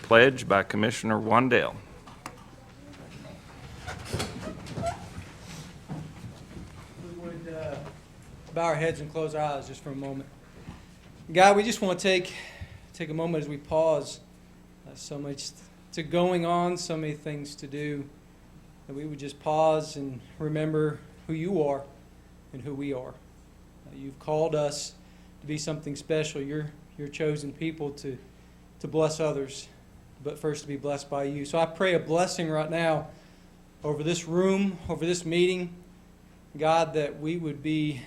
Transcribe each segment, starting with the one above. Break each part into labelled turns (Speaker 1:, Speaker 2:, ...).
Speaker 1: pledge by Commissioner Wandell.
Speaker 2: We would bow our heads and close our eyes just for a moment. God, we just want to take a moment as we pause. So much going on, so many things to do, that we would just pause and remember who you are and who we are. You've called us to be something special. You're chosen people to bless others, but first to be blessed by you. So I pray a blessing right now over this room, over this meeting. God, that we would be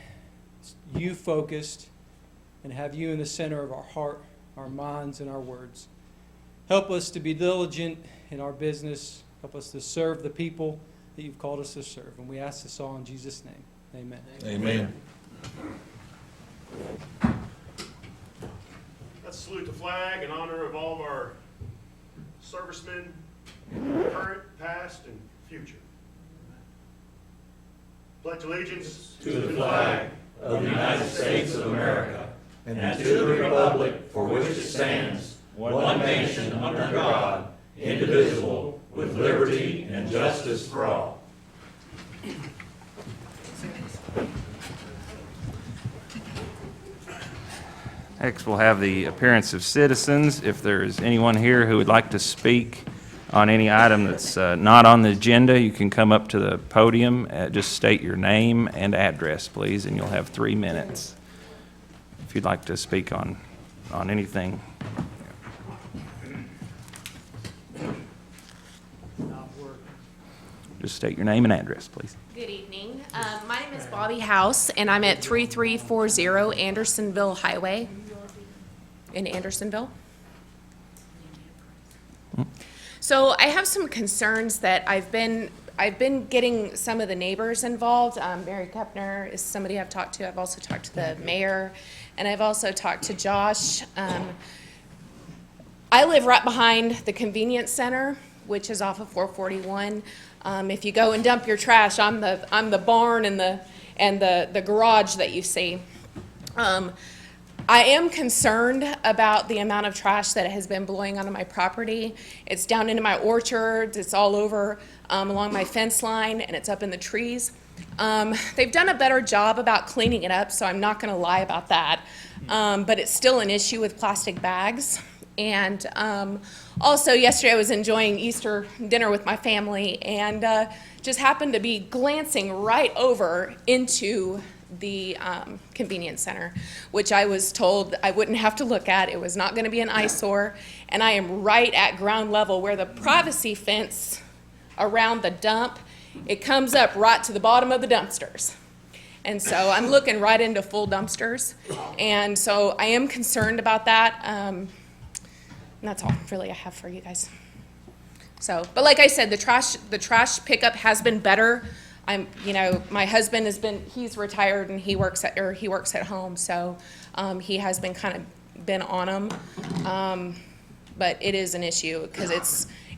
Speaker 2: you focused and have you in the center of our heart, our minds, and our words. Help us to be diligent in our business. Help us to serve the people that you've called us to serve. And we ask this all in Jesus' name. Amen.
Speaker 3: Amen.
Speaker 4: Let's salute the flag in honor of all of our servicemen, current, past, and future. Pledge allegiance
Speaker 3: To the flag of the United States of America and to the republic for which it stands, one nation under God, indivisible, with liberty and justice for all.
Speaker 1: Next, we'll have the appearance of citizens. If there is anyone here who would like to speak on any item that's not on the agenda, you can come up to the podium. Just state your name and address, please, and you'll have 3 minutes if you'd like to speak on anything. Just state your name and address, please.
Speaker 5: Good evening. My name is Bobby House, and I'm at 3340 Andersonville Highway in Andersonville. So I have some concerns that I've been getting some of the neighbors involved. Mary Kepner is somebody I've talked to. I've also talked to the mayor, and I've also talked to Josh. I live right behind the convenience center, which is off of 441. If you go and dump your trash, I'm the barn and the garage that you see. I am concerned about the amount of trash that has been blowing onto my property. It's down into my orchards. It's all over along my fence line, and it's up in the trees. They've done a better job about cleaning it up, so I'm not going to lie about that. But it's still an issue with plastic bags. And also yesterday I was enjoying Easter dinner with my family and just happened to be glancing right over into the convenience center, which I was told I wouldn't have to look at. It was not going to be an eyesore. And I am right at ground level where the privacy fence around the dump, it comes up right to the bottom of the dumpsters. And so I'm looking right into full dumpsters. And so I am concerned about that. And that's all really I have for you guys. So, but like I said, the trash pickup has been better. My husband he's retired and he works at home, so he has been kind of been on them. But it is an issue because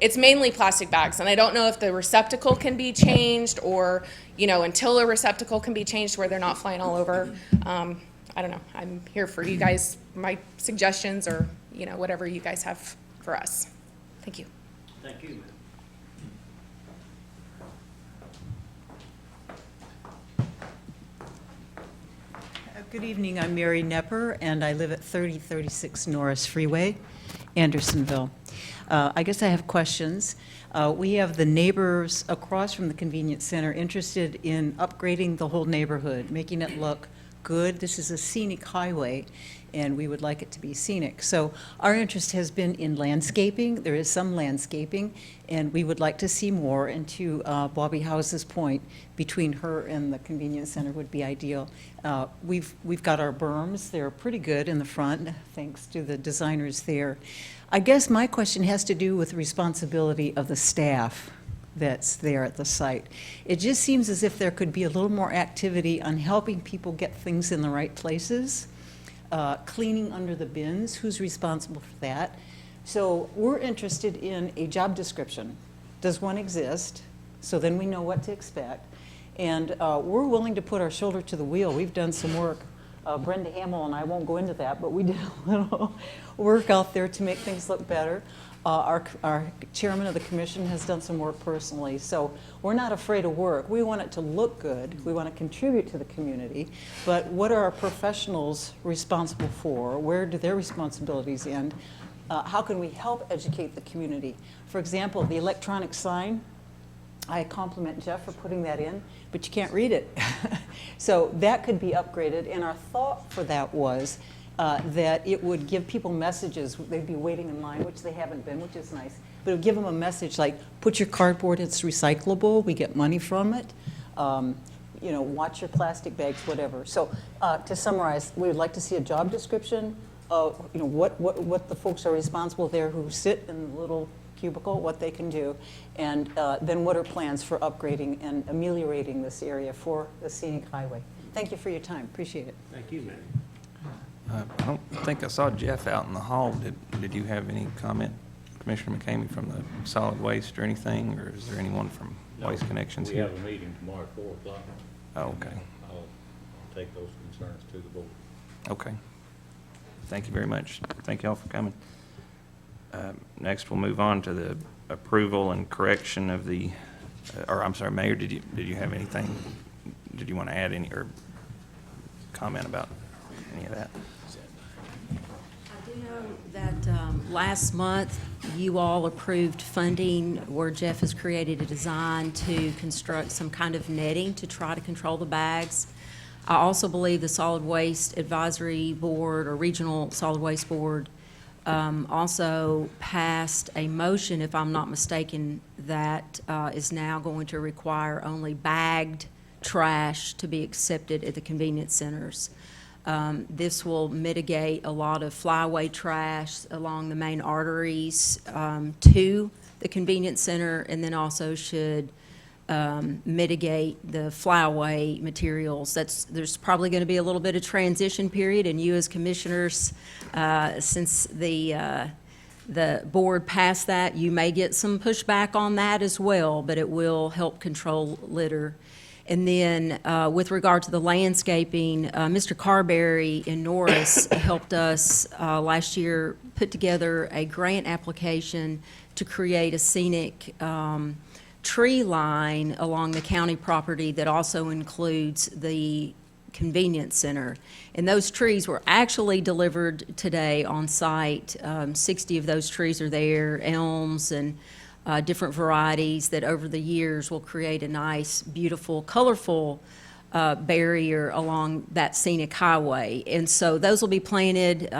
Speaker 5: it's mainly plastic bags, and I don't know if the receptacle can be changed or until a receptacle can be changed where they're not flying all over. I don't know. I'm here for you guys, my suggestions or whatever you guys have for us. Thank you.
Speaker 3: Thank you.
Speaker 6: Good evening. I'm Mary Nepper, and I live at 3036 Norris Freeway, Andersonville. I guess I have questions. We have the neighbors across from the convenience center interested in upgrading the whole neighborhood, making it look good. This is a scenic highway, and we would like it to be scenic. So our interest has been in landscaping. There is some landscaping, and we would like to see more. And to Bobby House's point, between her and the convenience center would be ideal. We've got our berms. They're pretty good in the front, thanks to the designers there. I guess my question has to do with responsibility of the staff that's there at the site. It just seems as if there could be a little more activity on helping people get things in the right places. Cleaning under the bins, who's responsible for that? So we're interested in a job description. Does one exist? So then we know what to expect. And we're willing to put our shoulder to the wheel. We've done some work. Brenda Hamill and I won't go into that, but we did a little work out there to make things look better. Our chairman of the commission has done some work personally, so we're not afraid of work. We want it to look good. We want to contribute to the community, but what are our professionals responsible for? Where do their responsibilities end? How can we help educate the community? For example, the electronic sign, I compliment Jeff for putting that in, but you can't read it. So that could be upgraded, and our thought for that was that it would give people messages. They'd be waiting in line, which they haven't been, which is nice. But it would give them a message like, put your cardboard, it's recyclable, we get money from it. You know, watch your plastic bags, whatever. So to summarize, we would like to see a job description of, you know, what the folks are responsible there who sit in the little cubicle, what they can do, and then what are plans for upgrading and ameliorating this area for the scenic highway. Thank you for your time, appreciate it.
Speaker 4: Thank you, Manny.
Speaker 1: I don't think I saw Jeff out in the hall. Did you have any comment, Commissioner McCamey, from the solid waste or anything, or is there anyone from Waste Connections
Speaker 3: We
Speaker 1: here?
Speaker 3: have a meeting tomorrow at 4 o'clock.
Speaker 1: Oh, okay,
Speaker 3: I'll take those concerns to the board.
Speaker 1: okay. Thank you very much. Thank you all for coming. Next, we'll move on to the approval and correction of the, or I'm sorry, Mayor, did you have anything? Did you want to add any or comment about any of that?
Speaker 7: I do know that last month, you all approved funding where Jeff has created a design to construct some kind of netting to try to control the bags. I also believe the Solid Waste Advisory Board or Regional Solid Waste Board also passed a motion, if I'm not mistaken, that is now going to require only bagged trash to be accepted at the convenience centers. This will mitigate a lot of flyway trash along the main arteries to the convenience center, and then also should mitigate the flyway materials. There's probably going to be a little bit of transition period, and you as commissioners, since the board passed that, you may get some pushback on that as well, but it will help control litter. And then with regard to the landscaping, Mr. Carberry in Norris helped us last year put together a grant application to create a scenic tree line along the county property that also includes the convenience center. And those trees were actually delivered today on site. 60 of those trees are there, elms and different varieties that over the years will create a nice, beautiful, colorful barrier along that scenic highway. And so those will be planted.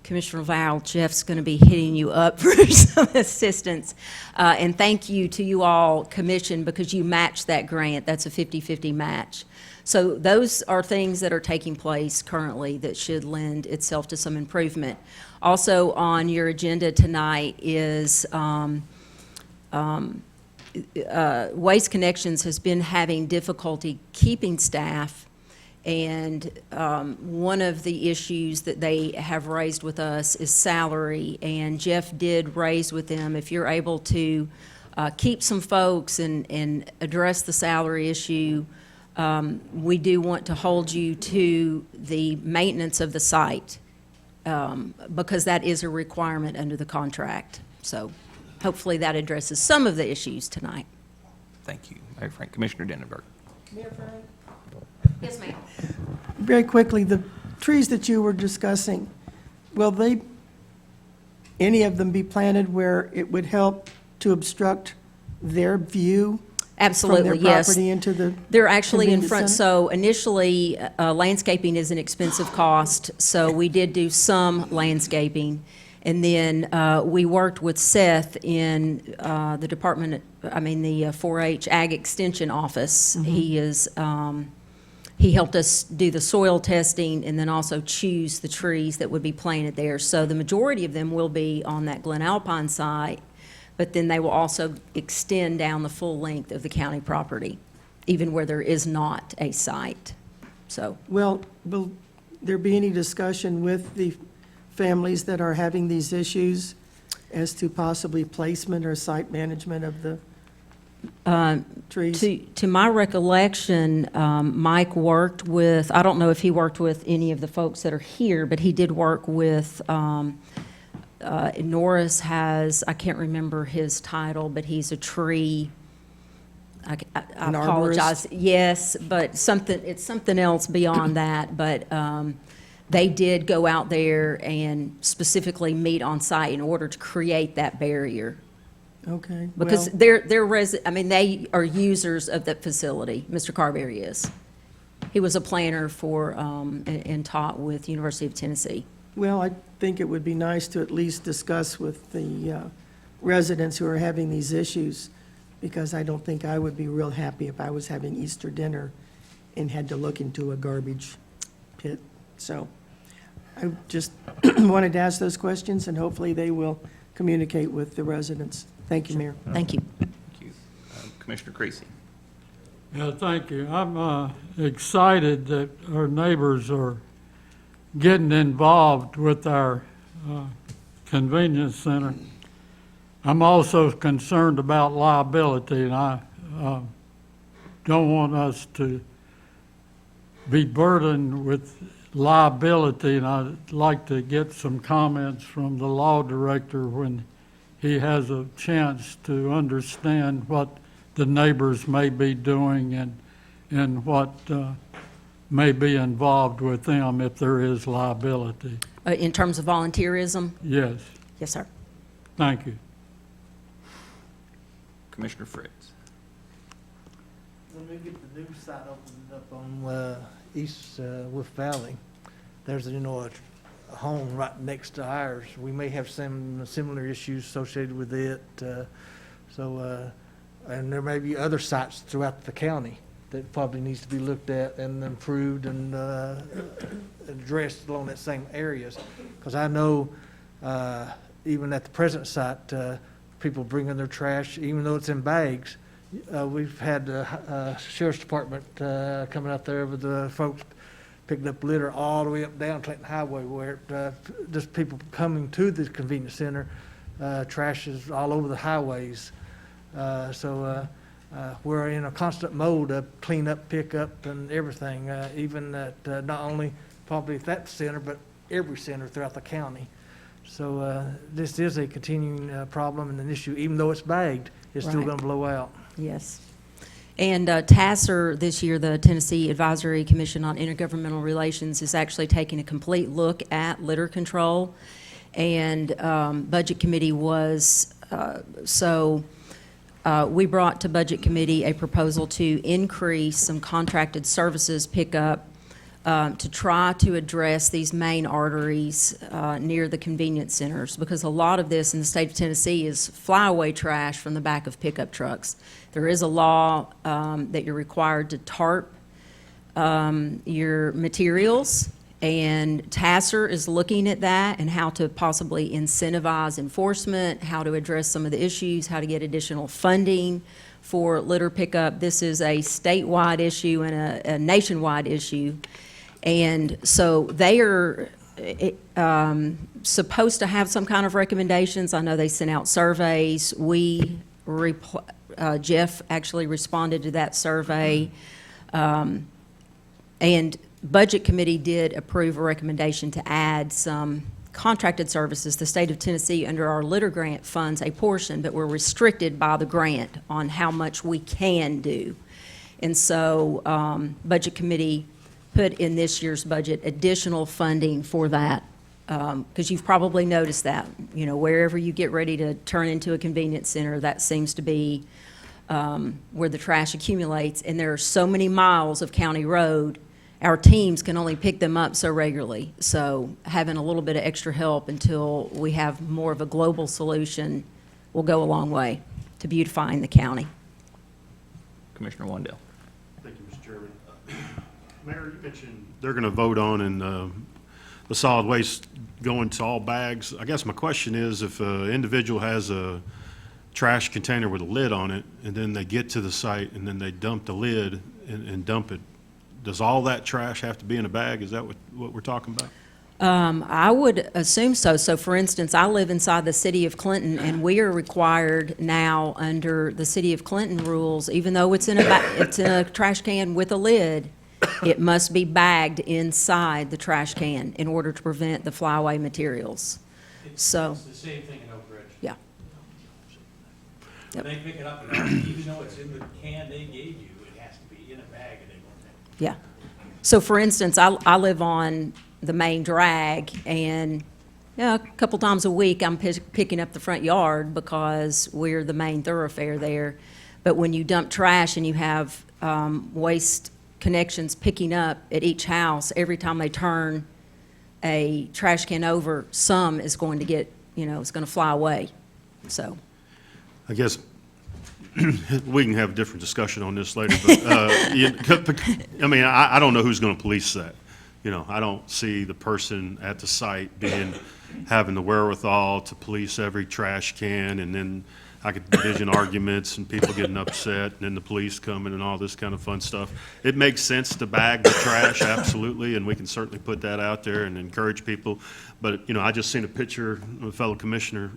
Speaker 7: Commissioner Val, Jeff's going to be hitting you up for some assistance. And thank you to you all, Commission, because you matched that grant. That's a 50-50 match. So those are things that are taking place currently that should lend itself to some improvement. Also on your agenda tonight is Waste Connections has been having difficulty keeping staff. And one of the issues that they have raised with us is salary. And Jeff did raise with them, if you're able to keep some folks and address the salary issue, we do want to hold you to the maintenance of the site because that is a requirement under the contract. So hopefully that addresses some of the issues tonight.
Speaker 1: Thank you, Mayor Frank. Commissioner Denenberg.
Speaker 8: Mayor Frank?
Speaker 5: Yes, ma'am.
Speaker 8: Very quickly, the trees that you were discussing, will they, any of them be planted where it would help to obstruct their view
Speaker 7: Absolutely,
Speaker 8: from their
Speaker 7: yes.
Speaker 8: property into the
Speaker 7: They're actually in
Speaker 8: convenience
Speaker 7: front,
Speaker 8: center?
Speaker 7: so initially, landscaping is an expensive cost, so we did do some landscaping. And then we worked with Seth in the department, the 4-H Ag Extension Office.
Speaker 8: Mm-hmm.
Speaker 7: He helped us do the soil testing and then also choose the trees that would be planted there. So the majority of them will be on that Glen Alpine site, but then they will also extend down the full length of the county property, even where there is not a site. So
Speaker 8: Well, will there be any discussion with the families that are having these issues as to possibly placement or site management of the trees?
Speaker 7: to my recollection, Mike worked with, I don't know if he worked with any of the folks that are here, but he did work with Norris has, I can't remember his title, but he's a tree, I
Speaker 8: An
Speaker 7: apologize. Yes, but it's something else beyond that, but they did go out there and specifically meet on site in order to create that barrier.
Speaker 8: Okay,
Speaker 7: Because
Speaker 8: well,
Speaker 7: they are users of that facility, Mr. Carberry is. He was a planner for, and taught with University of Tennessee.
Speaker 8: well, I think it would be nice to at least discuss with the residents who are having these issues, because I don't think I would be real happy if I was having Easter dinner and had to look into a garbage pit. So I just wanted to ask those questions, and hopefully they will communicate with the residents. Thank you, Mayor.
Speaker 7: Thank you.
Speaker 1: Thank you. Commissioner Creasy.
Speaker 9: Yeah, thank you. I'm excited that our neighbors are getting involved with our convenience center. I'm also concerned about liability, and I don't want us to be burdened with liability, and I'd like to get some comments from the law director when he has a chance to understand what the neighbors may be doing and what may be involved with them if there is liability.
Speaker 7: In terms of volunteerism?
Speaker 9: Yes,
Speaker 7: Yes, sir.
Speaker 9: thank you.
Speaker 1: Commissioner Fritz.
Speaker 10: When we get the new site opened up on East Wolf Valley, there's, a home right next to ours. We may have some similar issues associated with it. And there may be other sites throughout the county that probably needs to be looked at and improved and addressed along that same areas. Because I know even at the present site, people bring in their trash, even though it's in bags. We've had the Sheriff's Department coming out there with the folks picking up litter all the way up down Clinton Highway, where just people coming to the convenience center, trash is all over the highways. We're in a constant mode of cleanup, pickup, and everything, even at not only probably at that center, but every center throughout the county. So this is a continuing problem and an issue. Even though it's bagged, it's still
Speaker 7: Right.
Speaker 10: going to blow out.
Speaker 7: Yes. And TASER this year, the Tennessee Advisory Commission on Intergovernmental Relations, is actually taking a complete look at litter control. And Budget Committee was, we brought to Budget Committee a proposal to increase some contracted services pickup to try to address these main arteries near the convenience centers, because a lot of this in the state of Tennessee is flyaway trash from the back of pickup trucks. There is a law that you're required to tarp your materials, and TASER is looking at that and how to possibly incentivize enforcement, how to address some of the issues, how to get additional funding for litter pickup. This is a statewide issue and a nationwide issue. And so they are supposed to have some kind of recommendations. I know they sent out surveys. Jeff actually responded to that survey. And Budget Committee did approve a recommendation to add some contracted services. The state of Tennessee, under our litter grant, funds a portion, but we're restricted by the grant on how much we can do. And so Budget Committee put in this year's budget additional funding for that, because you've probably noticed that, wherever you get ready to turn into a convenience center, that seems to be where the trash accumulates, and there are so many miles of county road, our teams can only pick them up so regularly. So having a little bit of extra help until we have more of a global solution will go a long way to beautifying the county.
Speaker 1: Commissioner Wandell.
Speaker 4: Thank you, Mr. Chairman. Mayor, you mentioned they're going to vote on the solid waste going to all bags. I guess my question is, if an individual has a trash container with a lid on it, and then they get to the site, and then they dump the lid and dump it, does all that trash have to be in a bag? Is that what we're talking about?
Speaker 7: I would assume so. So for instance, I live inside the city of Clinton, and we are required now under the city of Clinton rules, even though it's in a trash can with a lid, it must be bagged inside the trash can in order to prevent the flyaway materials. So,
Speaker 11: It's the same thing in Oak Ridge.
Speaker 7: yeah. Yep.
Speaker 11: They pick it up, and even though it's in the can they gave you, it has to be in a bag, and they won't take it.
Speaker 7: Yeah. So for instance, I live on the main drag, and a couple times a week I'm picking up the front yard because we're the main thoroughfare there. But when you dump trash and you have waste connections picking up at each house, every time they turn a trash can over, some is going to get, it's going to fly away. So,
Speaker 4: I guess we can have a different discussion on this later, but, I mean, I don't know who's going to police that. I don't see the person at the site having the wherewithal to police every trash can, and then I could envision arguments and people getting upset, and then the police coming and all this kind of fun stuff. It makes sense to bag the trash, absolutely, and we can certainly put that out there and encourage people. But, I just seen a picture, a fellow commissioner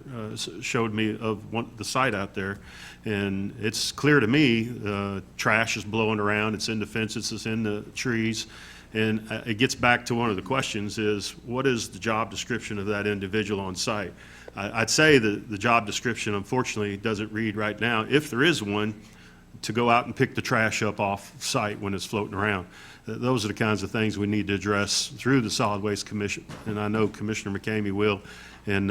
Speaker 4: showed me of the site out there, and it's clear to me, trash is blowing around, it's in the fences, it's in the trees. And it gets back to one of the questions is, what is the job description of that individual on site? I'd say that the job description, unfortunately, doesn't read right now, if there is one, to go out and pick the trash up off site when it's floating around. Those are the kinds of things we need to address through the Solid Waste Commission, and I know Commissioner McCamey will. And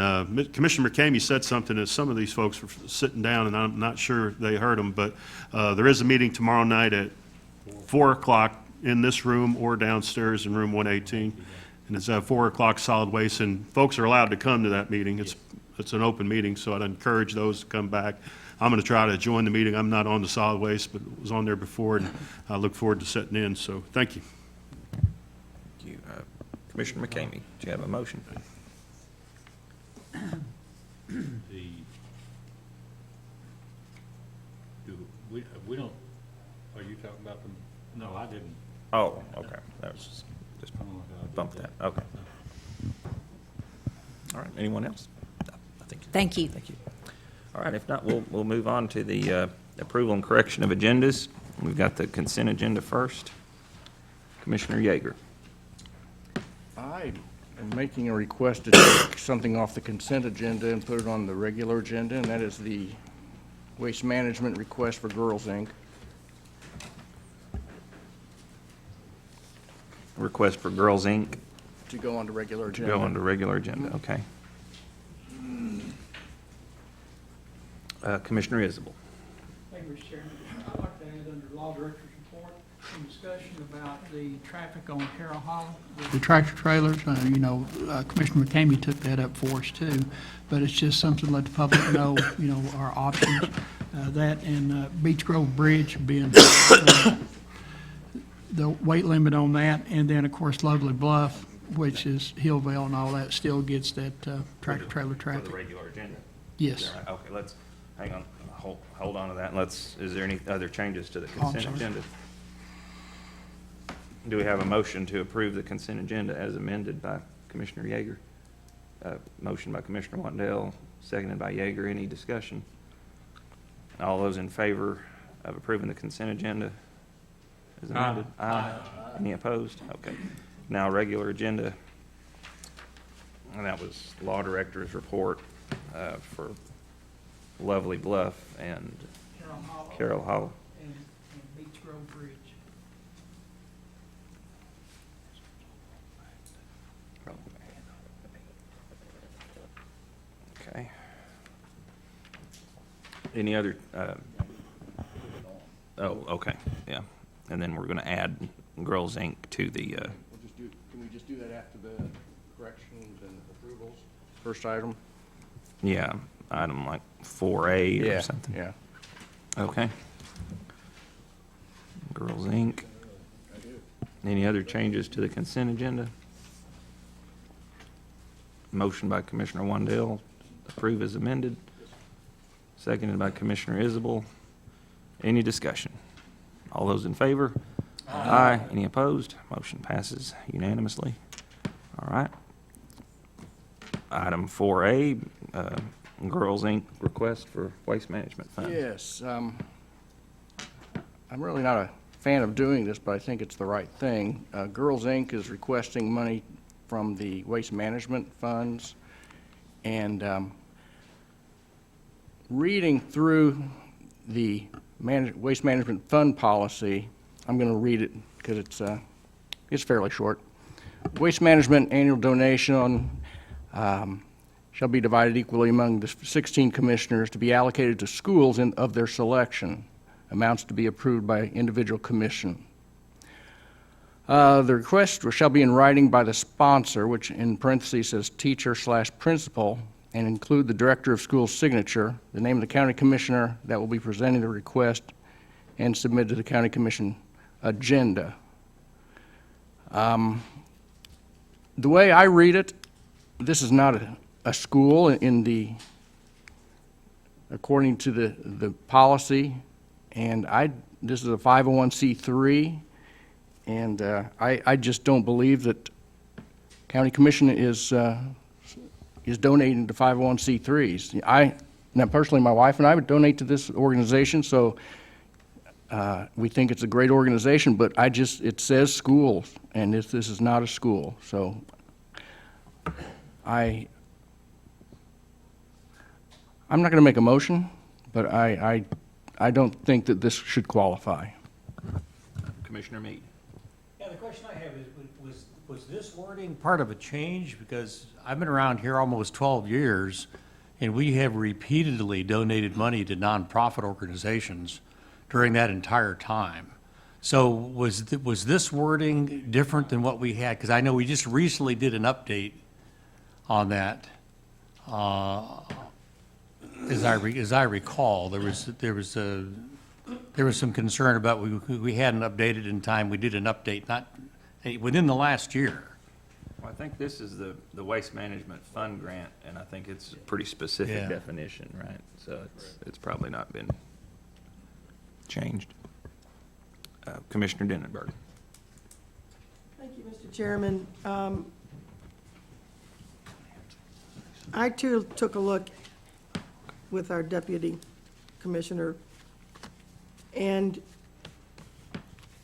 Speaker 4: Commissioner McCamey said something that some of these folks were sitting down, and I'm not sure they heard him, but there is a meeting tomorrow night at 4 o'clock in this room or downstairs in room 118. And it's at 4 o'clock, solid waste, and folks are allowed to come to that meeting. It's an open meeting, so I'd encourage those to come back. I'm going to try to join the meeting. I'm not on the solid waste, but was on there before, and I look forward to sitting in, so thank you.
Speaker 1: Thank you. Commissioner McCamey, do you have a motion?
Speaker 12: We don't, are you talking about the, no, I didn't.
Speaker 1: Oh, okay. That was just bump that. Okay. All right. Anyone else? I think.
Speaker 7: thank you.
Speaker 1: Thank you. All right. If not, we'll move on to the approval and correction of agendas. We've got the consent agenda first. Commissioner Yeager.
Speaker 13: I am making a request to take something off the consent agenda and put it on the regular agenda, and that is the waste management request for Girls, Inc.
Speaker 1: Request for Girls, Inc.
Speaker 13: to go on the regular
Speaker 1: to
Speaker 13: agenda.
Speaker 1: go on the regular agenda. Okay. Commissioner Isabel.
Speaker 9: Thank you, Mr. Chairman. I'd like to add under Law Director's report, some discussion about the traffic on Carroll Hollow. The tractor trailers, Commissioner McCamey took that up for us too, but it's just something to let the public know, our options. That and Beach Grove Bridge being the weight limit on that, and then, of course, Lovely Bluff, which is Hillville and all that, still gets that tractor trailer
Speaker 1: For
Speaker 9: traffic.
Speaker 1: the regular agenda.
Speaker 9: Yes.
Speaker 1: Is that right? Okay, let's, hang on, hold on to that. Is there any other changes to the
Speaker 9: Oh, I'm
Speaker 1: consent
Speaker 9: sorry.
Speaker 1: agenda? Do we have a motion to approve the consent agenda as amended by Commissioner Yeager? Motion by Commissioner Wandell, seconded by Yeager. Any discussion? All those in favor of approving the consent agenda as amended? Aye. Any opposed? Okay. Now, regular agenda, and that was Law Director's report for Lovely Bluff and Carroll Hollow.
Speaker 9: And Beach Grove Bridge.
Speaker 1: Okay. Any other, oh, okay, yeah. And then we're going to add Girls, Inc. to the,
Speaker 13: Can we just do that after the corrections and approvals? First item?
Speaker 1: yeah, item like 4A or something.
Speaker 13: Yeah.
Speaker 1: Okay. Girls, Inc. Any other changes to the consent agenda? Motion by Commissioner Wandell, approve as amended. Seconded by Commissioner Isabel. Any discussion? All those in favor? Aye. Any opposed? Motion passes unanimously. All right. Item 4A, Girls, Inc. request for waste management funds.
Speaker 13: Yes. I'm really not a fan of doing this, but I think it's the right thing. Girls, Inc. is requesting money from the waste management funds, And reading through the Waste Management Fund policy, I'm going to read it because it's fairly short. Waste Management annual donation shall be divided equally among the 16 commissioners to be allocated to schools of their selection. Amounts to be approved by individual commission. The request shall be in writing by the sponsor, which in parentheses says teacher/principal, and include the director of school's signature, the name of the county commissioner that will be presenting the request, and submit to the county commission agenda. The way I read it, this is not a school according to the policy, and this is a 501c3, and I just don't believe that county commission is donating to 501c3s. Now personally, my wife and I would donate to this organization, so we think it's a great organization, but it says schools, and this is not a school, so I'm not going to make a motion, but I don't think that this should qualify.
Speaker 1: Commissioner Meade.
Speaker 11: Yeah, the question I have is, was this wording part of a change? Because I've been around here almost 12 years, and we have repeatedly donated money to nonprofit organizations during that entire time. So was this wording different than what we had? Because I know we just recently did an update on that. As I recall, there was some concern about we hadn't updated in time. We did an update within the last year.
Speaker 1: Well, I think this is the Waste Management Fund grant, and I think it's a pretty specific
Speaker 11: Yeah.
Speaker 1: definition, right? So it's probably not been changed. Commissioner Denenberg.
Speaker 8: Thank you, Mr. Chairman. I too took a look with our deputy commissioner, and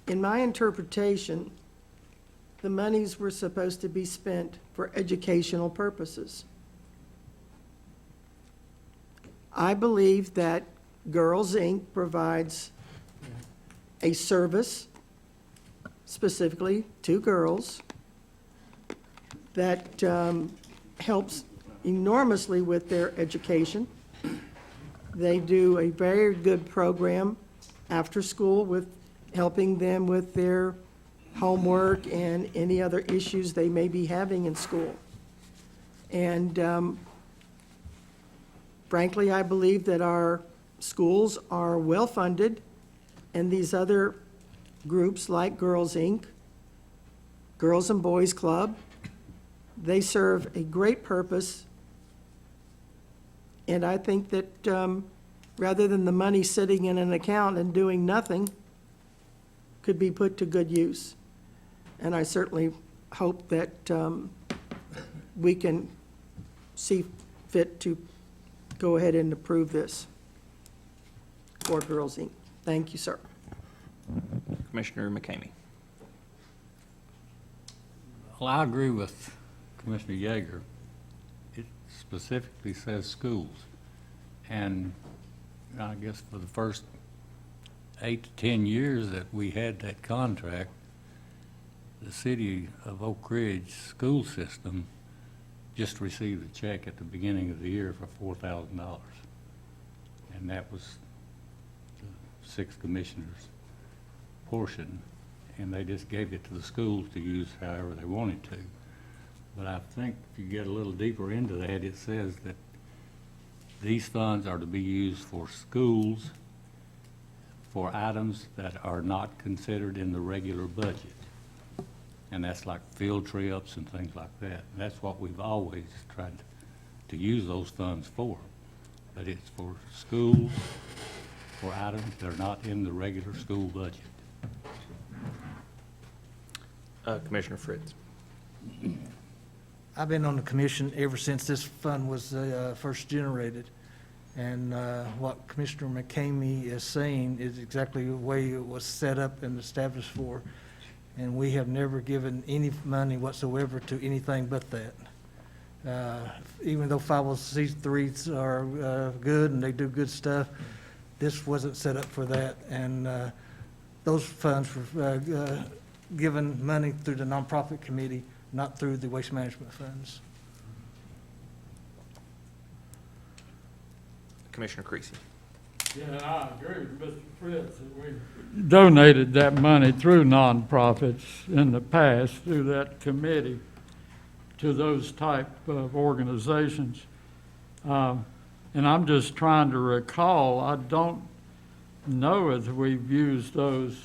Speaker 8: in my interpretation, the monies were supposed to be spent for educational purposes. I believe that Girls Inc. provides a service specifically to girls that helps enormously with their education. They do a very good program after school with helping them with their homework and any other issues they may be having in school. And frankly, I believe that our schools are well-funded, and these other groups like Girls Inc., Girls and Boys Club, they serve a great purpose. And I think that rather than the money sitting in an account and doing nothing, could be put to good use. And I certainly hope that we can see fit to go ahead and approve this for Girls Inc. Thank you, sir.
Speaker 1: Commissioner McCamey.
Speaker 12: Well, I agree with Commissioner Yeager. It specifically says schools. And I guess for the first 8 to 10 years that we had that contract, the city of Oak Ridge school system just received a check at the beginning of the year for $4,000. And that was the 6 commissioners' portion. And they just gave it to the schools to use however they wanted to. But I think if you get a little deeper into that, it says that these funds are to be used for schools for items that are not considered in the regular budget. And that's like field trips and things like that. And that's what we've always tried to use those funds for. But it's for schools, for items that are not in the regular school budget.
Speaker 1: Commissioner Fritz.
Speaker 10: I've been on the commission ever since this fund was first generated. And what Commissioner McCamey is saying is exactly the way it was set up and established for. And we have never given any money whatsoever to anything but that. Even though 501c3s are good and they do good stuff, this wasn't set up for that. And those funds were given money through the nonprofit committee, not through the waste management funds.
Speaker 1: Commissioner Creasy.
Speaker 9: Yeah, and I agree with Mr. Fritz that we donated that money through nonprofits in the past, through that committee, to those type of organizations. And I'm just trying to recall, I don't know if we've used those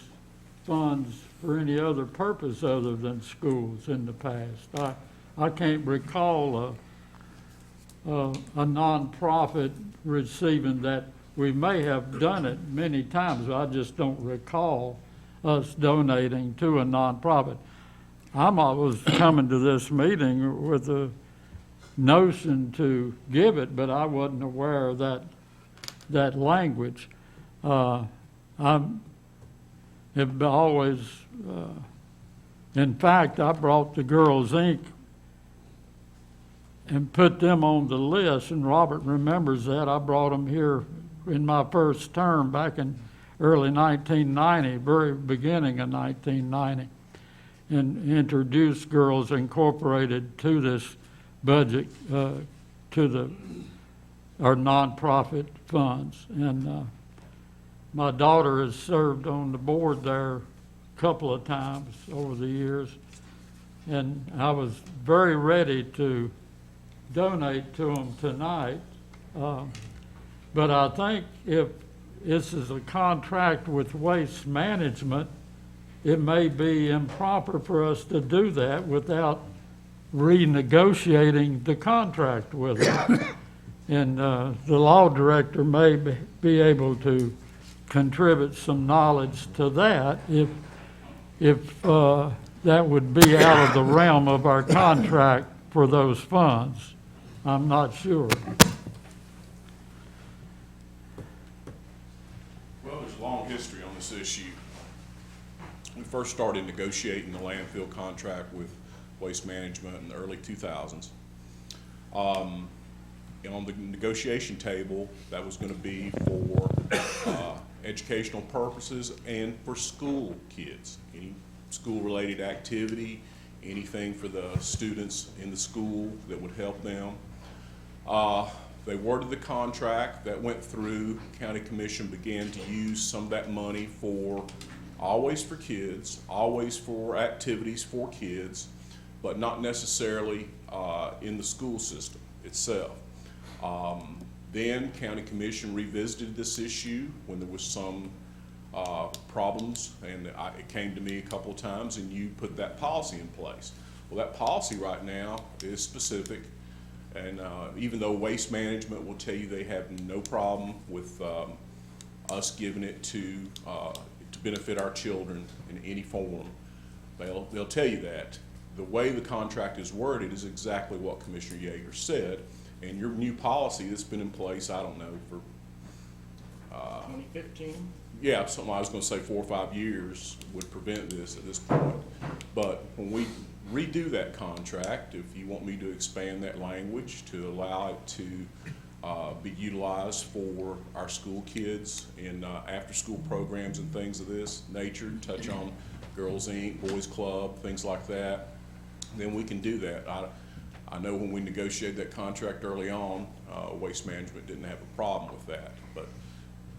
Speaker 9: funds for any other purpose other than schools in the past. I can't recall a nonprofit receiving that. We may have done it many times, but I just don't recall us donating to a nonprofit. I'm always coming to this meeting with a notion to give it, but I wasn't aware of that language. I have always, in fact, I brought the Girls Inc. and put them on the list, and Robert remembers that. I brought them here in my first term back in early 1990, very beginning of 1990, and introduced Girls Incorporated to this budget, to our nonprofit funds. And my daughter has served on the board there a couple of times over the years, and I was very ready to donate to them tonight. But I think if this is a contract with Waste Management, it may be improper for us to do that without renegotiating the contract with them. And the law director may be able to contribute some knowledge to that if that would be out of the realm of our contract for those funds. I'm not sure.
Speaker 14: Well, there's a long history on this issue. We first started negotiating the landfill contract with Waste Management in the early 2000s. On the negotiation table, that was going to be for educational purposes and for school kids. Any school-related activity, anything for the students in the school that would help them. They worded the contract, that went through. County Commission began to use some of that money for, always for kids, always for activities for kids, but not necessarily in the school system itself. Then County Commission revisited this issue when there was some problems, and it came to me a couple of times, and you put that policy in place. Well, that policy right now is specific. And even though Waste Management will tell you they have no problem with us giving it to benefit our children in any form, they'll tell you that. The way the contract is worded is exactly what Commissioner Yeager said. And your new policy that's been in place, I don't know, for
Speaker 13: 2015?
Speaker 14: Yeah, something I was going to say 4 or 5 years would prevent this at this point. But when we redo that contract, if you want me to expand that language to allow it to be utilized for our school kids in after-school programs and things of this nature, touch on Girls Inc., Boys Club, things like that, then we can do that. I know when we negotiated that contract early on, Waste Management didn't have a problem with that, but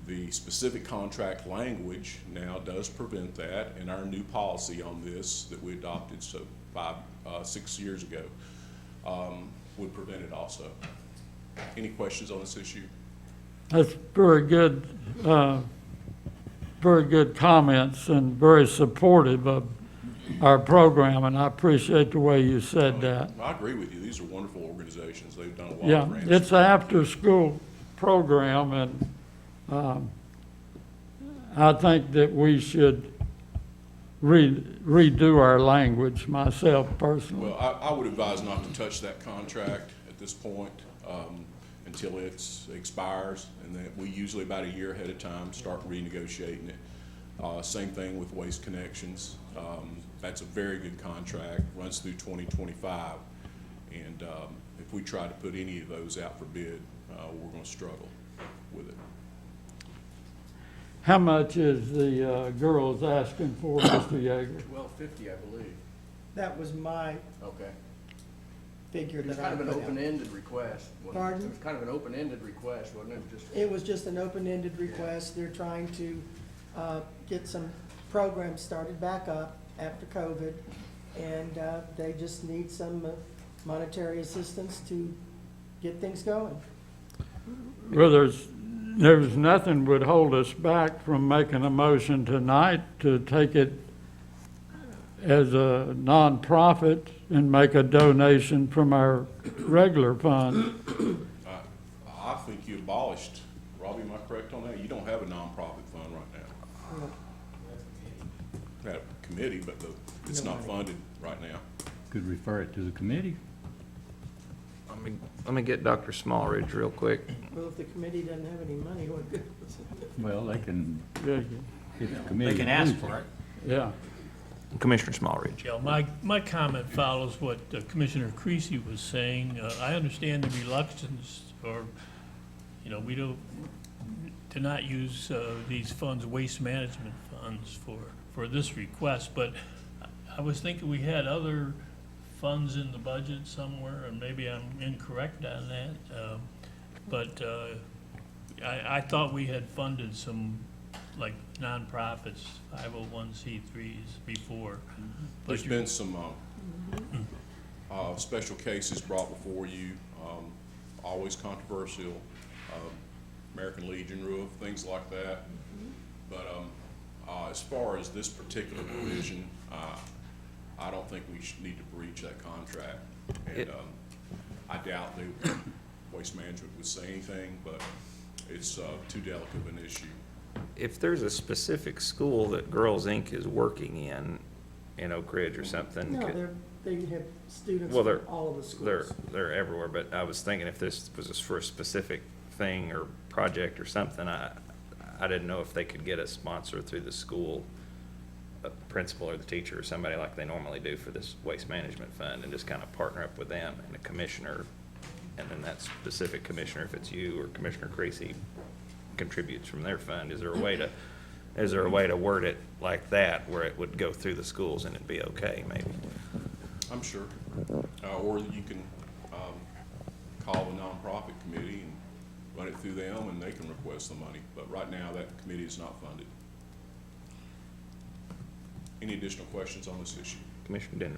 Speaker 14: the specific contract language now does prevent that, and our new policy on this that we adopted 6 years ago would prevent it also. Any questions on this issue?
Speaker 9: That's very good comments and very supportive of our program, and I appreciate the way you said that.
Speaker 14: I agree with you. These are wonderful organizations. They've done a lot
Speaker 9: Yeah,
Speaker 14: of ranch.
Speaker 9: it's an after-school program, and I think that we should redo our language, myself personally.
Speaker 14: Well, I would advise not to touch that contract at this point until it expires, and then we usually about a year ahead of time start renegotiating it. Same thing with Waste Connections. That's a very good contract, runs through 2025, and if we try to put any of those out for bid, we're going to struggle with it.
Speaker 9: How much is the girls asking for, Mr. Yeager?
Speaker 13: $12.50, I believe.
Speaker 8: That was my
Speaker 13: Okay.
Speaker 8: figure
Speaker 13: It was
Speaker 8: that I
Speaker 13: kind of
Speaker 8: put
Speaker 13: an
Speaker 8: out.
Speaker 13: open-ended request. wasn't it?
Speaker 8: Pardon?
Speaker 13: It was kind of an open-ended request, wasn't it? Just,
Speaker 8: It was just an open-ended request. They're trying to get some programs started back up after COVID, and they just need some monetary assistance to get things going.
Speaker 9: Well, there's nothing would hold us back from making a motion tonight to take it as a nonprofit and make a donation from our regular fund.
Speaker 14: I think you abolished, Robbie, am I correct on that? You don't have a nonprofit fund right now. You have a committee, but it's not funded right now.
Speaker 12: Could refer it to the committee.
Speaker 1: Let me get Dr. Smallridge real quick.
Speaker 8: Well, if the committee doesn't have any money, what good is it?
Speaker 12: Well, they can,
Speaker 9: Yeah,
Speaker 12: if the committee.
Speaker 11: They can ask
Speaker 12: approves
Speaker 11: for it.
Speaker 9: yeah.
Speaker 1: Commissioner Smallridge.
Speaker 15: Yeah, my comment follows what Commissioner Creasy was saying. I understand the reluctance, or, we don't, to not use these funds, waste management funds, for this request, but I was thinking we had other funds in the budget somewhere, and maybe I'm incorrect on that, but I thought we had funded some, like, nonprofits, 501c3s before.
Speaker 14: There's been some special cases brought before you, always controversial, American Legion roof, things like that. But as far as this particular provision, I don't think we should need to breach that contract. And I doubt Waste Management would say anything, but it's too delicate of an issue.
Speaker 1: If there's a specific school that Girls Inc. is working in Oak Ridge or something.
Speaker 8: No, they have students
Speaker 1: Well,
Speaker 8: from
Speaker 1: they're,
Speaker 8: all of the schools.
Speaker 1: they're everywhere, but I was thinking if this was for a specific thing or project or something, I didn't know if they could get a sponsor through the school, a principal or the teacher or somebody like they normally do for this waste management fund, and just kind of partner up with them and a commissioner, and then that specific commissioner, if it's you or Commissioner Creasy, contributes from their fund. Is there a way to word it like that where it would go through the schools and it'd be okay, maybe?
Speaker 14: I'm sure. Or you can call the nonprofit committee and run it through them, and they can request the money. But right now, that committee is not funded. Any additional questions on this issue?
Speaker 1: Commissioner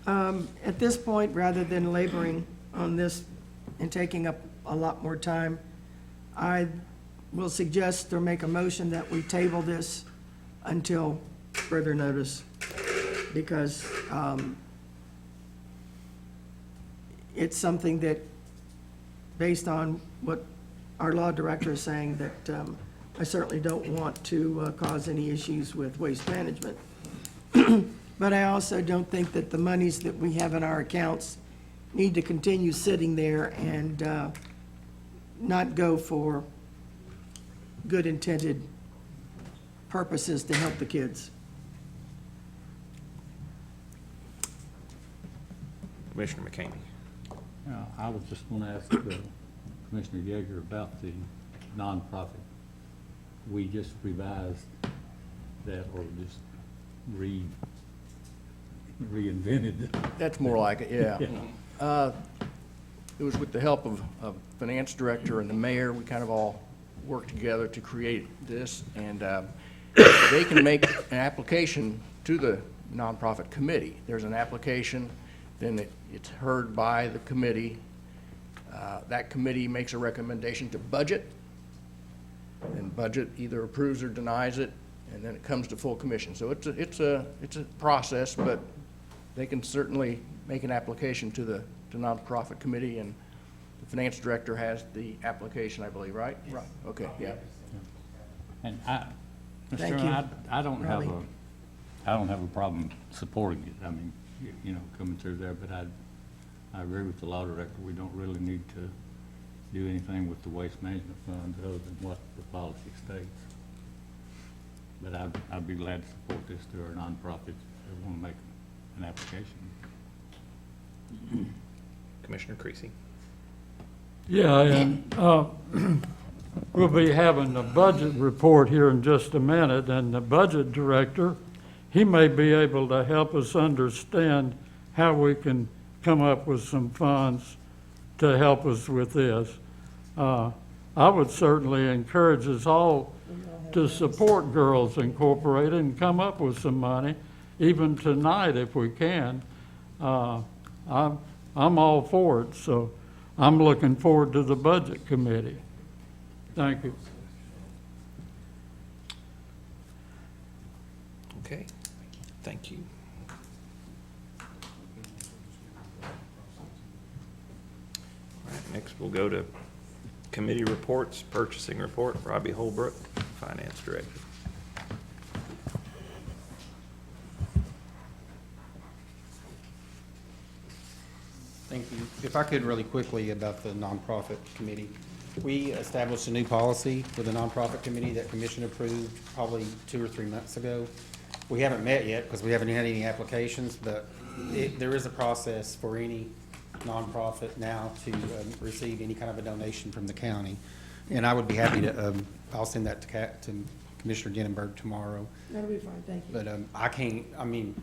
Speaker 1: Dendenberg.
Speaker 8: At this point, rather than laboring on this and taking up a lot more time, I will suggest or make a motion that we table this until further notice, because it's something that, based on what our law director is saying, that I certainly don't want to cause any issues with waste management. But I also don't think that the monies that we have in our accounts need to continue sitting there and not go for good intended purposes to help the kids.
Speaker 1: Commissioner McCamey.
Speaker 12: I was just going to ask Commissioner Yeager about the nonprofit. We just revised that, or just reinvented it.
Speaker 13: That's more like it, yeah. It was with the help of finance director and the mayor. We kind of all worked together to create this, and they can make an application to the nonprofit committee. There's an application, then it's heard by the committee. That committee makes a recommendation to budget, and budget either approves or denies it, and then it comes to full commission. So it's a process, but they can certainly make an application to the nonprofit committee, and the finance director has the application, I believe, right? Right. Okay, yeah.
Speaker 12: And Mr.
Speaker 8: Thank
Speaker 12: Chairman,
Speaker 8: you,
Speaker 12: I don't have
Speaker 8: Robbie.
Speaker 12: I don't have a problem supporting it. I mean, coming through there, but I agree with the law director. We don't really need to do anything with the waste management fund other than what the policy states. But I'd be glad to support this through our nonprofits that want to make an application.
Speaker 1: Commissioner Creasy.
Speaker 9: Yeah, and we'll be having a budget report here in just a minute, and the budget director, he may be able to help us understand how we can come up with some funds to help us with this. I would certainly encourage us all to support Girls Incorporated and come up with some money, even tonight if we can. I'm all for it, so I'm looking forward to the budget committee. Thank you.
Speaker 1: Okay, thank you. All right, next we'll go to committee reports, purchasing report, Robbie Holbrook, Finance Director.
Speaker 16: Thank you. If I could really quickly about the nonprofit committee. We established a new policy for the nonprofit committee that commission approved probably 2 or 3 months ago. We haven't met yet because we haven't had any applications, but there is a process for any nonprofit now to receive any kind of a donation from the county. And I would be happy to, I'll send that to Commissioner Ginnenberg tomorrow.
Speaker 8: That'll be fine, thank you.
Speaker 16: But I can't, I mean,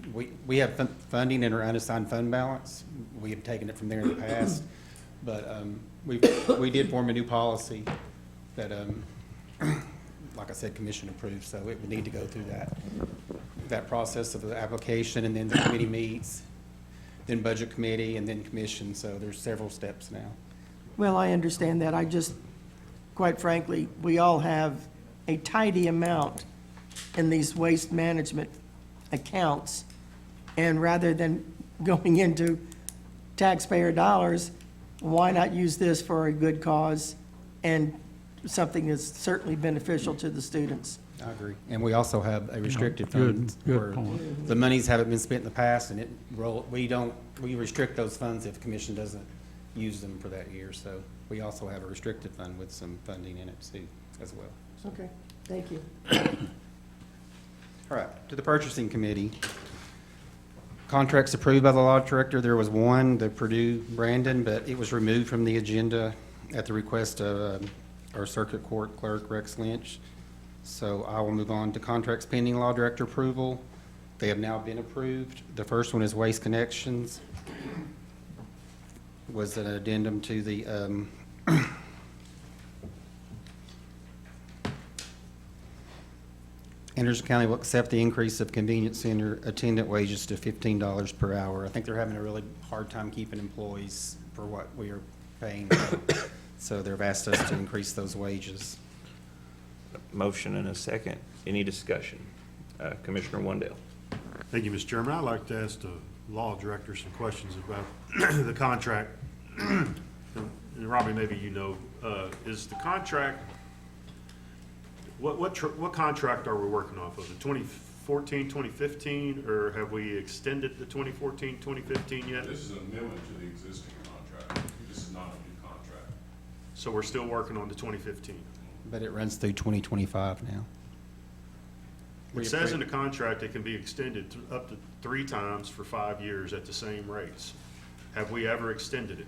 Speaker 16: we have funding in our unassigned fund balance. We have taken it from there in the past. But we did form a new policy that, like I said, commission approved, so it would need to go through that process of the application, and then the committee meets, then budget committee, and then commission, so there's several steps now.
Speaker 8: Well, I understand that. I just, quite frankly, we all have a tidy amount in these waste management accounts, and rather than going into taxpayer dollars, why not use this for a good cause and something that's certainly beneficial to the students?
Speaker 16: I agree. And we also have a restricted fund
Speaker 9: Good
Speaker 16: where
Speaker 9: point.
Speaker 16: the monies haven't been spent in the past, and we restrict those funds if commission doesn't use them for that year. So we also have a restricted fund with some funding in it too, as well.
Speaker 8: Okay, thank you.
Speaker 16: All right, to the purchasing committee. Contracts approved by the law director. There was one, the Purdue Brandon, but it was removed from the agenda at the request of our circuit court clerk, Rex Lynch. So I will move on to contracts pending law director approval. They have now been approved. The first one is Waste Connections. Was an addendum to the Anderson County will accept the increase of convenience center attendant wages to $15 per hour. I think they're having a really hard time keeping employees for what we are paying them. So they've asked us to increase those wages.
Speaker 1: Motion and a second. Any discussion? Commissioner Wendell.
Speaker 4: Thank you, Mr. Chairman. I'd like to ask the law director some questions about the contract. And Robbie, maybe you know, is the contract, what contract are we working off of? The 2014, 2015, or have we extended the 2014, 2015 yet?
Speaker 14: This is an amendment to the existing contract. This is not a new contract.
Speaker 4: So we're still working on the 2015.
Speaker 16: But it runs through 2025 now.
Speaker 4: It says in the contract it can be extended up to 3 times for 5 years at the same rates. Have we ever extended it?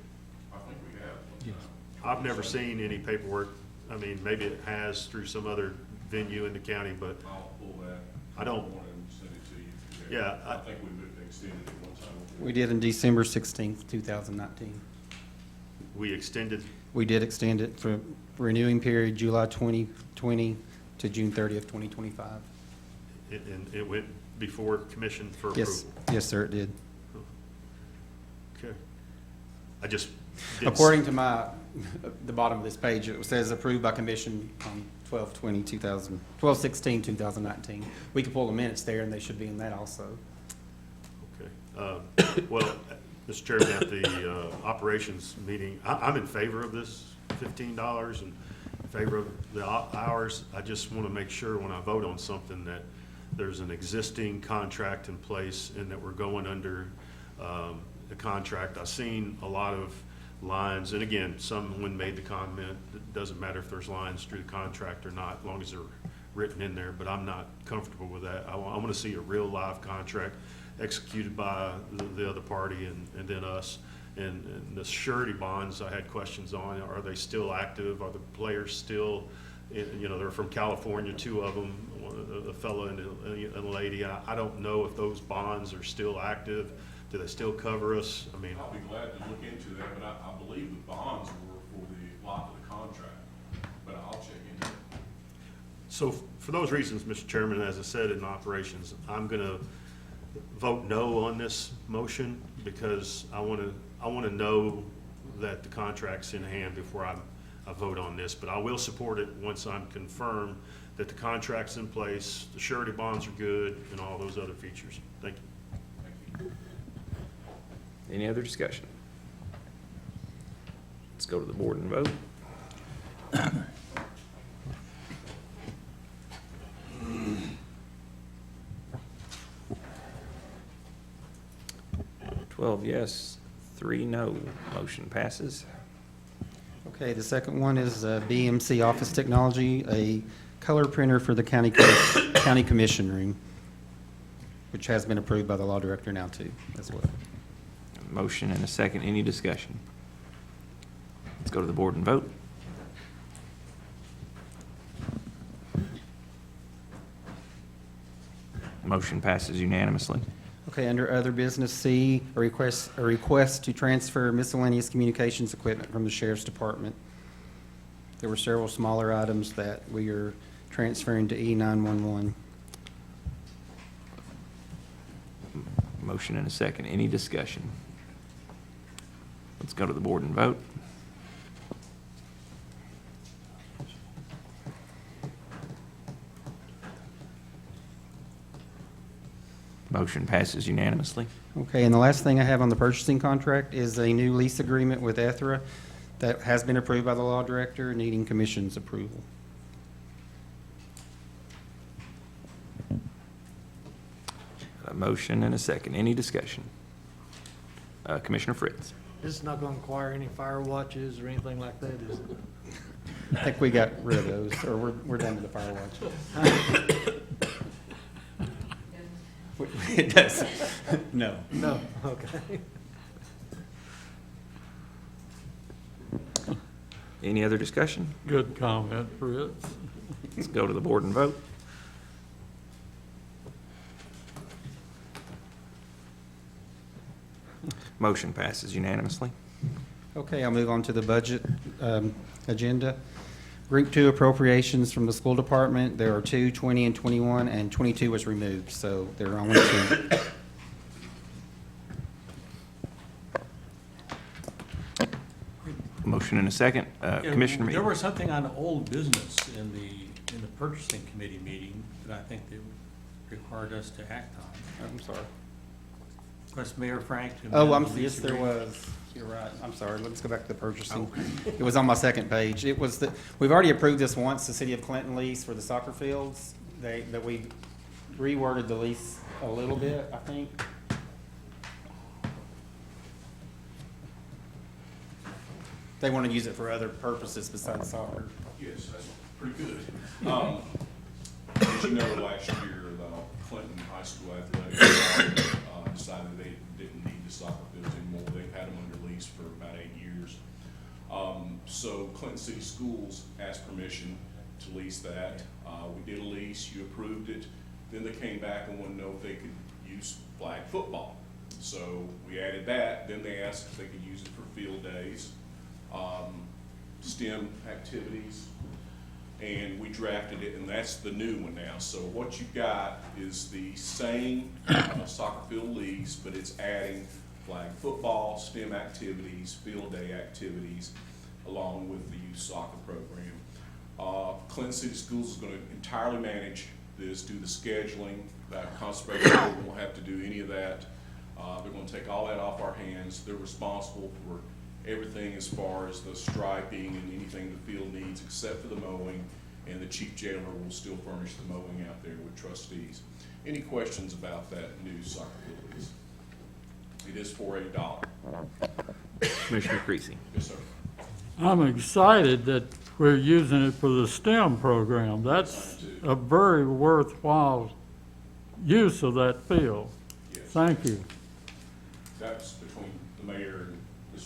Speaker 14: I think we have.
Speaker 9: Yes.
Speaker 4: I've never seen any paperwork. I mean, maybe it has through some other venue in the county, but
Speaker 14: I'll pull that.
Speaker 4: I don't-
Speaker 14: Want to send it to you.
Speaker 4: Yeah,
Speaker 14: I think we extended it one time.
Speaker 16: We did in December 16th, 2019.
Speaker 4: we extended,
Speaker 16: We did extend it for renewing period July 2020 to June 30th, 2025.
Speaker 4: and it went before commission for approval.
Speaker 16: Yes, yes, sir, it did.
Speaker 4: Okay. I just didn't
Speaker 16: According to the bottom of this page, it says approved by commission on 12/16/2019. We can pull the minutes there, and they should be in that also.
Speaker 4: Okay. Well, Mr. Chairman, at the operations meeting, I'm in favor of this $15 and in favor of the hours. I just want to make sure when I vote on something that there's an existing contract in place and that we're going under the contract. I've seen a lot of lines, and again, someone made the comment, it doesn't matter if there's lines through the contract or not, as long as they're written in there, but I'm not comfortable with that. I want to see a real live contract executed by the other party and then us, And the surety bonds, I had questions on, are they still active? Are the players still, you know, they're from California, two of them, a fellow and a lady. I don't know if those bonds are still active. Do they still cover us? I mean,
Speaker 14: I'll be glad to look into that, but I believe the bonds were for the life of the contract, but I'll check into it.
Speaker 4: so for those reasons, Mr. Chairman, as I said in operations, I'm going to vote no on this motion because I want to know that the contract's in hand before I vote on this. But I will support it once I'm confirmed that the contract's in place, the surety bonds are good, and all those other features. Thank you.
Speaker 1: Any other discussion? Let's go to the board and vote. Twelve yes, 3 no. Motion passes.
Speaker 16: Okay, the second one is Bmc Office Technology, a color printer for the county commission room, which has been approved by the law director now too, as well.
Speaker 1: Motion and a second. Any discussion? Let's go to the board and vote. Motion passes unanimously.
Speaker 16: Okay, under other business C, a request to transfer miscellaneous communications equipment from the sheriff's department. There were several smaller items that we are transferring to E911.
Speaker 1: Motion and a second. Any discussion? Let's go to the board and vote. Motion passes unanimously.
Speaker 16: Okay, and the last thing I have on the purchasing contract is a new lease agreement with Ethra that has been approved by the law director, needing commission's approval.
Speaker 1: A motion and a second. Any discussion? Commissioner Fritz.
Speaker 10: This is not going to require any fire watches or anything like that, is it?
Speaker 16: I think we got rid of those, or we're done with the fire watch. It doesn't, no.
Speaker 10: No, okay.
Speaker 1: Any other discussion?
Speaker 9: Good comment, Fritz.
Speaker 1: Let's go to the board and vote. Motion passes unanimously.
Speaker 16: Okay, I'll move on to the budget agenda. Group 2 appropriations from the school department. There are 2, 20 and 21, and 22 was removed, so there are only 2.
Speaker 1: Motion and a second. Commissioner
Speaker 11: There
Speaker 1: Mead.
Speaker 11: was something on old business in the purchasing committee meeting that I think they required us to act on.
Speaker 16: I'm sorry.
Speaker 11: Request Mayor Frank to.
Speaker 16: Oh,
Speaker 11: amend the lease
Speaker 16: yes, there
Speaker 11: agreement.
Speaker 16: was. You're right. I'm sorry. Let's go back to the purchasing. It was on my second page. It was we've already approved this once, the City of Clinton lease for the soccer fields. That we reworded the lease a little bit, I think. They want to use it for other purposes besides soccer.
Speaker 14: Yes, that's pretty good. As you know, last year, the Clinton High School Athletic decided they didn't need the soccer fields anymore. They've had them under lease for about 8 years. So Clinton City Schools asked permission to lease that. We did a lease, you approved it. Then they came back and wanted to know if they could use flag football. So we added that. Then they asked if they could use it for field days, STEM activities, and we drafted it, and that's the new one now. So what you've got is the same soccer field lease, but it's adding flag football, STEM activities, field day activities, along with the youth soccer program. Clinton City Schools is going to entirely manage this, do the scheduling. That conservation board won't have to do any of that. They're going to take all that off our hands. They're responsible for everything as far as the striping and anything the field needs except for the mowing, and the chief jailer will still furnish the mowing out there with trustees. Any questions about that new soccer field lease? It is for $8.
Speaker 1: Commissioner Creasy.
Speaker 14: Yes, sir.
Speaker 9: I'm excited that we're using it for the STEM program. That's a very worthwhile use of that field.
Speaker 14: Yes.
Speaker 9: Thank you.
Speaker 14: That's between the mayor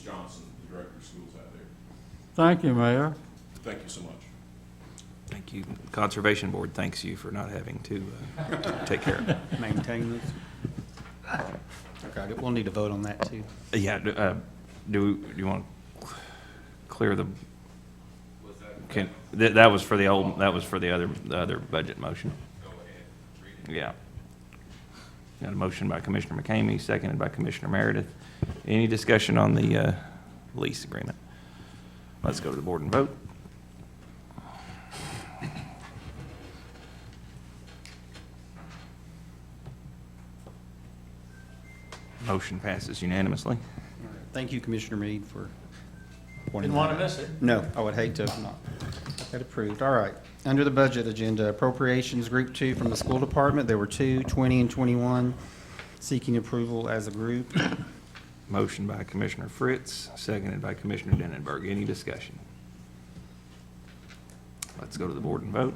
Speaker 14: Johnson, the Director of Schools out there.
Speaker 9: Thank you, Mayor.
Speaker 14: Thank you so much.
Speaker 1: Thank you. Conservation Board thanks you for not having to take care of it.
Speaker 16: Maintain this. Okay, we'll need to vote on that too.
Speaker 1: Yeah, do you want to clear the, that was for the other budget motion. Go ahead. Yeah. Got a motion by Commissioner McCamey, seconded by Commissioner Meredith. Any discussion on the lease agreement? Let's go to the board and vote. Motion passes unanimously.
Speaker 16: Thank you, Commissioner Mead, for pointing
Speaker 10: Didn't
Speaker 16: that
Speaker 10: want to
Speaker 16: out.
Speaker 10: miss it.
Speaker 16: No, I would hate to have not got approved. All right. Under the budget agenda, appropriations, Group 2 from the school department, there were 2, 20 and 21, seeking approval as a group.
Speaker 1: Motion by Commissioner Fritz, seconded by Commissioner Denenberg. Any discussion? Let's go to the board and vote.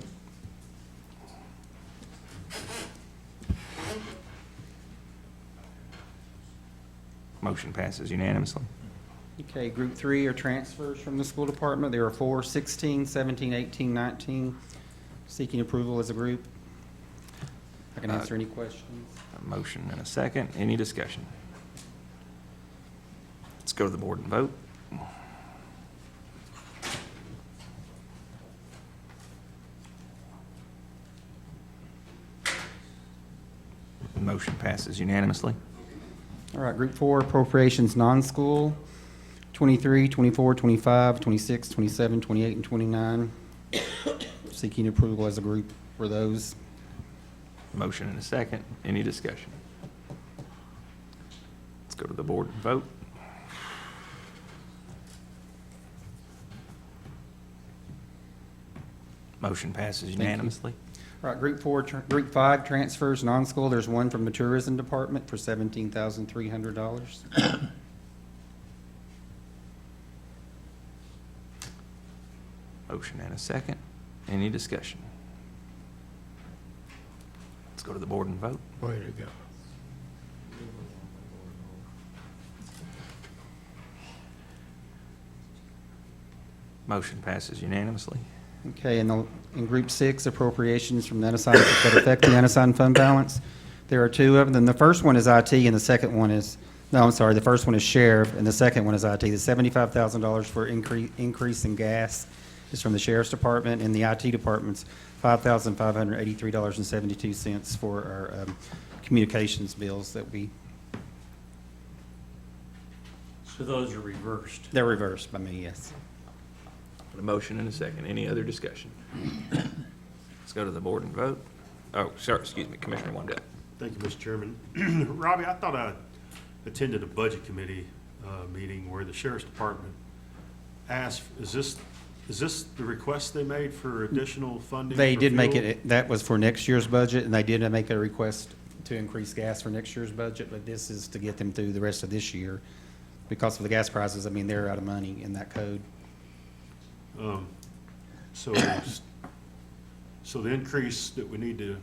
Speaker 1: Motion passes unanimously.
Speaker 16: Okay, Group 3 are transfers from the school department. There are 4, 16, 17, 18, 19, seeking approval as a group. I can answer any questions.
Speaker 1: A motion and a second. Any discussion? Let's go to the board and vote. Motion passes unanimously.
Speaker 16: All right, Group 4 appropriations, non-school, 23, 24, 25, 26, 27, 28, and 29. Seeking approval as a group for those.
Speaker 1: Motion and a second. Any discussion? Let's go to the board and vote. Motion passes
Speaker 16: you.
Speaker 1: unanimously.
Speaker 16: All right, Group 5 transfers, non-school. There's one from the tourism department for $17,300.
Speaker 1: Motion and a second. Any discussion? Let's go to the board and vote.
Speaker 10: Way to go.
Speaker 1: Motion passes unanimously.
Speaker 16: Okay, in Group 6, appropriations from the unassigned, that affect the unassigned fund balance. There are 2 of them. The first one is IT, and the second one is, no, I'm sorry, the first one is sheriff, and the second one is IT. The $75,000 for increase in gas is from the sheriff's department, and the IT department's $5,583.72 for our communications bills that we,
Speaker 11: So those are reversed.
Speaker 16: they're reversed by me, yes.
Speaker 1: A motion and a second. Any other discussion? Let's go to the board and vote. Oh, sorry, excuse me, Commissioner Wendell.
Speaker 4: Thank you, Mr. Chairman. Robbie, I thought I attended a budget committee meeting where the sheriff's department asked, is this the request they made for additional funding?
Speaker 16: They
Speaker 4: for
Speaker 16: did make
Speaker 4: fuel?
Speaker 16: it, that was for next year's budget, and they did make a request to increase gas for next year's budget, but this is to get them through the rest of this year. Because of the gas prices, I mean, they're out of money in that code.
Speaker 4: So the increase that we need to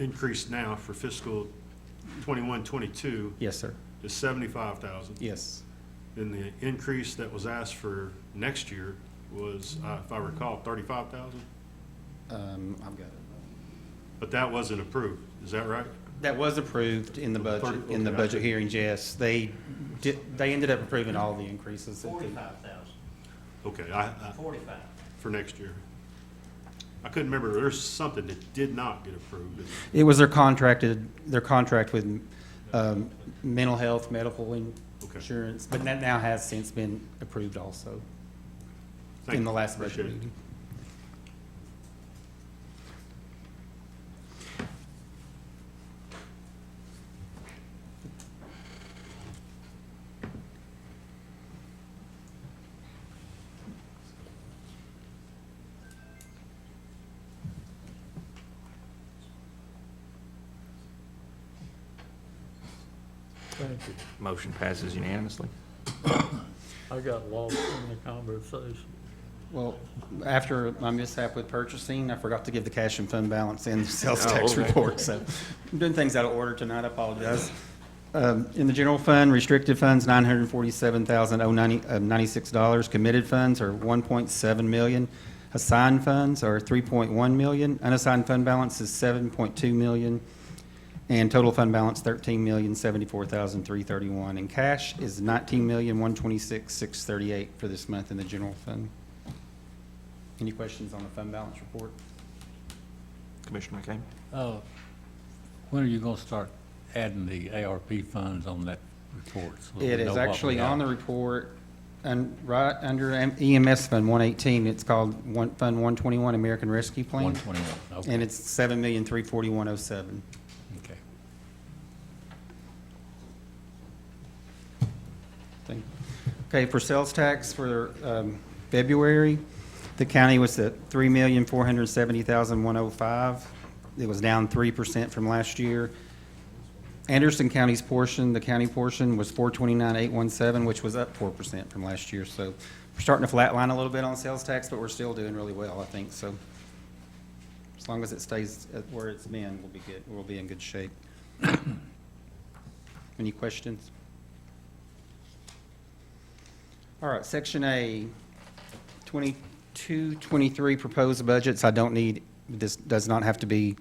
Speaker 4: increase now for fiscal 21, 22
Speaker 16: Yes, sir.
Speaker 4: is 75,000.
Speaker 16: Yes.
Speaker 4: And the increase that was asked for next year was, if I recall, 35,000?
Speaker 16: I've got it.
Speaker 4: But that wasn't approved, is that right?
Speaker 16: That was approved in the budget, in the
Speaker 4: Okay.
Speaker 16: budget hearings, yes. They ended up approving all the increases.
Speaker 10: 45,000.
Speaker 4: Okay,
Speaker 10: 45.
Speaker 4: for next year. I couldn't remember, there's something that did not get approved.
Speaker 16: It was their contract with mental health, medical insurance, but that now has since been approved also
Speaker 4: Thank
Speaker 16: in the
Speaker 4: you.
Speaker 16: last budget
Speaker 4: Appreciate it.
Speaker 16: meeting.
Speaker 9: Thank you.
Speaker 1: Motion passes unanimously.
Speaker 9: I got lost in the conversation.
Speaker 16: Well, after my mishap with purchasing, I forgot to give the cash and fund balance in the sales tax
Speaker 1: okay.
Speaker 16: report, so I'm doing things out of order tonight, I apologize. In the general fund, restricted funds, $947,096. Committed funds are $1.7 million. Assigned funds are $3.1 million. Unassigned fund balance is $7.2 million. And total fund balance, $13,074,331. And cash is $19,126,638 for this month in the general fund. Any questions on the fund balance report?
Speaker 1: Commissioner McCain?
Speaker 12: When are you going to start adding the ARP funds on that report? so that we
Speaker 16: It
Speaker 12: know
Speaker 16: is
Speaker 12: what we
Speaker 16: actually
Speaker 12: have?
Speaker 16: on the report, and right under EMS Fund 118, it's called Fund 121 American Rescue Plan.
Speaker 12: 121, okay.
Speaker 16: And it's $7,341,07.
Speaker 12: Okay.
Speaker 16: Thank you. Okay, for sales tax for February, the county was at $3,470,105. It was down 3% from last year. Anderson County's portion, the county portion, was $429,817, which was up 4% from last year. So we're starting to flatline a little bit on sales tax, but we're still doing really well, I think. So as long as it stays at where it's been, we'll be good. We'll be in good shape. Any questions? All right, Section A, 22-23 proposed budgets. I don't need, this does not have to be,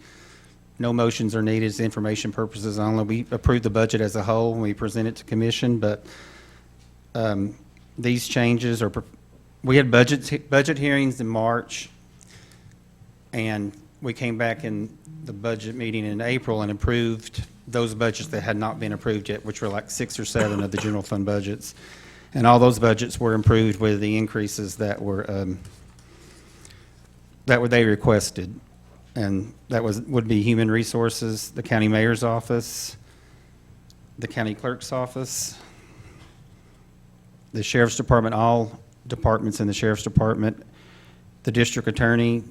Speaker 16: no motions are needed. It's information purposes only. We approve the budget as a whole when we present it to commission, but these changes are, we had budget hearings in March, and we came back in the budget meeting in April and approved those budgets that had not been approved yet, which were like 6 or 7 of the general fund budgets. And all those budgets were improved with the increases that they requested. And that would be Human Resources, the County Mayor's Office, the County Clerk's Office, the Sheriff's Department, all departments in the Sheriff's Department, the District Attorney's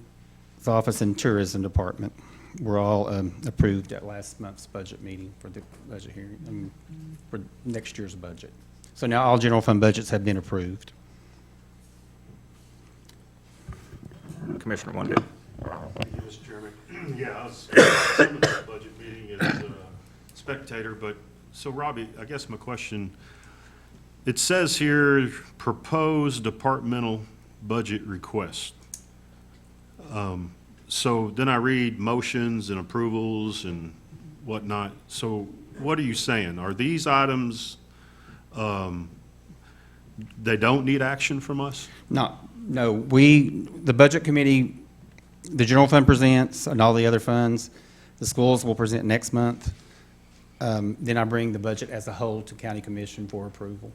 Speaker 16: Office, and Tourism Department were all approved at last month's budget meeting for the budget hearing, for next year's budget. So now all general fund budgets have been approved.
Speaker 1: Commissioner Wondell?
Speaker 4: Thank you, Mr. Chairman. Yeah, I was at the budget meeting as a spectator, but, so Robbie, I guess my question, it says here, proposed departmental budget request. So then I read motions and approvals and whatnot. So what are you saying? Are these items, they don't need action from us?
Speaker 16: No, the budget committee, the general fund presents and all the other funds, the schools will present next month. Then I bring the budget as a whole to county commission for approval.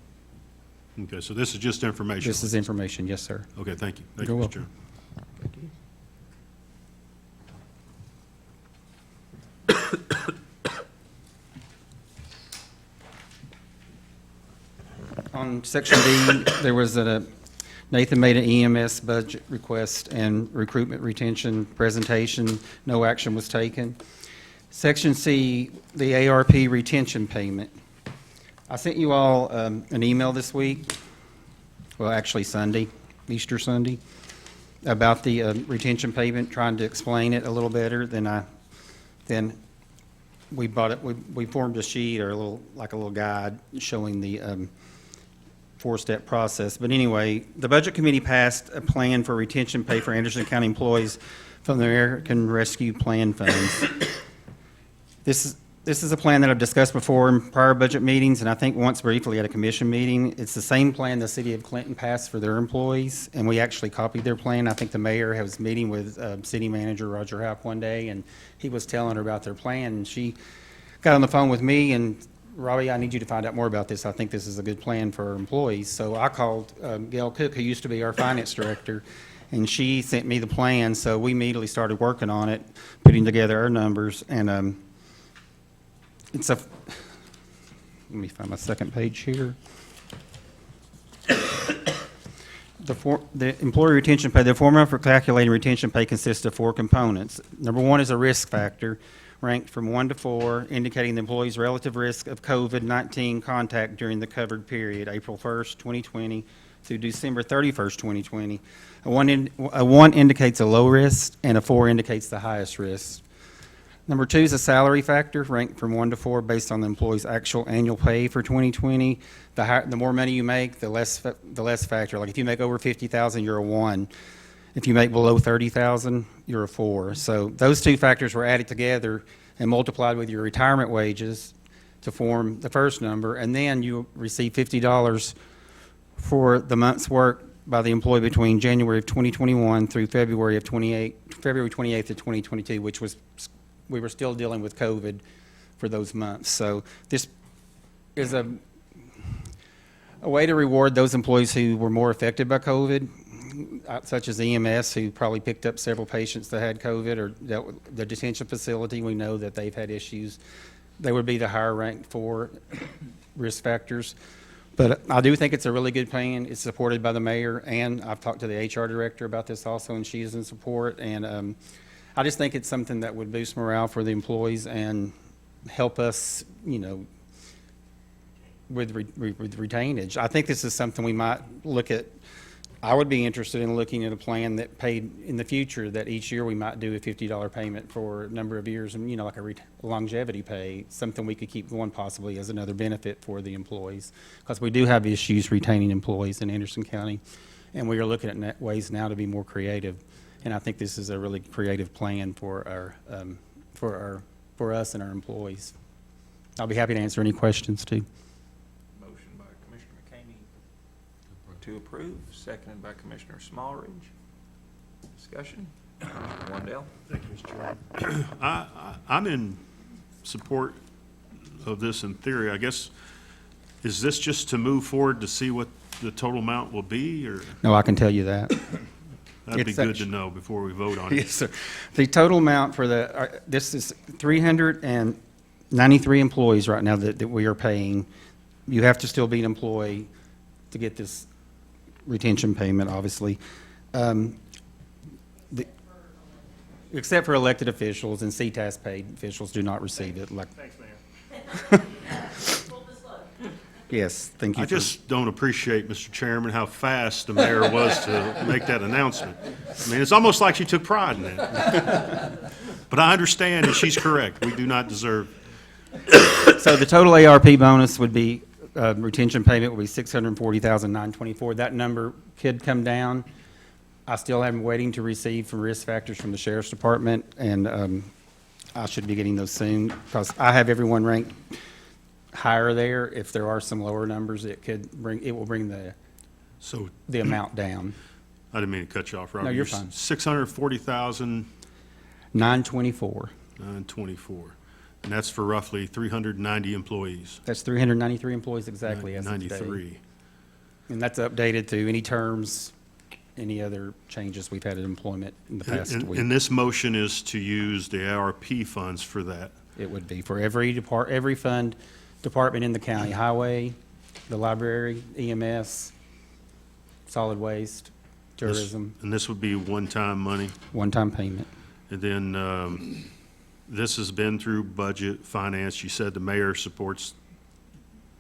Speaker 4: Okay, so this is just information?
Speaker 16: This is information, yes, sir.
Speaker 4: Okay, thank you. Thank
Speaker 16: You're
Speaker 4: you, Mr.
Speaker 16: welcome.
Speaker 4: Chairman.
Speaker 16: On Section B, there was Nathan made an EMS budget request and recruitment retention presentation. No action was taken. Section C, the ARP retention payment. I sent you all an email this week, well, actually Sunday, Easter Sunday, about the retention payment, trying to explain it a little better than we bought it. We formed a sheet or a little guide showing the four-step process. But anyway, the Budget Committee passed a plan for retention pay for Anderson County employees from the American Rescue Plan funds. This is a plan that I've discussed before in prior budget meetings, and I think once briefly at a commission meeting. It's the same plan the city of Clinton passed for their employees, and we actually copied their plan. I think the mayor was meeting with city manager Roger Houck one day, and he was telling her about their plan, and she got on the phone with me and, Robbie, I need you to find out more about this. I think this is a good plan for our employees. So I called Gail Cook, who used to be our finance director, and she sent me the plan. So we immediately started working on it, putting together our numbers. And let me find my second page here. The employee retention pay, the formula for calculating retention pay consists of 4 components. Number 1 is a risk factor, ranked from 1 to 4, indicating the employee's relative risk of COVID-19 contact during the covered period, April 1st, 2020 through December 31st, 2020. A 1 indicates a low risk, and a 4 indicates the highest risk. Number 2 is a salary factor, ranked from 1 to 4 based on the employee's actual annual pay for 2020. The more money you make, the less factor. Like if you make over 50,000, you're a 1. If you make below 30,000, you're a 4. So those two factors were added together and multiplied with your retirement wages to form the first number, and then you receive $50 for the month's work by the employee between January of 2021 through February 28th of 2022, which was, we were still dealing with COVID for those months. So this is a way to reward those employees who were more affected by COVID, such as EMS, who probably picked up several patients that had COVID, or the detention facility. We know that they've had issues. They would be the higher ranked 4 risk factors. But I do think it's a really good plan. It's supported by the mayor, and I've talked to the HR director about this also, and she is in support. And I just think it's something that would boost morale for the employees and help us, you know, with retainage. I think this is something we might look at. I would be interested in looking at a plan that paid in the future, that each year we might do a $50 payment for a number of years, and, you know, like a longevity pay, something we could keep going possibly as another benefit for the employees. Because we do have issues retaining employees in Anderson County, and we are looking at ways now to be more creative. And I think this is a really creative plan for us and our employees. I'll be happy to answer any questions too.
Speaker 1: Motion by Commissioner McCamey to approve, seconded by Commissioner Smallridge. Discussion? Wandell?
Speaker 4: Thank you, Mr. Chairman. I'm in support of this in theory. I guess, is this just to move forward to see what the total amount will be, or?
Speaker 16: No, I can tell you that.
Speaker 4: That'd be good to know before we vote on it.
Speaker 16: Yes, sir. The total amount for this is 393 employees right now that we are paying. You have to still be an employee to get this retention payment, obviously. Except for elected officials, and CTAS paid officials do not receive it.
Speaker 4: Thanks, Mayor.
Speaker 16: Yes, thank you.
Speaker 4: I just don't appreciate, Mr. Chairman, how fast the mayor was to make that announcement. I mean, it's almost like she took pride in it. But I understand, and she's correct. We do not deserve.
Speaker 16: So the total ARP bonus would be, retention payment would be $640,924. That number could come down. I still am waiting to receive from risk factors from the Sheriff's Department, and I should be getting those soon, because I have everyone ranked higher there. If there are some lower numbers, it will bring the amount down.
Speaker 4: I didn't mean to cut you off, Robert.
Speaker 16: No, you're fine.
Speaker 4: 640,000.
Speaker 16: 924.
Speaker 4: 924. And that's for roughly 390 employees.
Speaker 16: That's 393 employees exactly as of today.
Speaker 4: 93.
Speaker 16: And that's updated to any terms, any other changes we've had in employment in the past week.
Speaker 4: And this motion is to use the ARP funds for that?
Speaker 16: It would be for every department in the county: highway, the library, EMS, solid waste, tourism.
Speaker 4: And this would be one-time money?
Speaker 16: One-time payment.
Speaker 4: And then this has been through budget, finance. You said the mayor supports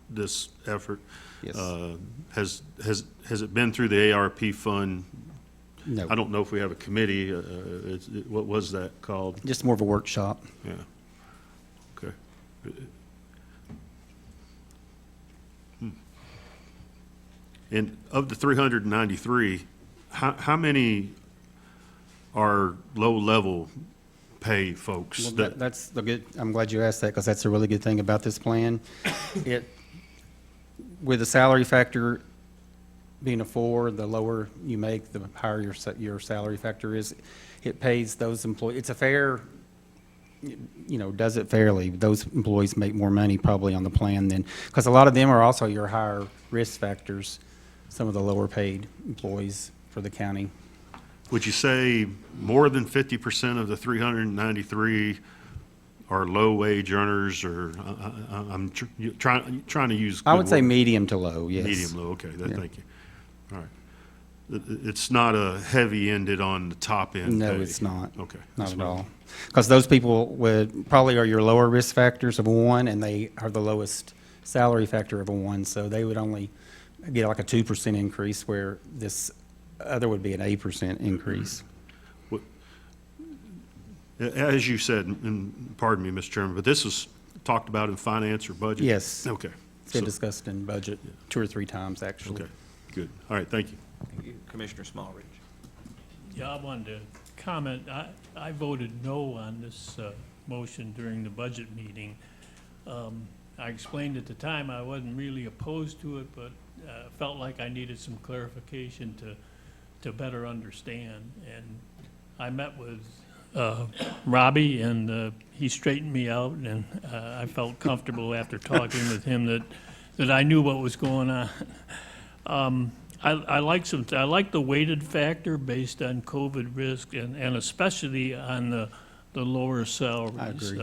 Speaker 4: this effort.
Speaker 16: Yes.
Speaker 4: Has it been through the ARP fund?
Speaker 16: No.
Speaker 4: I don't know if we have a committee. What was that called?
Speaker 16: Just more of a workshop.
Speaker 4: Yeah. Okay. And of the 393, how many are low-level pay folks?
Speaker 16: Well, that's the good. I'm glad you asked that, because that's a really good thing about this plan. With the salary factor being a 4, the lower you make, the higher your salary factor is. It pays those employees. It's a fair, does it fairly. Those employees make more money probably on the plan than, because a lot of them are also your higher risk factors, some of the lower paid employees for the county.
Speaker 4: Would you say more than 50% of the 393 are low-wage earners, or I'm trying to use
Speaker 16: I would
Speaker 4: good
Speaker 16: say
Speaker 4: words.
Speaker 16: medium to low, yes.
Speaker 4: Medium low, okay,
Speaker 16: Yeah.
Speaker 4: thank you. All right. It's not a heavy-ended on the top end
Speaker 16: No,
Speaker 4: pay.
Speaker 16: it's not.
Speaker 4: Okay.
Speaker 16: Not at all. Because those people probably are your lower risk factors of a 1, and they are the lowest salary factor of a 1, so they would only get like a 2% increase, where this other would be an 8% increase.
Speaker 4: As you said, and pardon me, Mr. Chairman, but this is talked about in finance or budget?
Speaker 16: Yes.
Speaker 4: Okay.
Speaker 16: It's been
Speaker 4: So-
Speaker 16: discussed in budget 2 or 3 times, actually.
Speaker 4: Okay, good. All right, thank you.
Speaker 1: Thank you. Commissioner Smallridge.
Speaker 15: Yeah, I wanted to comment. I voted no on this motion during the budget meeting. I explained at the time I wasn't really opposed to it, but felt like I needed some clarification to better understand. And I met with Robbie, and he straightened me out, and I felt comfortable after talking with him that I knew what was going on. I like the weighted factor based on COVID risk, and especially on the lower salaries.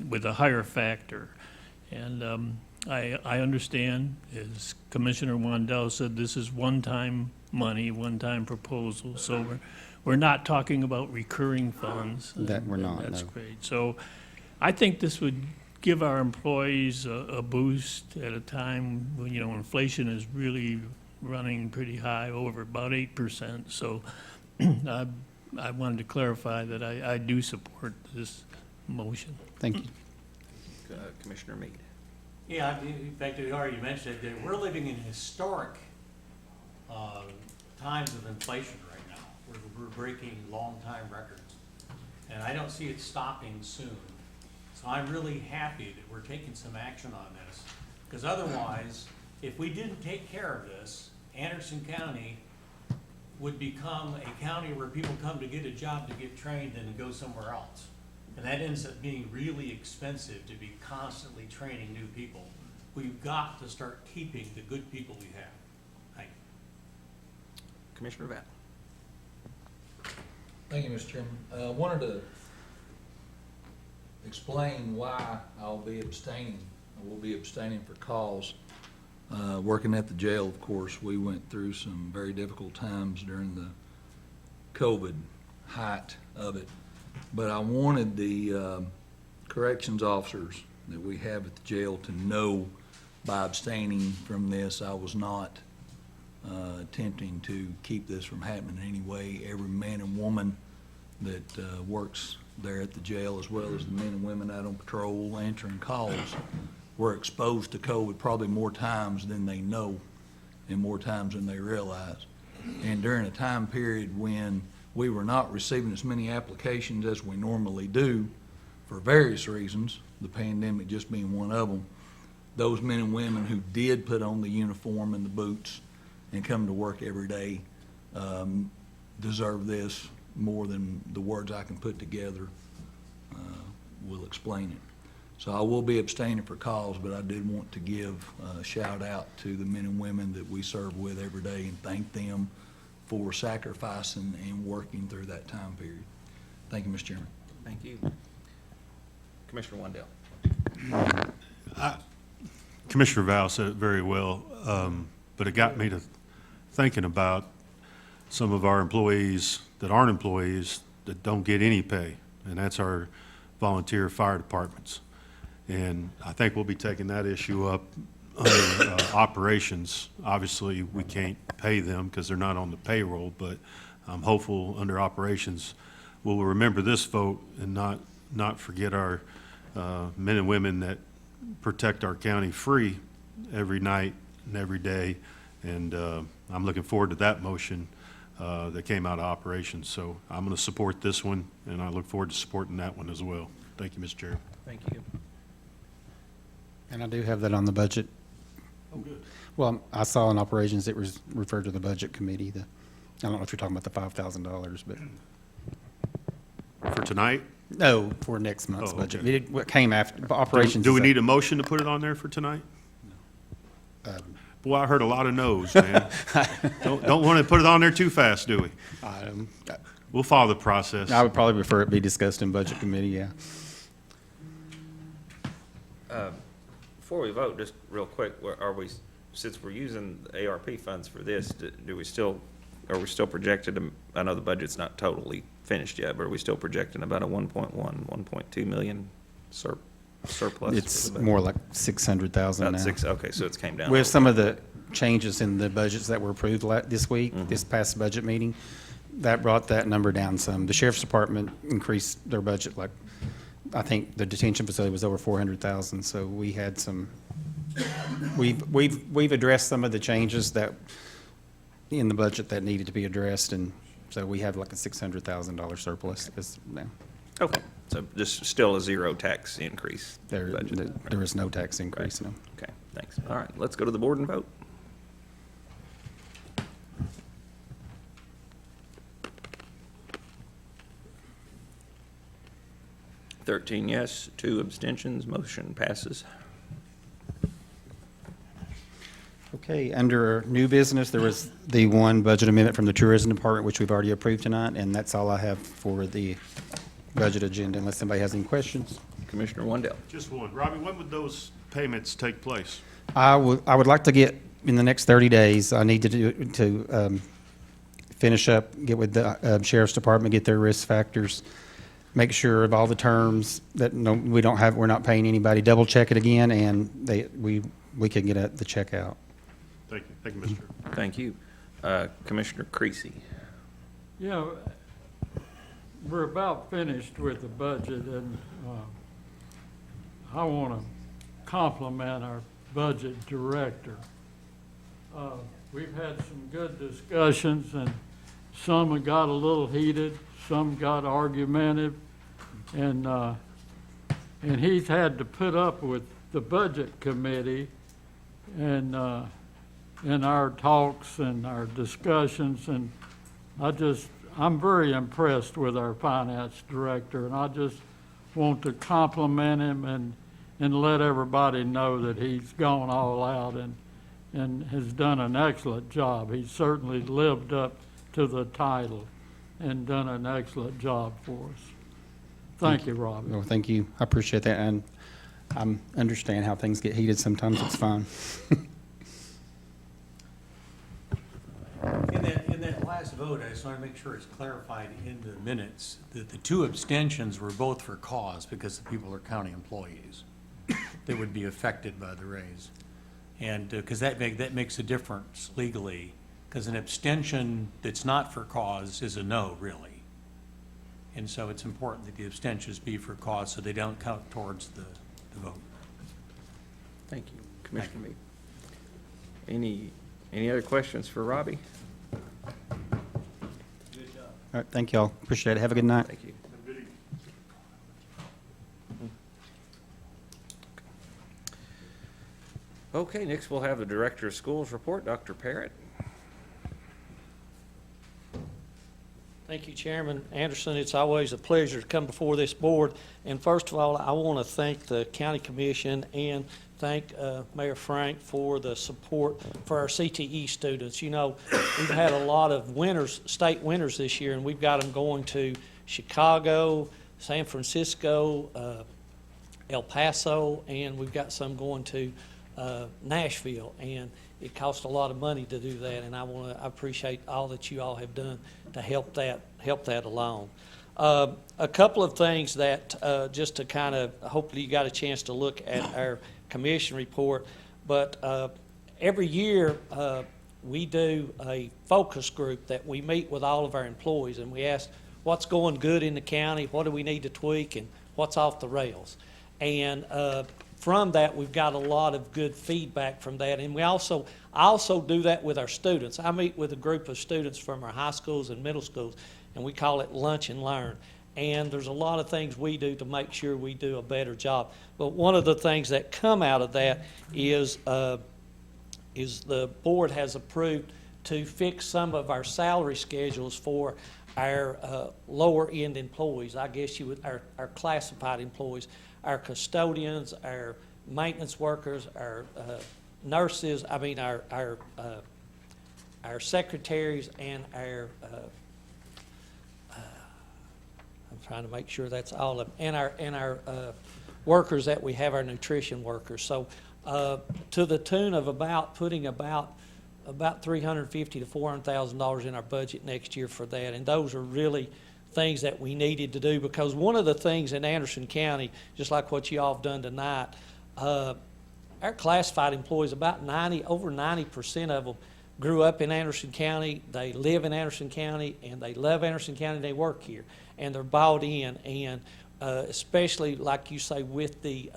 Speaker 15: With a higher factor. And I understand, as Commissioner Wandel said, this is one-time money, one-time proposal, so we're not talking about recurring funds.
Speaker 16: That we're not,
Speaker 15: That's
Speaker 16: no.
Speaker 15: great. So I think this would give our employees a boost at a time when, inflation is really running pretty high, over about 8%. So I wanted to clarify that I do support this motion.
Speaker 16: Thank you.
Speaker 1: Commissioner Meade.
Speaker 11: Yeah, in fact, you already mentioned it, that we're living in historic times of inflation right now. We're breaking long-time records, and I don't see it stopping soon. So I'm really happy that we're taking some action on this, because otherwise, if we didn't take care of this, Anderson County would become a county where people come to get a job to get trained and go somewhere else. And that ends up being really expensive to be constantly training new people. We've got to start keeping the good people we have. Thank you.
Speaker 1: Commissioner Vatt.
Speaker 17: Thank you, Mr. Chairman. I wanted to explain why I'll be abstaining. I will be abstaining for cause. Working at the jail, of course, we went through some very difficult times during the COVID height of it. But I wanted the corrections officers that we have at the jail to know by abstaining from this, I was not attempting to keep this from happening in any way. Every man and woman that works there at the jail, as well as the men and women out on patrol answering calls, were exposed to COVID probably more times than they know and more times than they realize. And during a time period when we were not receiving as many applications as we normally do for various reasons, the pandemic just being one of them, those men and women who did put on the uniform and the boots and come to work every day deserve this more than the words I can put together will explain it. So I will be abstaining for cause, but I did want to give a shout out to the men and women that we serve with every day and thank them for sacrificing and working through that time period. Thank you, Mr. Chairman.
Speaker 1: Thank you. Commissioner Wandel.
Speaker 4: Commissioner Val said it very well, but it got me to thinking about some of our employees that aren't employees that don't get any pay, and that's our volunteer fire departments. And I think we'll be taking that issue up under operations. Obviously, we can't pay them because they're not on the payroll, but I'm hopeful under operations we'll remember this vote and not forget our men and women that protect our county free every night and every day. And I'm looking forward to that motion that came out of operations. So I'm going to support this one, and I look forward to supporting that one as well. Thank you, Mr. Chair.
Speaker 1: Thank you.
Speaker 16: And I do have that on the budget.
Speaker 4: Oh, good.
Speaker 16: Well, I saw in operations it was referred to the budget committee. I don't know if you're talking about the $5,000, but.
Speaker 4: For tonight?
Speaker 16: No, for next month's
Speaker 4: Oh,
Speaker 16: budget.
Speaker 4: okay.
Speaker 16: What came after, operations.
Speaker 4: Do we
Speaker 16: is a-
Speaker 4: need a motion to put it on there for tonight? Boy, I heard a lot of no's, man. Don't want to put it on there too fast, do we? We'll follow the process.
Speaker 16: I would probably prefer it be discussed in budget committee, yeah.
Speaker 1: Before we vote, just real quick, since we're using the ARP funds for this, are we still projected, I know the budget's not totally finished yet, but are we still projecting about a 1.2 million surplus?
Speaker 16: It's more like 600,000 now.
Speaker 1: About six, okay, so it's came down.
Speaker 16: With some of the changes in the budgets that were approved this week, this past budget meeting, that brought that number down some. The sheriff's department increased their budget, like, I think the detention facility was over 400,000, so we had some, we've addressed some of the changes that, in the budget that needed to be addressed, and so we have like a $600,000 surplus now.
Speaker 1: Okay, so just still a zero tax increase budget.
Speaker 16: There is no tax increase, no.
Speaker 1: Okay, thanks. All right, let's go to the board and vote. Thirteen yes, 2 abstentions, motion passes.
Speaker 16: Okay, under new business, there was the one budget amendment from the tourism department, which we've already approved tonight, and that's all I have for the budget agenda, unless somebody has any questions.
Speaker 1: Commissioner Wendell.
Speaker 4: Just one. Robbie, when would those payments take place?
Speaker 16: I would like to get, in the next 30 days, I need to finish up, get with the sheriff's department, get their risk factors, make sure of all the terms that we're not paying anybody, double check it again, and we can get the check out.
Speaker 4: Thank you. Thank you, Mr. Chair.
Speaker 1: Thank you. Commissioner Creasy.
Speaker 9: Yeah, we're about finished with the budget, and I want to compliment our budget director. We've had some good discussions, and some have got a little heated, some got argumentative, and he's had to put up with the budget committee and in our talks and our discussions, and I'm very impressed with our finance director, and I just want to compliment him and let everybody know that he's gone all out and has done an excellent job. He's certainly lived up to the title and done an excellent job for us. Thank you, Robbie.
Speaker 16: Well, thank you. I appreciate that, and I understand how things get heated. Sometimes it's fine.
Speaker 11: In that last vote, I just want to make sure it's clarified in the minutes that the 2 abstentions were both for cause, because the people are county employees that would be affected by the raise. And because that makes a difference legally, because an abstention that's not for cause is a no, really. And so it's important that the abstentions be for cause so they don't count towards the vote.
Speaker 1: Thank you. Commissioner Meade. Any other questions for Robbie?
Speaker 16: All right, thank y'all. Appreciate it. Have a good night.
Speaker 1: Thank you. Okay, next we'll have the Director of Schools report, Dr. Parrott.
Speaker 18: Thank you, Chairman Anderson. It's always a pleasure to come before this board. And first of all, I want to thank the County Commission and thank Mayor Frank for the support for our CTE students. You know, we've had a lot of state winners this year, and we've got them going to Chicago, San Francisco, El Paso, and we've got some going to Nashville. And it costs a lot of money to do that, and I appreciate all that you all have done to help that along. A couple of things that just to kind of, hopefully you got a chance to look at our commission report, but every year we do a focus group that we meet with all of our employees, and we ask what's going good in the county, what do we need to tweak, and what's off the rails. And from that, we've got a lot of good feedback from that. And I also do that with our students. I meet with a group of students from our high schools and middle schools, and we call it Lunch and Learn. And there's a lot of things we do to make sure we do a better job. But one of the things that come out of that is the board has approved to fix some of our salary schedules for our lower-end employees. I guess our classified employees, our custodians, our maintenance workers, our nurses, our secretaries, and our I'm trying to make sure that's all of them, and our workers that we have, our nutrition workers. So to the tune of putting about $350,000 to $400,000 in our budget next year for that, and those are really things that we needed to do, because one of the things in Anderson County, just like what you all have done tonight, our classified employees, over 90% of them grew up in Anderson County, they live in Anderson County, and they love Anderson County, they work here, and they're bought in, and especially, like you say, with the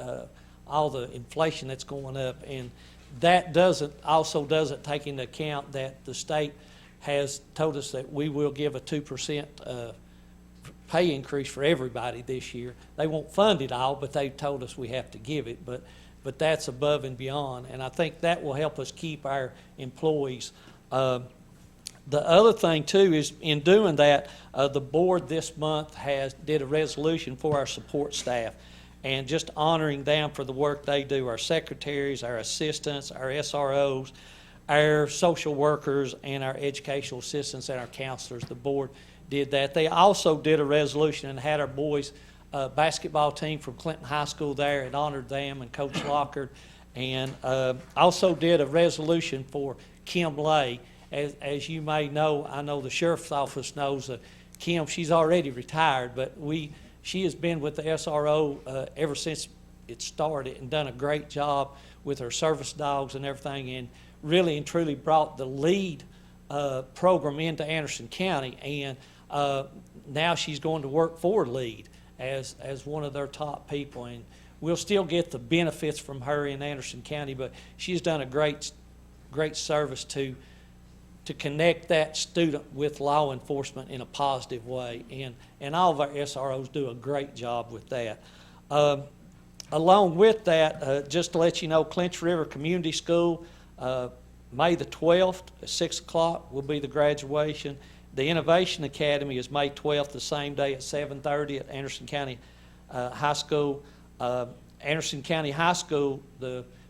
Speaker 18: all the inflation that's going up, and that also doesn't take into account that the state has told us that we will give a 2% pay increase for everybody this year. They won't fund it all, but they told us we have to give it, but that's above and beyond, and I think that will help us keep our employees. The other thing, too, is in doing that, the board this month did a resolution for our support staff and just honoring them for the work they do, our secretaries, our assistants, our SROs, our social workers, and our educational assistants and our counselors. The board did that. They also did a resolution and had our boys' basketball team from Clinton High School there and honored them and Coach Lockard, and also did a resolution for Kim Lay. As you may know, I know the sheriff's office knows Kim, she's already retired, but she has been with the SRO ever since it started and done a great job with her service dogs and everything, and really and truly brought the lead program into Anderson County, and now she's going to work for LEAD as one of their top people, and we'll still get the benefits from her in Anderson County, but she's done a great service to connect that student with law enforcement in a positive way, and all of our SROs do a great job with that. Along with that, just to let you know, Clinch River Community School, May the 12th at 6 o'clock will be the graduation. The Innovation Academy is May 12th, the same day at 7:30 at Anderson County High School. Anderson County High School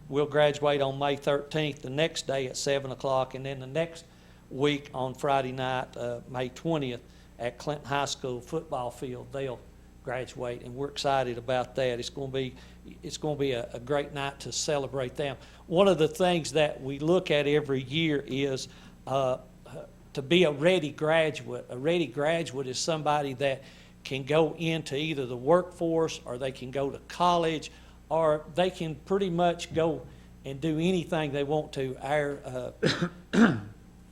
Speaker 18: will graduate on May 13th, the next day at 7 o'clock, and then the next week on Friday night, May 20th, at Clinton High School football field, they'll graduate, and we're excited about that. It's going to be a great night to celebrate them. One of the things that we look at every year is to be a ready graduate. A ready graduate is somebody that can go into either the workforce, or they can go to college, or they can pretty much go and do anything they want to.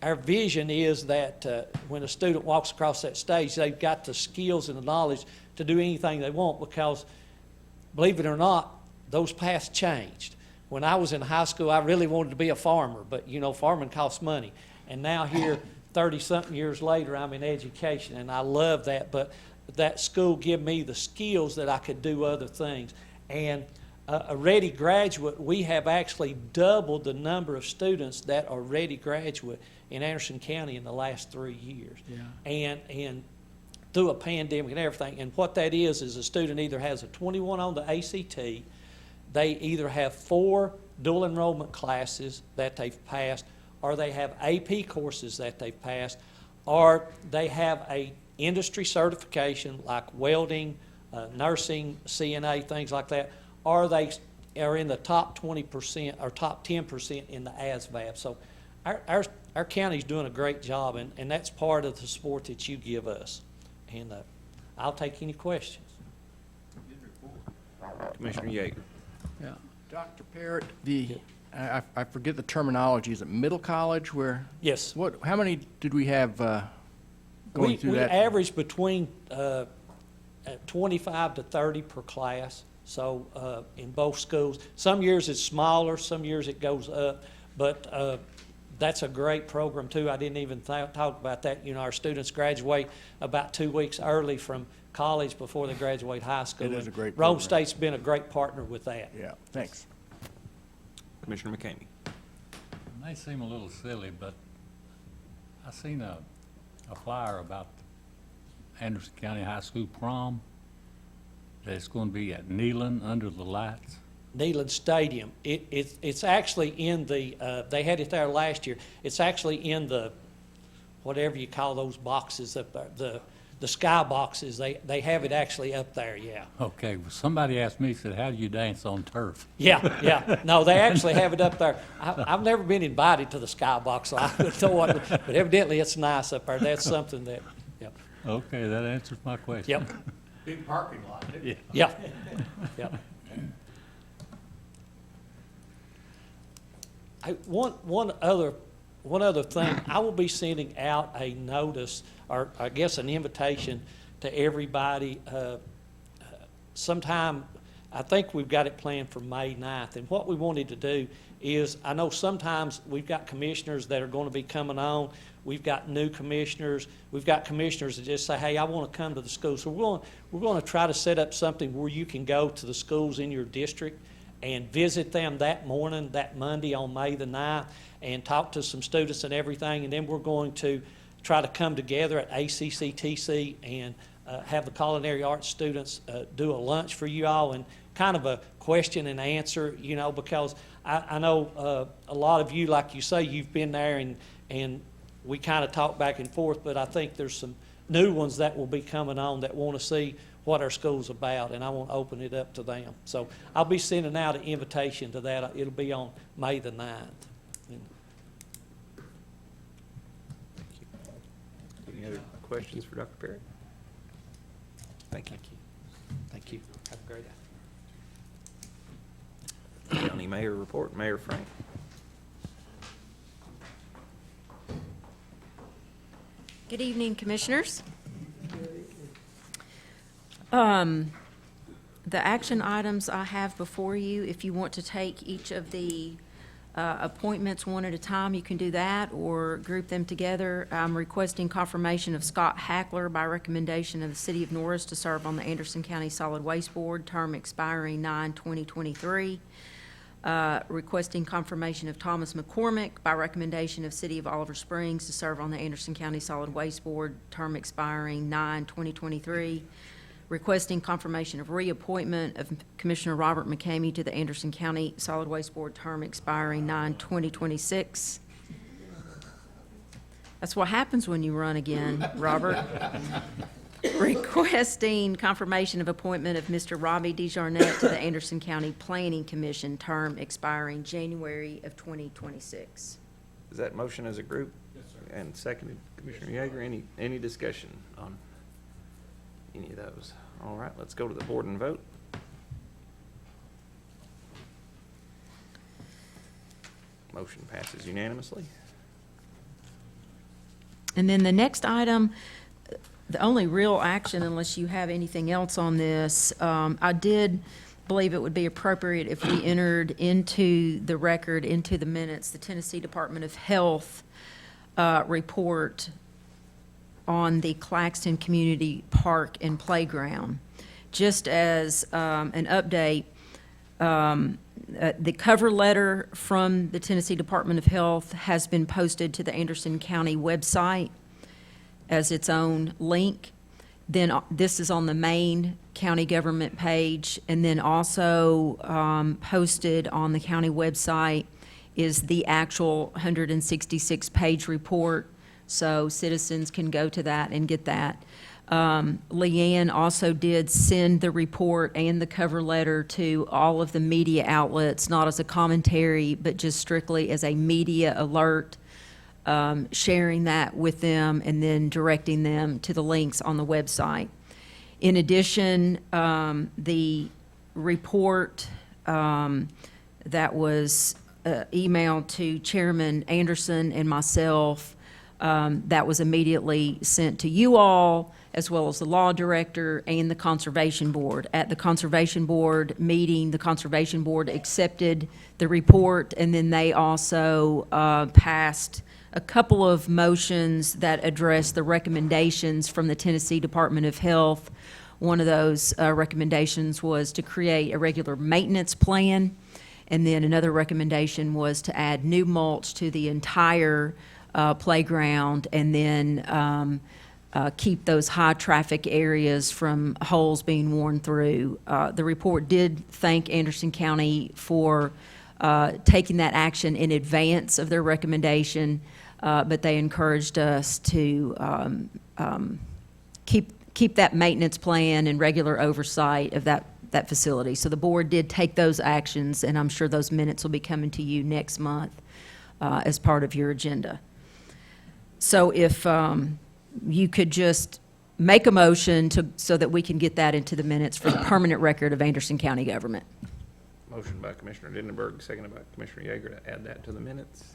Speaker 18: Our vision is that when a student walks across that stage, they've got the skills and the knowledge to do anything they want, because, believe it or not, those paths changed. When I was in high school, I really wanted to be a farmer, but, farming costs money. And now here, 30-something years later, I'm in education, and I love that. But that school gave me the skills that I could do other things. And a ready graduate, we have actually doubled the number of students that are ready graduate in Anderson County in the last 3 years. Yeah. And through a pandemic and everything. And what that is a student either has a 21 on the ACT, they either have 4 dual enrollment classes that they've passed, or they have AP courses that they've passed, or they have a industry certification like welding, nursing, CNA, things like that, or they are in the top 20% or top 10% in the ASVAB. So our county's doing a great job, and that's part of the support that you give us. And I'll take any questions.
Speaker 1: Commissioner Yeager.
Speaker 13: Yeah. Dr. Parrott, I forget the terminology. Is it middle college where?
Speaker 18: Yes.
Speaker 13: How many did we have going through that?
Speaker 18: We average between 25 to 30 per class. So in both schools, some years it's smaller, some years it goes up, but that's a great program too. I didn't even talk about that. Our students graduate about 2 weeks early from college before they graduate high school.
Speaker 13: It is a great
Speaker 18: Rome
Speaker 13: program.
Speaker 18: State's been a great partner with that.
Speaker 13: Yeah, thanks.
Speaker 1: Commissioner McCamey.
Speaker 12: It may seem a little silly, but I seen a flyer about Anderson County High School prom that's going to be at Neyland under the lights.
Speaker 18: Neyland Stadium. It's actually in the, they had it there last year. It's actually in the, whatever you call those boxes up there, the sky boxes. They have it actually up there, yeah.
Speaker 12: Okay, well, somebody asked me, said, how do you dance on turf?
Speaker 18: Yeah. No, they actually have it up there. I've never been invited to the sky box, so I don't know what, but evidently it's nice up there. That's something that, yeah.
Speaker 12: Okay, that answers my question.
Speaker 18: Yep.
Speaker 11: Big parking lot.
Speaker 18: Yeah. One other one other thing, I will be sending out a notice, or I guess an invitation to everybody sometime. I think we've got it planned for May 9th. And what we wanted to do is, I know sometimes we've got commissioners that are going to be coming on. We've got new commissioners. We've got commissioners that just say, hey, I want to come to the school. So we're going to try to set up something where you can go to the schools in your district and visit them that morning, that Monday on May the 9th, and talk to some students and everything. And then we're going to try to come together at ACCTC and have the culinary arts students do a lunch for you all, and kind of a question and answer, you know, because I know a lot of you, like you say, you've been there and we kind of talk back and forth, but I think there's some new ones that will be coming on that want to see what our school's about, and I want to open it up to them. So I'll be sending out an invitation to that. It'll be on May the 9th.
Speaker 1: Any other questions for Dr. Parrott? Thank you.
Speaker 18: Thank you. Have a great day.
Speaker 1: County Mayor report, Mayor Frank.
Speaker 7: Good evening, Commissioners. The action items I have before you, if you want to take each of the appointments one at a time, you can do that, or group them together. I'm requesting confirmation of Scott Hackler by recommendation of the City of Norris to serve on the Anderson County Solid Waste Board, term expiring 9/2023. Requesting confirmation of Thomas McCormick by recommendation of City of Oliver Springs to serve on the Anderson County Solid Waste Board, term expiring 9/2023. Requesting confirmation of reappointment of Commissioner Robert McCamey to the Anderson County Solid Waste Board, term expiring 9/2026. That's what happens when you run again, Robert. Requesting confirmation of appointment of Mr. Robbie DeJarnette to the Anderson County Planning Commission, term expiring January of 2026.
Speaker 1: Is that motion as a group? Yes, sir. And seconded, Commissioner Yeager. Any discussion on any of those? All right, let's go to the board and vote. Motion passes unanimously.
Speaker 7: And then the next item, the only real action, unless you have anything else on this, I did believe it would be appropriate if we entered into the record, into the minutes, the Tennessee Department of Health report on the Claxton Community Park and Playground. Just as an update, the cover letter from the Tennessee Department of Health has been posted to the Anderson County website as its own link. Then this is on the main county government page, and then also posted on the county website is the actual 166-page report, so citizens can go to that and get that. Leanne also did send the report and the cover letter to all of the media outlets, not as a commentary, but just strictly as a media alert, sharing that with them and then directing them to the links on the website. In addition, the report that was emailed to Chairman Anderson and myself, that was immediately sent to you all, as well as the law director and the Conservation Board. At the Conservation Board meeting, the Conservation Board accepted the report, and then they also passed a couple of motions that address the recommendations from the Tennessee Department of Health. One of those recommendations was to create a regular maintenance plan, and then another recommendation was to add new mulch to the entire playground, and then keep those high-traffic areas from holes being worn through. The report did thank Anderson County for taking that action in advance of their recommendation, but they encouraged us to keep that maintenance plan and regular oversight of that facility. So the board did take those actions, and I'm sure those minutes will be coming to you next month as part of your agenda. So if you could just make a motion so that we can get that into the minutes for the permanent record of Anderson County government.
Speaker 1: Motion by Commissioner Dindenberg, seconded by Commissioner Yeager to add that to the minutes.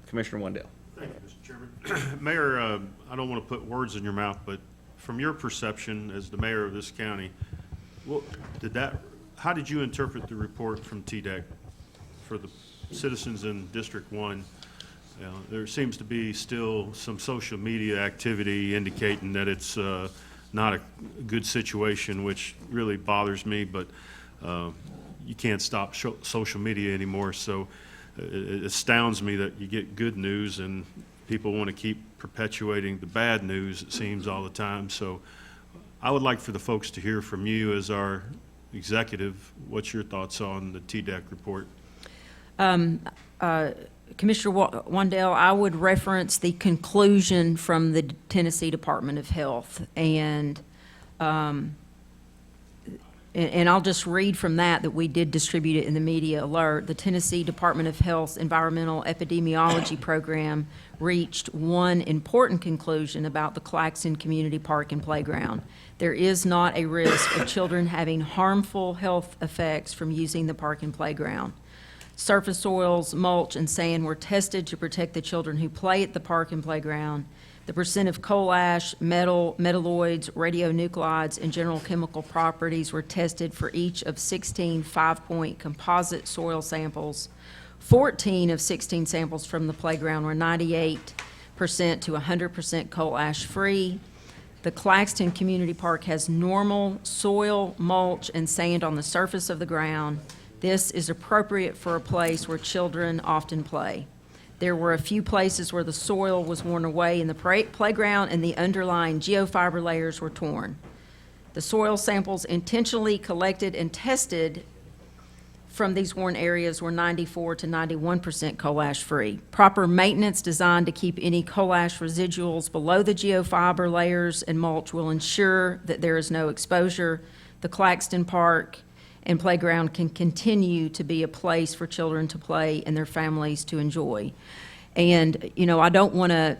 Speaker 1: Commissioner Wendell.
Speaker 4: Thank you, Mr. Chairman. Mayor, I don't want to put words in your mouth, but from your perception as the mayor of this county, how did you interpret the report from TDEC for the citizens in District 1? There seems to be still some social media activity indicating that it's not a good situation, which really bothers me, but you can't stop social media anymore, so it astounds me that you get good news and people want to keep perpetuating the bad news, it seems, all the time. So I would like for the folks to hear from you as our executive. What's your thoughts on the TDEC report?
Speaker 7: Commissioner Wandell, I would reference the conclusion from the Tennessee Department of Health, and I'll just read from that we did distribute it in the media alert. The Tennessee Department of Health's Environmental Epidemiology Program reached one important conclusion about the Claxton Community Park and Playground. There is not a risk of children having harmful health effects from using the park and playground. Surface soils, mulch, and sand were tested to protect the children who play at the park and playground. The percent of coal ash, metal, metalloids, radionuclides, and general chemical properties were tested for each of 16 5-point composite soil samples. 14 of 16 samples from the playground were 98% to 100% coal ash free. The Claxton Community Park has normal soil, mulch, and sand on the surface of the ground. This is appropriate for a place where children often play. There were a few places where the soil was worn away in the playground and the underlying geofiber layers were torn. The soil samples intentionally collected and tested from these worn areas were 94 to 91% coal ash free. Proper maintenance designed to keep any coal ash residuals below the geofiber layers and mulch will ensure that there is no exposure. The Claxton Park and playground can continue to be a place for children to play and their families to enjoy. And, you know, I don't want to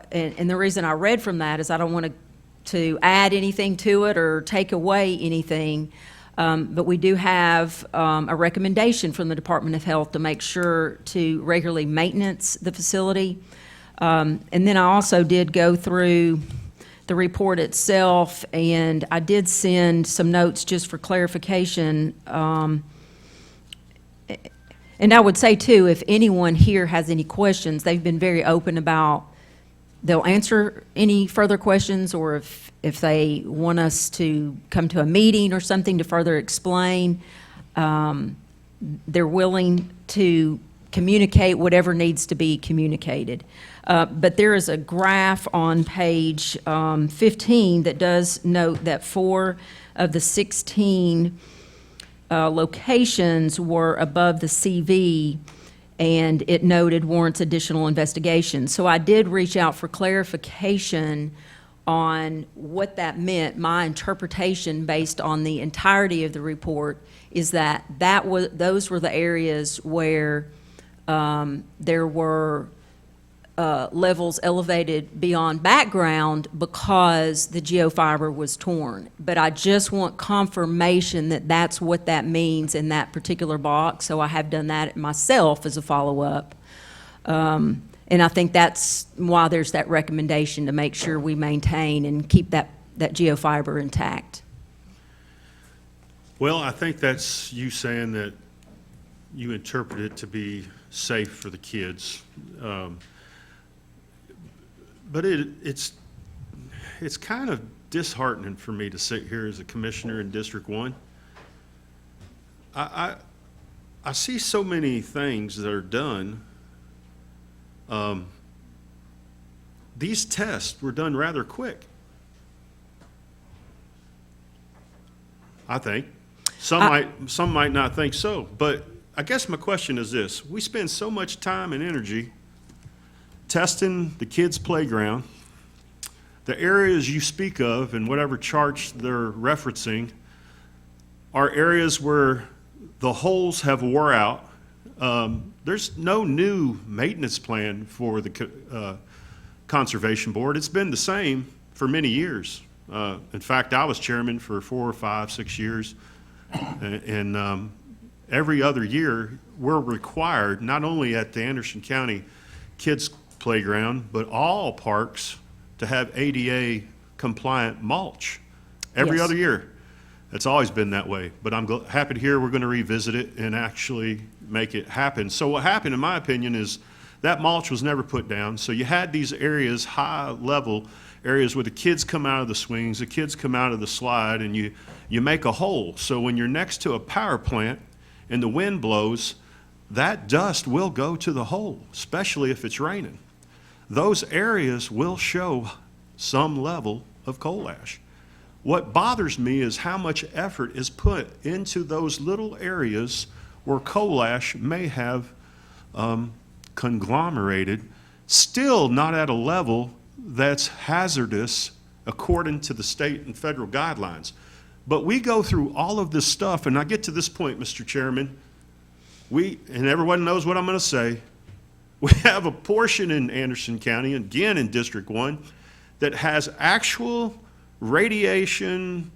Speaker 7: and the reason I read from that is I don't want to add anything to it or take away anything, but we do have a recommendation from the Department of Health to make sure to regularly maintenance the facility. And then I also did go through the report itself, and I did send some notes just for clarification. And I would say, too, if anyone here has any questions, they've been very open about, they'll answer any further questions, or if they want us to come to a meeting or something to further explain, they're willing to communicate whatever needs to be communicated. But there is a graph on page 15 that does note that 4 of the 16 locations were above the CV, and it noted warrants additional investigation. So I did reach out for clarification on what that meant. My interpretation, based on the entirety of the report, is that those were the areas where there were levels elevated beyond background because the geofiber was torn. But I just want confirmation that that's what that means in that particular box, so I have done that myself as a follow-up. And I think that's why there's that recommendation to make sure we maintain and keep that geofiber intact.
Speaker 4: Well, I think that's you saying that you interpret it to be safe for the kids. But it's kind of disheartening for me to sit here as a commissioner in District 1. I see so many things that are done. These tests were done rather quick, I think. Some might not think so, but I guess my question is this. We spend so much time and energy testing the kids' playground. The areas you speak of and whatever charts they're referencing are areas where the holes have wore out. There's no new maintenance plan for the Conservation Board. It's been the same for many years. In fact, I was chairman for 4 or 5, 6 years. And every other year, we're required, not only at the Anderson County Kids Playground, but all parks, to have ADA compliant mulch every
Speaker 7: Yes.
Speaker 4: other year. It's always been that way, but I'm happy to hear we're going to revisit it and actually make it happen. So what happened, in my opinion, is that mulch was never put down. So you had these areas, high-level areas where the kids come out of the swings, the kids come out of the slide, and you make a hole. So when you're next to a power plant and the wind blows, that dust will go to the hole, especially if it's raining. Those areas will show some level of coal ash. What bothers me is how much effort is put into those little areas where coal ash may have conglomerated, still not at a level that's hazardous according to the state and federal guidelines. But we go through all of this stuff, and I get to this point, Mr. Chairman, and everyone knows what I'm going to say, we have a portion in Anderson County, again in District 1, that has actual radiation,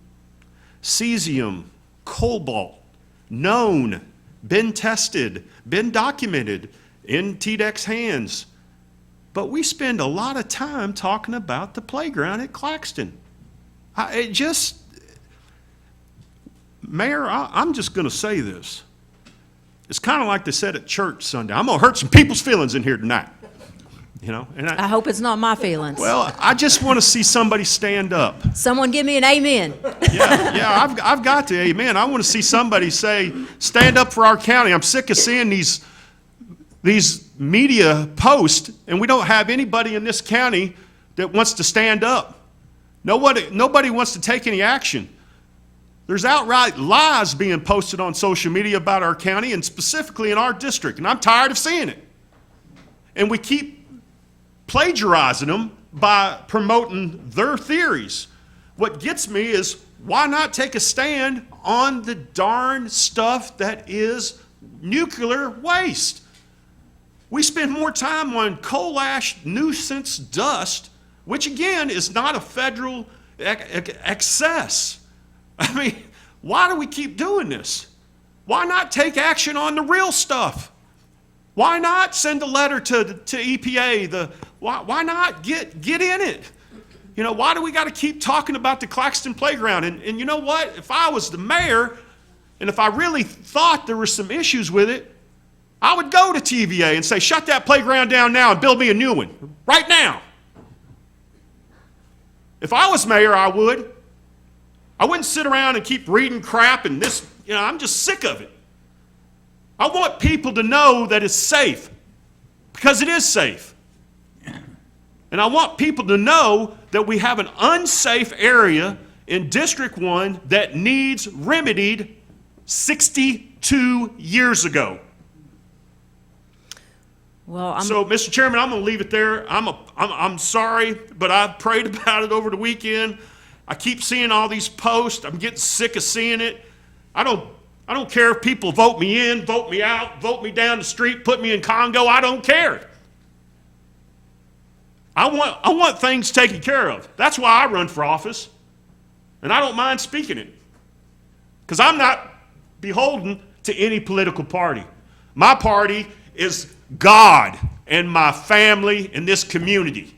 Speaker 4: cesium, cobalt, known, been tested, been documented in TDEC's hands. But we spend a lot of time talking about the playground at Claxton. Mayor, I'm just going to say this. It's kind of like they said at church Sunday. I'm going to hurt some people's feelings in here tonight. You know, and
Speaker 7: I hope it's not my feelings.
Speaker 4: well, I just want to see somebody stand up.
Speaker 7: Someone give me an amen.
Speaker 4: Yeah, I've got to amen. I want to see somebody say, stand up for our county. I'm sick of seeing these media posts, and we don't have anybody in this county that wants to stand up. Nobody wants to take any action. There's outright lies being posted on social media about our county, and specifically in our district, and I'm tired of seeing it. And we keep plagiarizing them by promoting their theories. What gets me is, why not take a stand on the darn stuff that is nuclear waste? We spend more time on coal ash nuisance dust, which again is not a federal excess. I mean, why do we keep doing this? Why not take action on the real stuff? Why not send a letter to EPA? Why not get in it? You know, why do we got to keep talking about the Claxton playground? And you know what? If I was the mayor, and if I really thought there were some issues with it, I would go to TVA and say, shut that playground down now and build me a new one, right now. If I was mayor, I would. I wouldn't sit around and keep reading crap and this, you know, I'm just sick of it. I want people to know that it's safe, because it is safe. And I want people to know that we have an unsafe area in District 1 that needs remedied 62 years ago.
Speaker 7: Well,
Speaker 4: So, Mr. Chairman, I'm going to leave it there. I'm sorry, but I've prayed about it over the weekend. I keep seeing all these posts. I'm getting sick of seeing it. I don't care if people vote me in, vote me out, vote me down the street, put me in Congo. I don't care. I want things taken care of. That's why I run for office. And I don't mind speaking it. Because I'm not beholden to any political party. My party is God and my family and this community.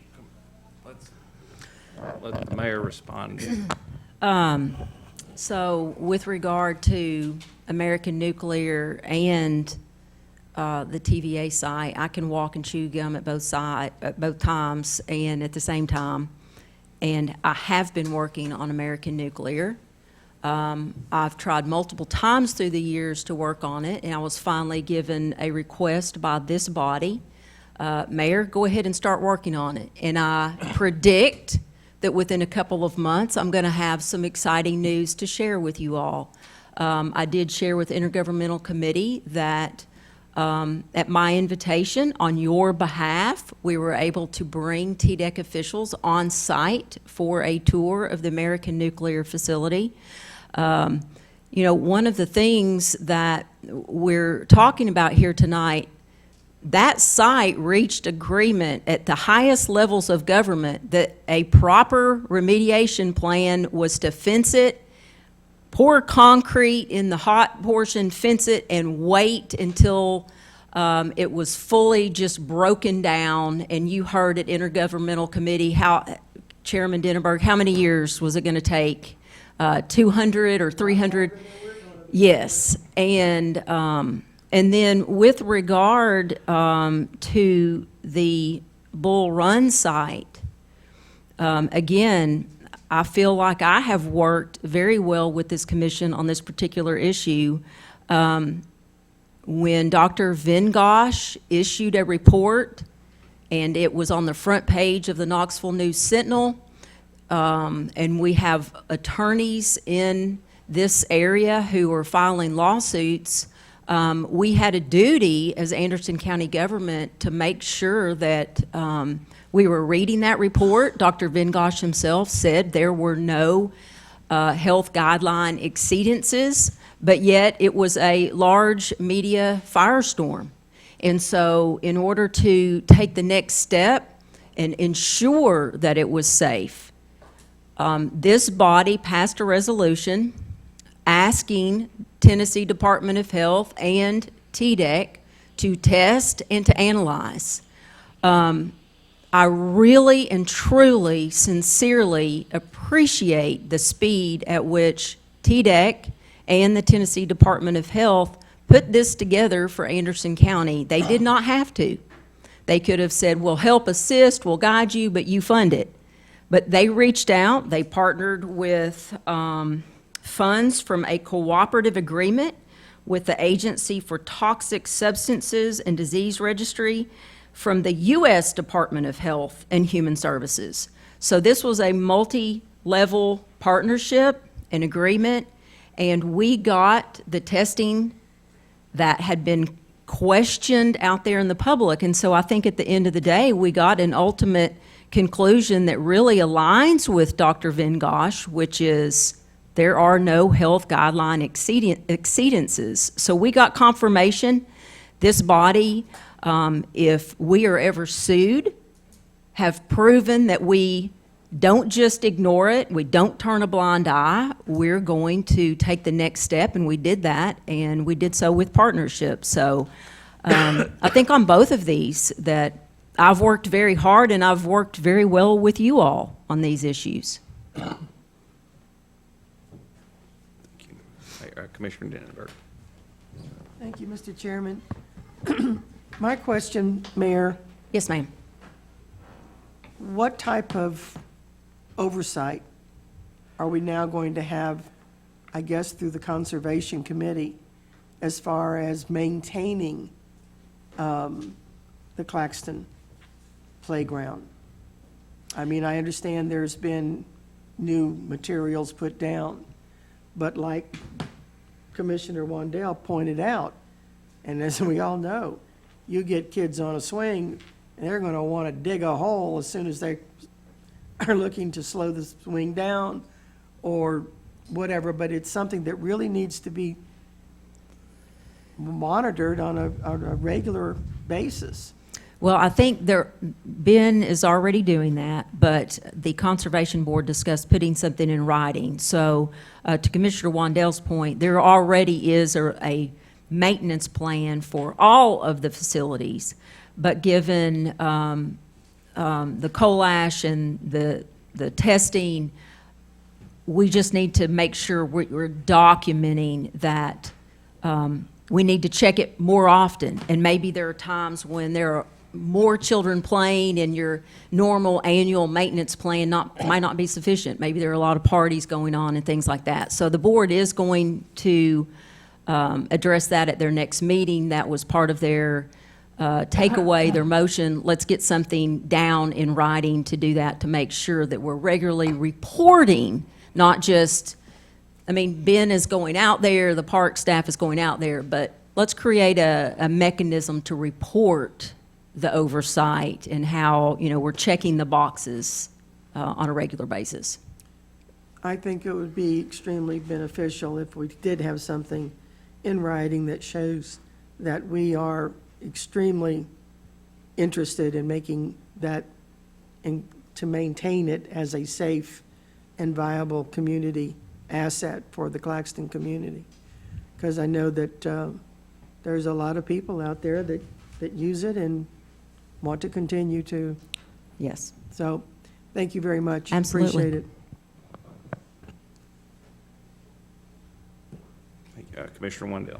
Speaker 1: Let the mayor respond.
Speaker 7: So with regard to American Nuclear and the TVA site, I can walk and chew gum at both times and at the same time. And I have been working on American Nuclear. I've tried multiple times through the years to work on it, and I was finally given a request by this body. Mayor, go ahead and start working on it. And I predict that within a couple of months, I'm going to have some exciting news to share with you all. I did share with the Intergovernmental Committee that at my invitation, on your behalf, we were able to bring TDEC officials on site for a tour of the American Nuclear facility. You know, one of the things that we're talking about here tonight, that site reached agreement at the highest levels of government that a proper remediation plan was to fence it, pour concrete in the hot portion, fence it, and wait until it was fully just broken down. And you heard at Intergovernmental Committee how, Chairman Denenberg, how many years was it going to take? 200 or 300? Yes. And then with regard to the Bull Run site, again, I feel like I have worked very well with this commission on this particular issue. When Dr. Vengosh issued a report, and it was on the front page of the Knoxville News Sentinel, and we have attorneys in this area who are filing lawsuits, we had a duty as Anderson County government to make sure that we were reading that report. Dr. Vengosh himself said there were no health guideline exceedances, but yet it was a large media firestorm. And so in order to take the next step and ensure that it was safe, this body passed a resolution asking Tennessee Department of Health and TDEC to test and to analyze. I really and truly, sincerely appreciate the speed at which TDEC and the Tennessee Department of Health put this together for Anderson County. They did not have to. They could have said, we'll help assist, we'll guide you, but you fund it. But they reached out, they partnered with funds from a cooperative agreement with the Agency for Toxic Substances and Disease Registry from the U.S. Department of Health and Human Services. So this was a multi-level partnership, an agreement, and we got the testing that had been questioned out there in the public. And so I think at the end of the day, we got an ultimate conclusion that really aligns with Dr. Vengosh, which is there are no health guideline exceedances. So we got confirmation. This body, if we are ever sued, have proven that we don't just ignore it, we don't turn a blind eye, we're going to take the next step, and we did that, and we did so with partnership. So I think on both of these that I've worked very hard and I've worked very well with you all on these issues.
Speaker 1: Thank you. Commissioner Denenberg.
Speaker 8: Thank you, Mr. Chairman. My question, Mayor,
Speaker 7: Yes, ma'am.
Speaker 8: what type of oversight are we now going to have, I guess, through the Conservation Committee as far as maintaining the Claxton playground? I mean, I understand there's been new materials put down, but like Commissioner Wandell pointed out, and as we all know, you get kids on a swing, and they're going to want to dig a hole as soon as they are looking to slow the swing down or whatever, but it's something that really needs to be monitored on a regular basis.
Speaker 7: Well, I think Ben is already doing that, but the Conservation Board discussed putting something in writing. So to Commissioner Wandell's point, there already is a maintenance plan for all of the facilities, but given the coal ash and the testing, we just need to make sure we're documenting that we need to check it more often. And maybe there are times when there are more children playing and your normal annual maintenance plan might not be sufficient. Maybe there are a lot of parties going on and things like that. So the board is going to address that at their next meeting. That was part of their takeaway, their motion. Let's get something down in writing to do that, to make sure that we're regularly reporting, not just, I mean, Ben is going out there, the park staff is going out there, but let's create a mechanism to report the oversight and how, we're checking the boxes on a regular basis.
Speaker 8: I think it would be extremely beneficial if we did have something in writing that shows that we are extremely interested in making that and to maintain it as a safe and viable community asset for the Claxton community. Because I know that there's a lot of people out there that use it and want to continue to.
Speaker 7: Yes.
Speaker 8: So, thank you very much.
Speaker 7: Absolutely.
Speaker 8: Appreciate it.
Speaker 1: Commissioner Wendell.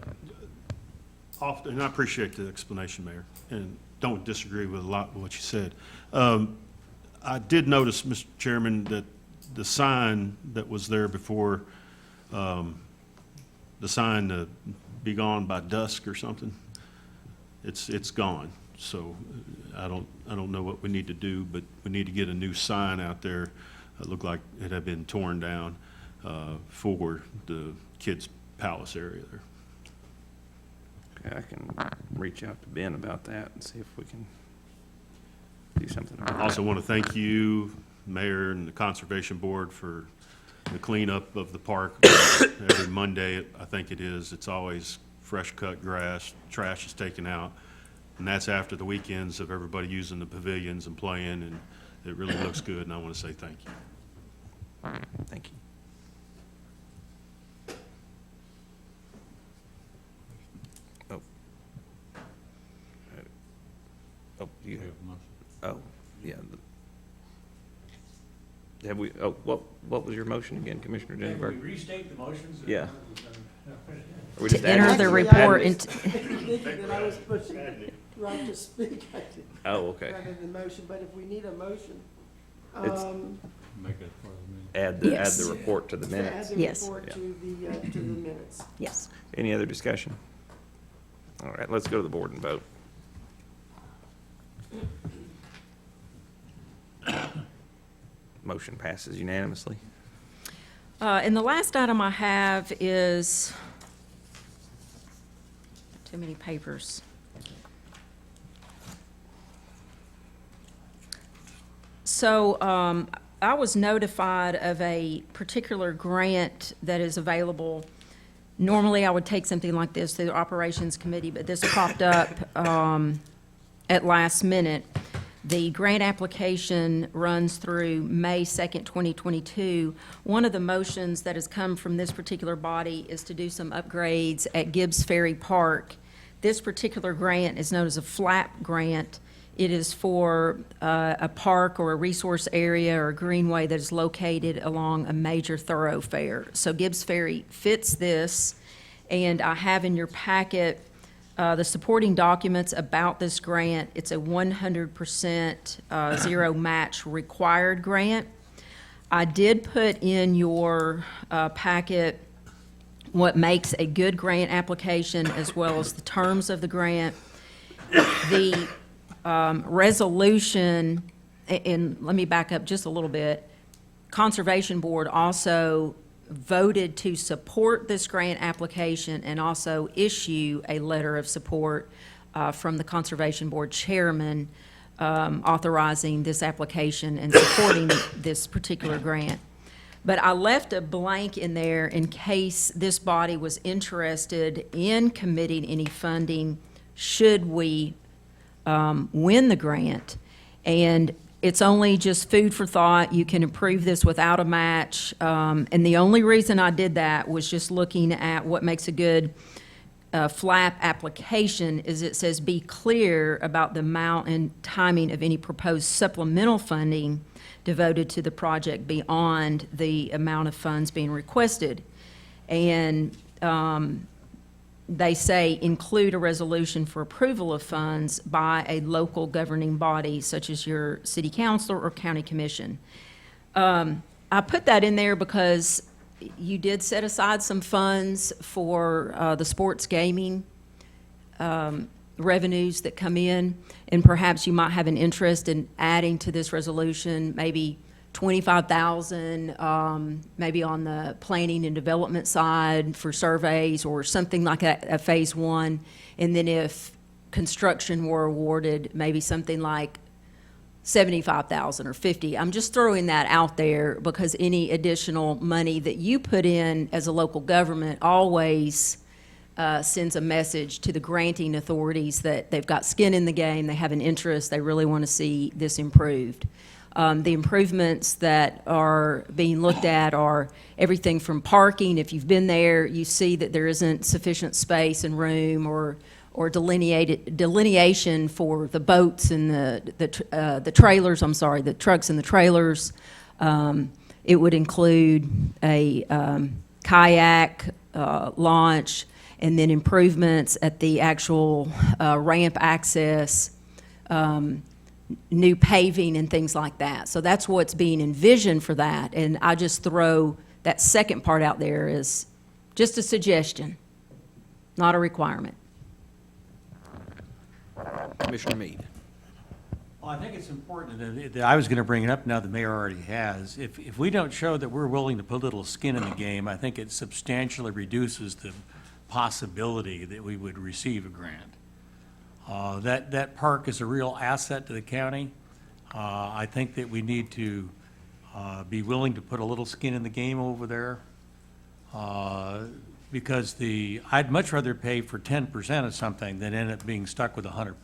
Speaker 4: Often, and I appreciate the explanation, Mayor, and don't disagree with a lot of what you said. I did notice, Mr. Chairman, that the sign that was there before, the sign to be gone by dusk or something, it's gone. So I don't know what we need to do, but we need to get a new sign out there. It looked like it had been torn down for the Kids Palace area there.
Speaker 1: Okay, I can reach out to Ben about that and see if we can do something about
Speaker 4: I also
Speaker 1: that.
Speaker 4: want to thank you, Mayor, and the Conservation Board for the cleanup of the park. Every Monday, I think it is, it's always fresh cut grass, trash is taken out, and that's after the weekends of everybody using the pavilions and playing, and it really looks good, and I want to say thank you.
Speaker 1: Thank you. Oh, you have a motion? Oh, yeah. Have we, what was your motion again, Commissioner Ginsburg?
Speaker 11: Can we restate the motions?
Speaker 1: Yeah. Are we
Speaker 7: To
Speaker 1: just
Speaker 7: enter
Speaker 1: adding-
Speaker 7: the
Speaker 1: adding
Speaker 7: report
Speaker 1: it?
Speaker 7: into,
Speaker 8: Thinking that I was pushing right to speak, I did.
Speaker 1: Oh, okay.
Speaker 8: Rather than motion, but if we need a motion,
Speaker 1: It's-
Speaker 12: Make it part of the minute.
Speaker 1: Add
Speaker 7: Yes.
Speaker 1: the report to the
Speaker 8: add
Speaker 1: minutes.
Speaker 8: the
Speaker 7: Yes.
Speaker 8: report
Speaker 1: Yeah.
Speaker 8: to the minutes.
Speaker 7: yes.
Speaker 1: Any other discussion? All right, let's go to the board and vote. Motion passes unanimously.
Speaker 7: And the last item I have is, too many papers. So I was notified of a particular grant that is available. Normally, I would take something like this through the Operations Committee, but this popped up at last minute. The grant application runs through May 2nd, 2022. One of the motions that has come from this particular body is to do some upgrades at Gibbs Ferry Park. This particular grant is known as a FLAP grant. It is for a park or a resource area or a greenway that is located along a major thoroughfare. So Gibbs Ferry fits this, and I have in your packet the supporting documents about this grant. It's a 100% zero match required grant. I did put in your packet what makes a good grant application as well as the terms of the grant. The resolution, and let me back up just a little bit. Conservation Board also voted to support this grant application and also issue a letter of support from the Conservation Board Chairman authorizing this application and supporting this particular grant. But I left a blank in there in case this body was interested in committing any funding should we win the grant. And it's only just food for thought. You can approve this without a match. And the only reason I did that was just looking at what makes a good FLAP application is it says be clear about the amount and timing of any proposed supplemental funding devoted to the project beyond the amount of funds being requested. And they say include a resolution for approval of funds by a local governing body such as your city council or county commission. I put that in there because you did set aside some funds for the sports gaming revenues that come in, and perhaps you might have an interest in adding to this resolution maybe $25,000, maybe on the planning and development side for surveys or something like a phase one. And then if construction were awarded, maybe something like $75,000 or $50,000. I'm just throwing that out there because any additional money that you put in as a local government always sends a message to the granting authorities that they've got skin in the game, they have an interest, they really want to see this improved. The improvements that are being looked at are everything from parking. If you've been there, you see that there isn't sufficient space and room or delineation for the boats and the trailers, the trucks and the trailers. It would include a kayak launch, and then improvements at the actual ramp access, new paving and things like that. So that's what's being envisioned for that. And I just throw that second part out there as just a suggestion, not a requirement.
Speaker 1: Commissioner Meade.
Speaker 11: Well, I think it's important that I was going to bring it up now the mayor already has. If we don't show that we're willing to put a little skin in the game, I think it substantially reduces the possibility that we would receive a grant. That park is a real asset to the county. I think that we need to be willing to put a little skin in the game over there. Because I'd much rather pay for 10% of something than end up being stuck with 100%.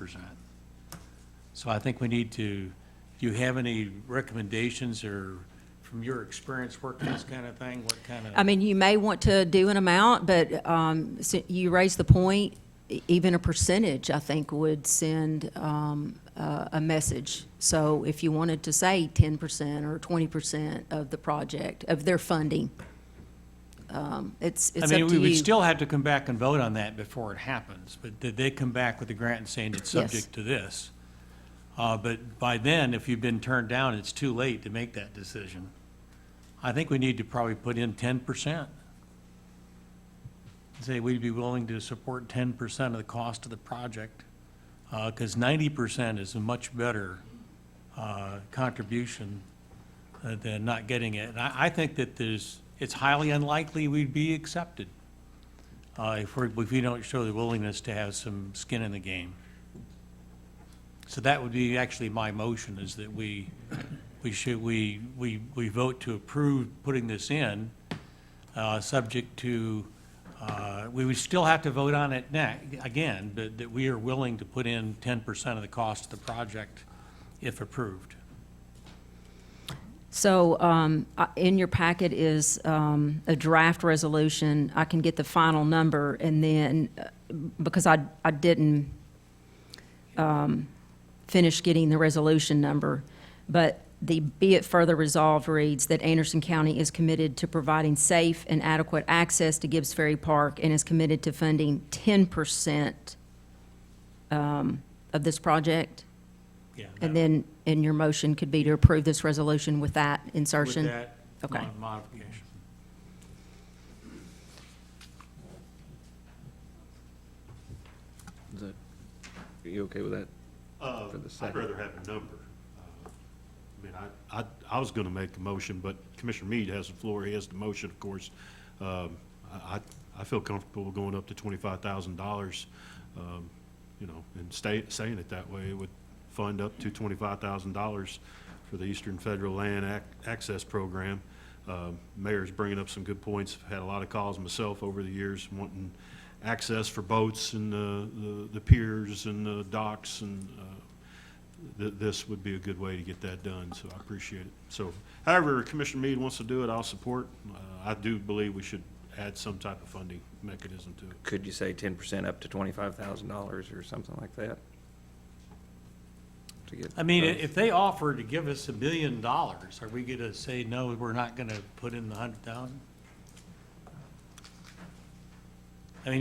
Speaker 11: So I think we need to, do you have any recommendations or from your experience working this kind of thing, what kind of?
Speaker 7: I mean, you may want to do an amount, but you raise the point, even a percentage, I think, would send a message. So if you wanted to say 10% or 20% of the project, of their funding, it's up to you.
Speaker 11: We would still have to come back and vote on that before it happens, but did they come back with the grant and saying it's
Speaker 7: Yes.
Speaker 11: subject to this? But by then, if you've been turned down, it's too late to make that decision. I think we need to probably put in 10%. Say we'd be willing to support 10% of the cost of the project, because 90% is a much better contribution than not getting it. And I think that it's highly unlikely we'd be accepted if we don't show the willingness to have some skin in the game. So that would be actually my motion, is that we vote to approve putting this in, subject to, we would still have to vote on it again, but that we are willing to put in 10% of the cost of the project if approved.
Speaker 7: So in your packet is a draft resolution. I can get the final number, and then, because I didn't finish getting the resolution number, but the be it further resolved reads that Anderson County is committed to providing safe and adequate access to Gibbs Ferry Park and is committed to funding 10% of this project.
Speaker 11: Yeah.
Speaker 7: And then in your motion could be to approve this resolution with that insertion?
Speaker 11: With that
Speaker 7: Okay.
Speaker 11: modification.
Speaker 1: Are you okay with that? For the
Speaker 4: I'd
Speaker 1: second?
Speaker 4: rather have a number. I was gonna make a motion, but Commissioner Meade has the floor, he has the motion, of course. I feel comfortable going up to $25,000, and saying it that way. It would fund up to $25,000 for the Eastern Federal Land Access Program. Mayor's bringing up some good points. I've had a lot of calls myself over the years wanting access for boats and the piers and the docks, and this would be a good way to get that done, so I appreciate it. So however Commissioner Meade wants to do it, I'll support. I do believe we should add some type of funding mechanism to it.
Speaker 1: Could you say 10% up to $25,000 or something like that? To get both?
Speaker 11: If they offer to give us $1 million, are we going to say, no, we're not going to put in the 100,000?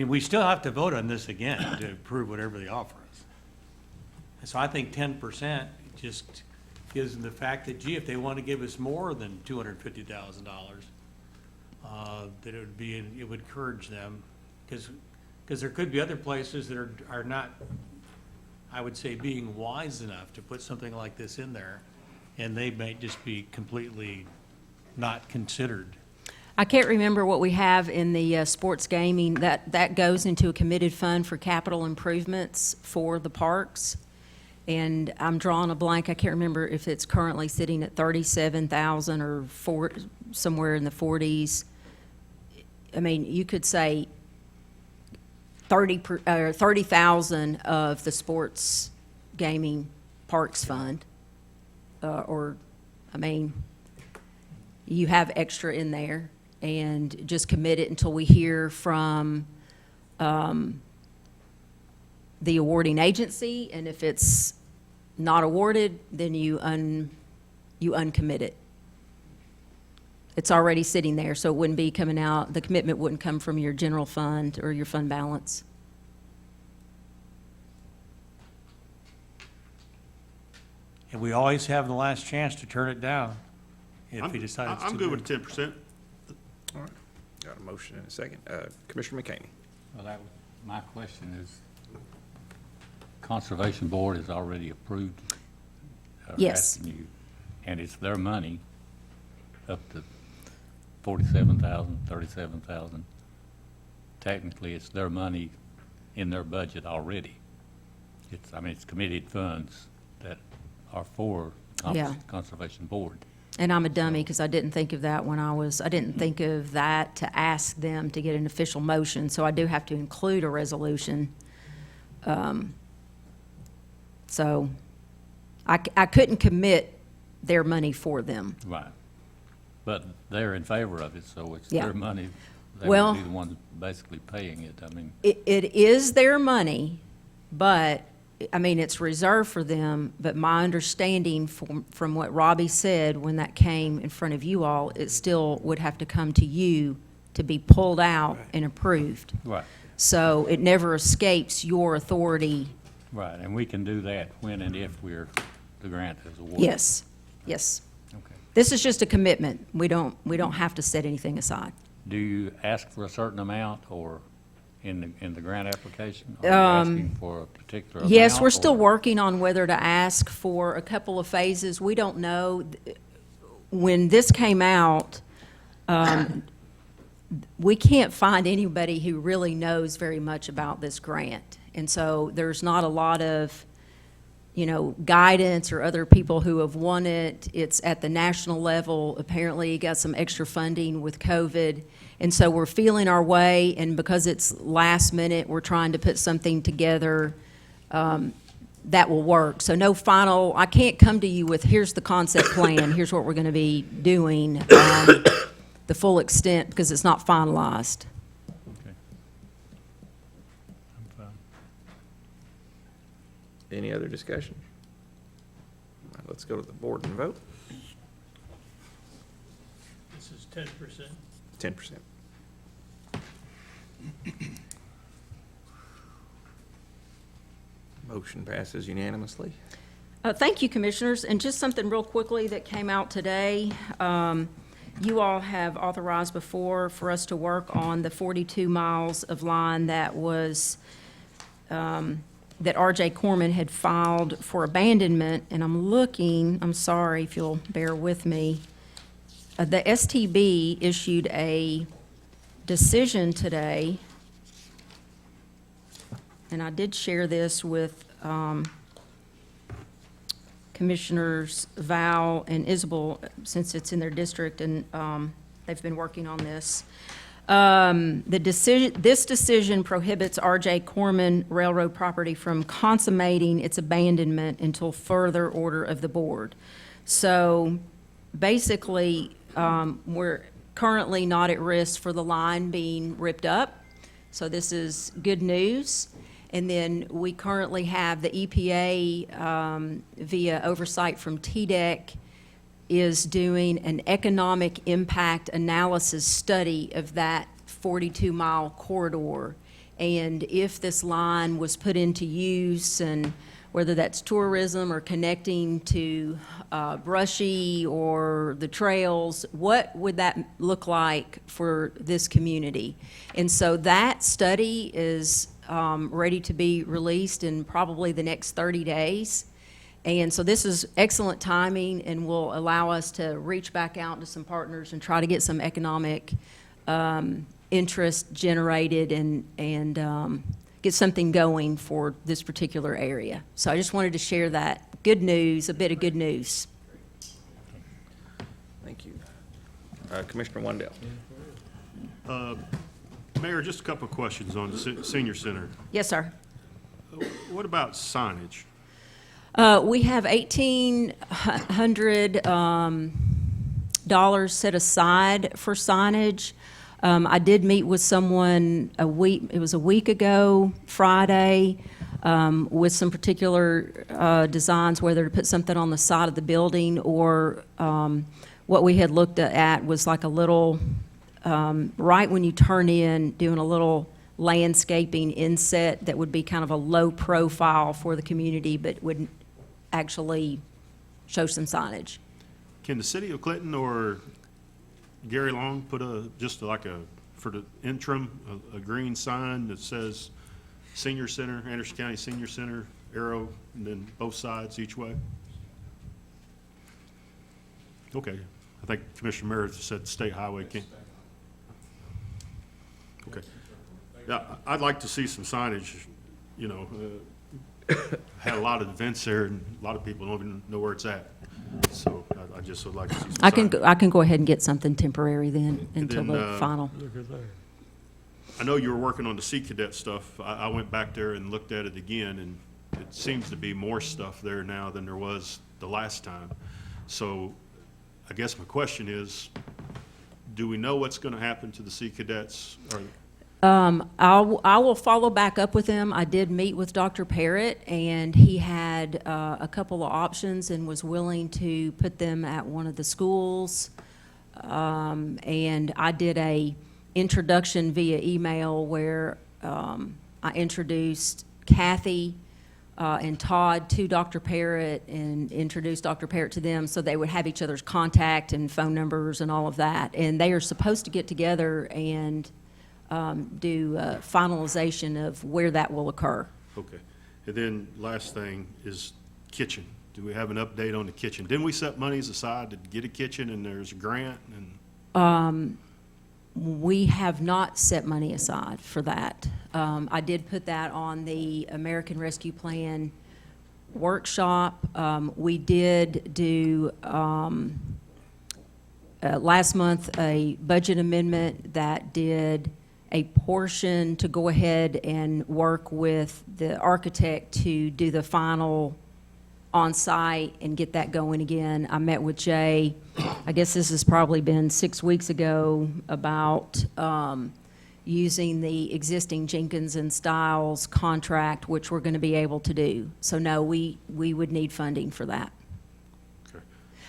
Speaker 11: We still have to vote on this again to approve whatever they offer us. And so I think 10% just gives them the fact that, gee, if they want to give us more than $250,000, that it would encourage them, because there could be other places that are not, I would say, being wise enough to put something like this in there, and they may just be completely not considered.
Speaker 7: I can't remember what we have in the sports gaming. That goes into a committed fund for capital improvements for the parks. And I'm drawing a blank. I can't remember if it's currently sitting at 37,000 or somewhere in the 40s. You could say 30,000 of the sports gaming parks fund, or I mean, you have extra in there, and just commit it until we hear from the awarding agency, and if it's not awarded, then you uncommit it. It's already sitting there, so it wouldn't be coming out, the commitment wouldn't come from your general fund or your fund balance.
Speaker 11: And we always have the last chance to turn it down if he decides to.
Speaker 4: I'm good with 10%.
Speaker 1: All right. Got a motion and a second. Commissioner McCaney.
Speaker 12: Well, that was, my question is, Conservation Board has already approved.
Speaker 7: Yes.
Speaker 12: asking you, and it's their money, up to 47,000, 37,000. Technically, it's their money in their budget already. It's, I mean, it's committed funds that are for
Speaker 7: Yeah.
Speaker 12: Conservation Board.
Speaker 7: And I'm a dummy because I didn't think of that when I didn't think of that to ask them to get an official motion, so I do have to include a resolution. So I couldn't commit their money for them.
Speaker 12: Right. But they're in favor of it, so it's
Speaker 7: Yeah.
Speaker 12: their money. They
Speaker 7: Well-
Speaker 12: would be the ones basically paying it. I mean,
Speaker 7: It is their money, but, I mean, it's reserved for them, but my understanding from what Robbie said when that came in front of you all, it still would have to come to you to be pulled out and approved.
Speaker 12: right,
Speaker 7: So it never escapes your authority.
Speaker 12: right. And we can do that when and if the grant is awarded.
Speaker 7: Yes, yes.
Speaker 12: Okay.
Speaker 7: This is just a commitment. We don't have to set anything aside.
Speaker 12: Do you ask for a certain amount or in the grant application? Are you asking for a particular amount?
Speaker 7: Yes, we're still
Speaker 12: or-
Speaker 7: working on whether to ask for a couple of phases. We don't know. When this came out, we can't find anybody who really knows very much about this grant. And so there's not a lot of, guidance or other people who have won it. It's at the national level. Apparently, it got some extra funding with COVID. And so we're feeling our way, and because it's last minute, we're trying to put something together that will work. So no final, I can't come to you with, here's the concept plan, here's what we're going to be doing, the full extent, because it's not finalized.
Speaker 12: Okay. I'm fine.
Speaker 1: Any other discussion? All right, let's go to the board and vote.
Speaker 15: This is 10%.
Speaker 1: 10%. Motion passes unanimously.
Speaker 7: Thank you, Commissioners. And just something real quickly that came out today. You all have authorized before for us to work on the 42 miles of line that was, that R.J. Corman had filed for abandonment. And I'm sorry if you'll bear with me. The STB issued a decision today, and I did share this with Commissioners Val and Isabel, since it's in their district, and they've been working on this. This decision prohibits R.J. Corman Railroad property from consummating its abandonment until further order of the board. So basically, we're currently not at risk for the line being ripped up, so this is good news. And then we currently have the EPA, via oversight from TDEC, is doing an economic impact analysis study of that 42-mile corridor. And if this line was put into use, and whether that's tourism or connecting to Brushy or the trails, what would that look like for this community? And so that study is ready to be released in probably the next 30 days. And so this is excellent timing and will allow us to reach back out to some partners and try to get some economic interest generated and get something going for this particular area. So I just wanted to share that good news, a bit of good news.
Speaker 1: Thank you. Commissioner Wandell.
Speaker 4: Mayor, just a couple of questions on the senior center.
Speaker 7: Yes, sir.
Speaker 4: What about signage?
Speaker 7: We have $1,800 set aside for signage. I did meet with someone it was a week ago, Friday, with some particular designs, whether to put something on the side of the building or what we had looked at was like a little, right when you turn in, doing a little landscaping inset that would be kind of a low profile for the community, but would actually show some signage.
Speaker 4: Can the city of Clinton or Gary Long put for the interim, a green sign that says Senior Center, Anderson County Senior Center, arrow, and then both sides each way? Okay, I think Commissioner Meredith said State Highway can. Okay. Yeah, I'd like to see some signage, you know, had a lot of events there and a lot of people don't even know where it's at. So I just would like to see some signage.
Speaker 7: I can go ahead and get something temporary then until
Speaker 4: then,
Speaker 7: the final.
Speaker 4: I know you were working on the Sea Cadet stuff. I went back there and looked at it again, and it seems to be more stuff there now than there was the last time. So I guess my question is, do we know what's going to happen to the Sea Cadets?
Speaker 7: I will follow back up with them. I did meet with Dr. Parrott, and he had a couple of options and was willing to put them at one of the schools. And I did a introduction via email where I introduced Kathy and Todd to Dr. Parrott and introduced Dr. Parrott to them so they would have each other's contact and phone numbers and all of that. And they are supposed to get together and do finalization of where that will occur.
Speaker 4: Okay. And then last thing is kitchen. Do we have an update on the kitchen? Didn't we set monies aside to get a kitchen and there's a grant? And
Speaker 7: We have not set money aside for that. I did put that on the American Rescue Plan workshop. We did do last month a budget amendment that did a portion to go ahead and work with the architect to do the final on-site and get that going again. I met with Jay, I guess this has probably been 6 weeks ago, about using the existing Jenkins and Stiles contract, which we're going to be able to do. So no, we would need funding for that.
Speaker 4: Okay.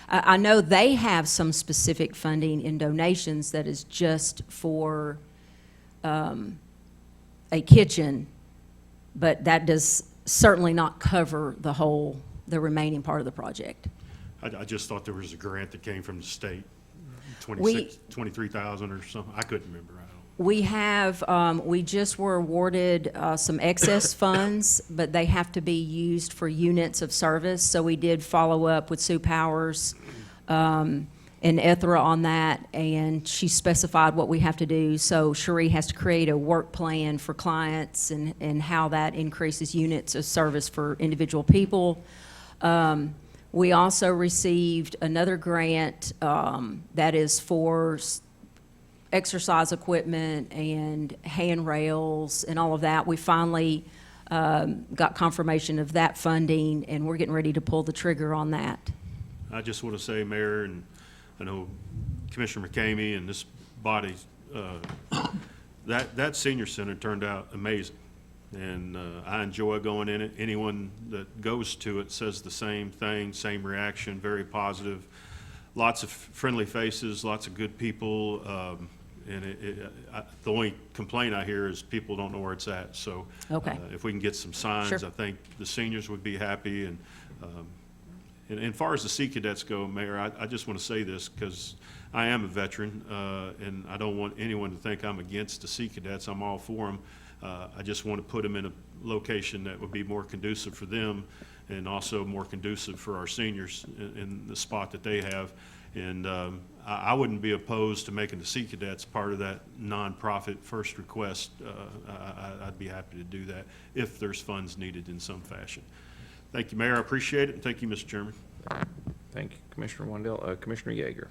Speaker 7: I know they have some specific funding in donations that is just for a kitchen, but that does certainly not cover the remaining part of the project.
Speaker 4: I just thought there was a grant that came from the state, 23,000 or something. I couldn't remember.
Speaker 7: We have, we just were awarded some excess funds, but they have to be used for units of service. So we did follow up with Sue Powers and Ethra on that, and she specified what we have to do. So Cherie has to create a work plan for clients and how that increases units of service for individual people. We also received another grant that is for exercise equipment and handrails and all of that. We finally got confirmation of that funding, and we're getting ready to pull the trigger on that.
Speaker 4: I just want to say, Mayor, and I know Commissioner McCamey and this body, that senior center turned out amazing. And I enjoy going in it. Anyone that goes to it says the same thing, same reaction, very positive. Lots of friendly faces, lots of good people. And the only complaint I hear is people don't know where it's at. So
Speaker 7: Okay.
Speaker 4: If we can get some signs,
Speaker 7: Sure.
Speaker 4: I think the seniors would be happy. And as far as the Sea Cadets go, Mayor, I just want to say this because I am a veteran, and I don't want anyone to think I'm against the Sea Cadets. I'm all for them. I just want to put them in a location that would be more conducive for them and also more conducive for our seniors in the spot that they have. And I wouldn't be opposed to making the Sea Cadets part of that nonprofit first request. I'd be happy to do that if there's funds needed in some fashion. Thank you, Mayor. I appreciate it. And thank you, Mr. Chairman.
Speaker 1: Thank you, Commissioner Wendell. Commissioner Yeager.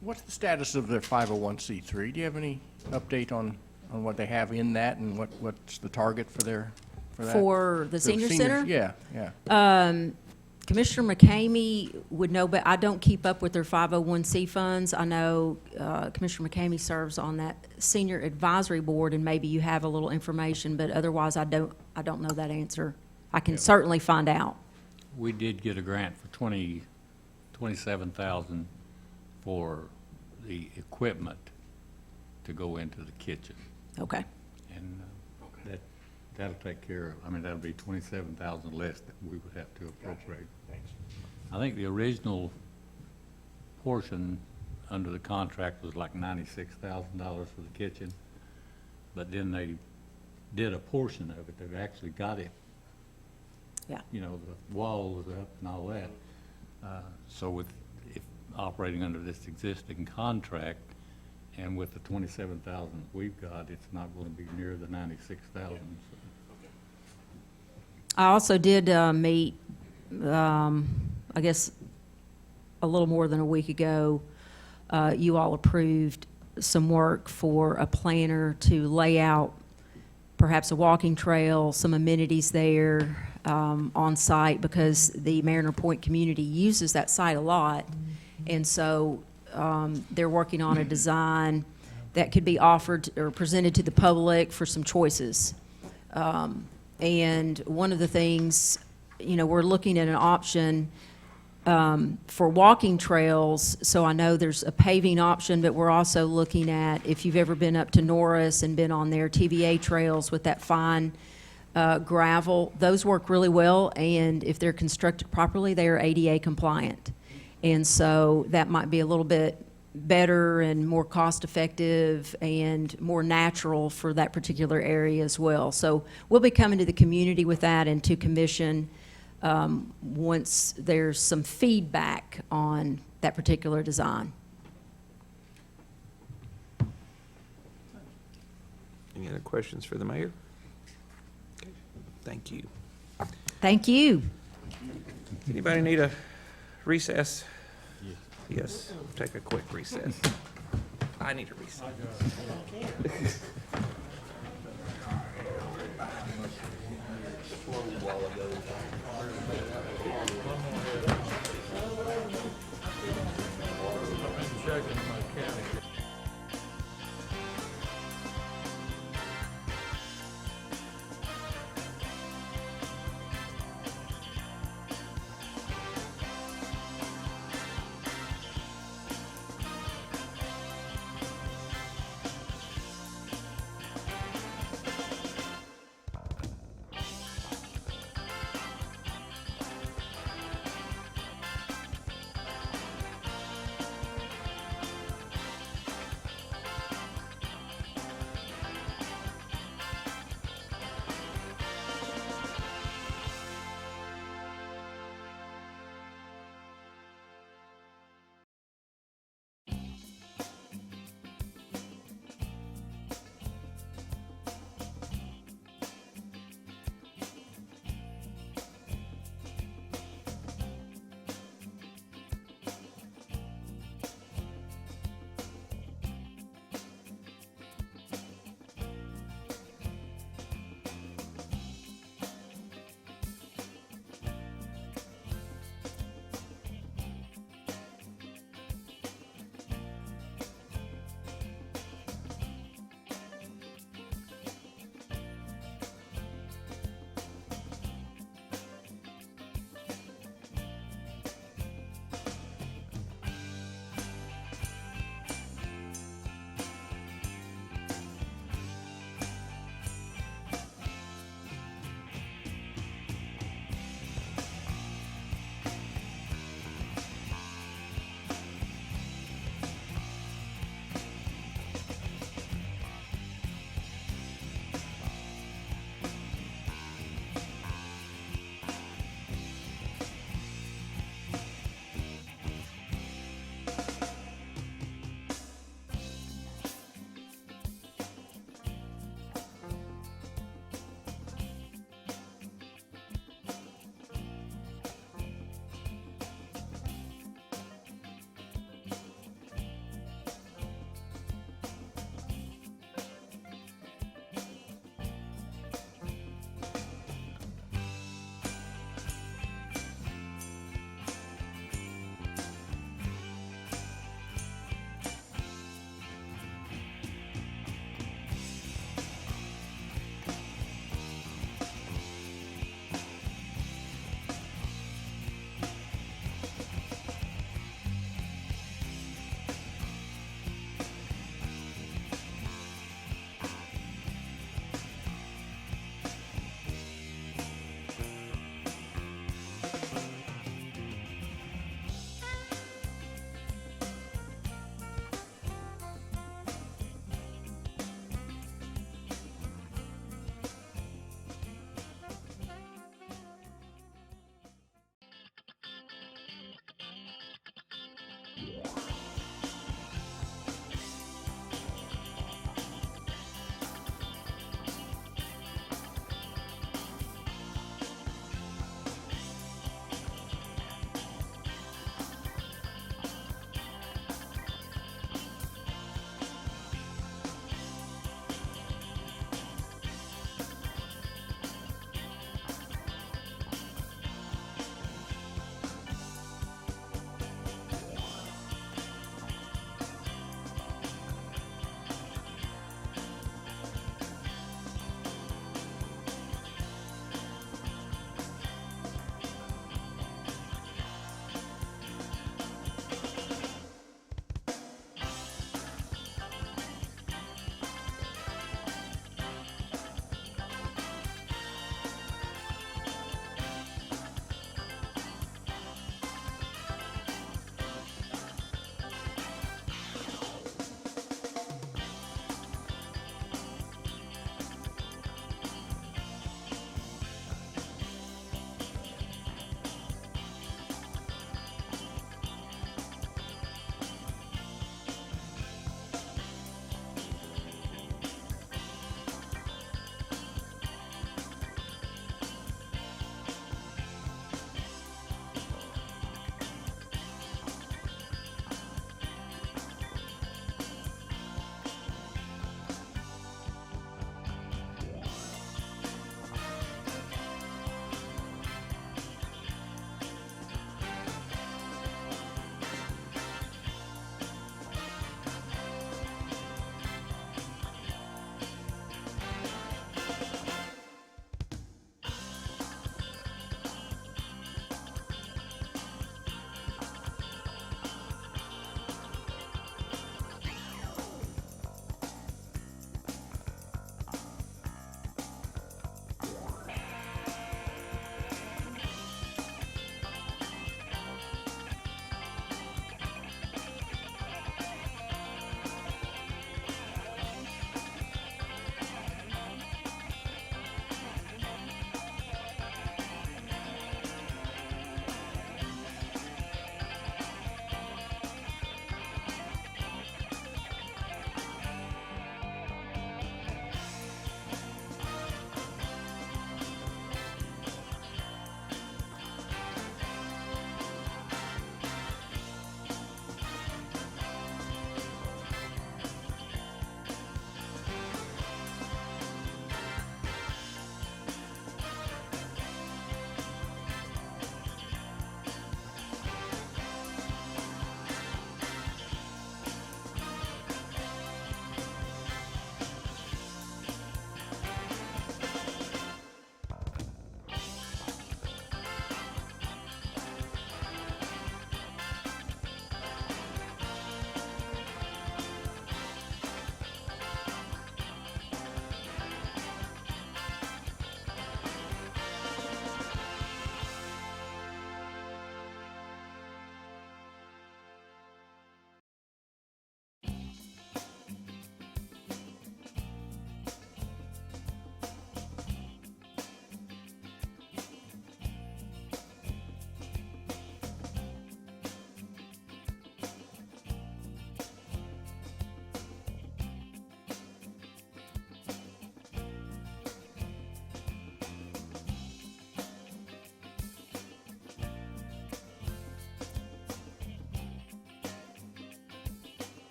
Speaker 13: What's the status of their 501c3? Do you have any update on what they have in that and what's the target for their that?
Speaker 7: For the senior center?
Speaker 13: Yeah, yeah.
Speaker 7: Commissioner McCamey would know, but I don't keep up with their 501c funds. I know Commissioner McCamey serves on that senior advisory board, and maybe you have a little information, but otherwise I don't know that answer. I can certainly find out.
Speaker 12: We did get a grant for $27,000 for the equipment to go into the kitchen.
Speaker 7: Okay.
Speaker 12: And that'll take care of, I mean, that'll be $27,000 less that we would have to appropriate. I think the original portion under the contract was like $96,000 for the kitchen, but then they did a portion of it. They've actually got it.
Speaker 7: Yeah.
Speaker 12: You know, the wall was up and all that. So if operating under this existing contract and with the 27,000 we've got, it's not going to be near the 96,000.
Speaker 7: I also did meet, I guess, a little more than a week ago. You all approved some work for a planner to lay out perhaps a walking trail, some amenities there on site, because the Mariner Point community uses that site a lot. And so they're working on a design that could be offered or presented to the public for some choices. And one of the things, you know, we're looking at an option for walking trails. So I know there's a paving option, but we're also looking at, if you've ever been up to Norris and been on their TVA trails with that fine gravel, those work really well. And if they're constructed properly, they are ADA compliant. And so that might be a little bit better and more cost-effective and more natural for that particular area as well. So we'll be coming to the community with that and to commission once there's some feedback on that particular design.
Speaker 1: Any other questions for the mayor? Okay. Thank you.
Speaker 7: Thank you.
Speaker 1: Anybody need a recess? Yes, we'll take a quick recess. I need a recess.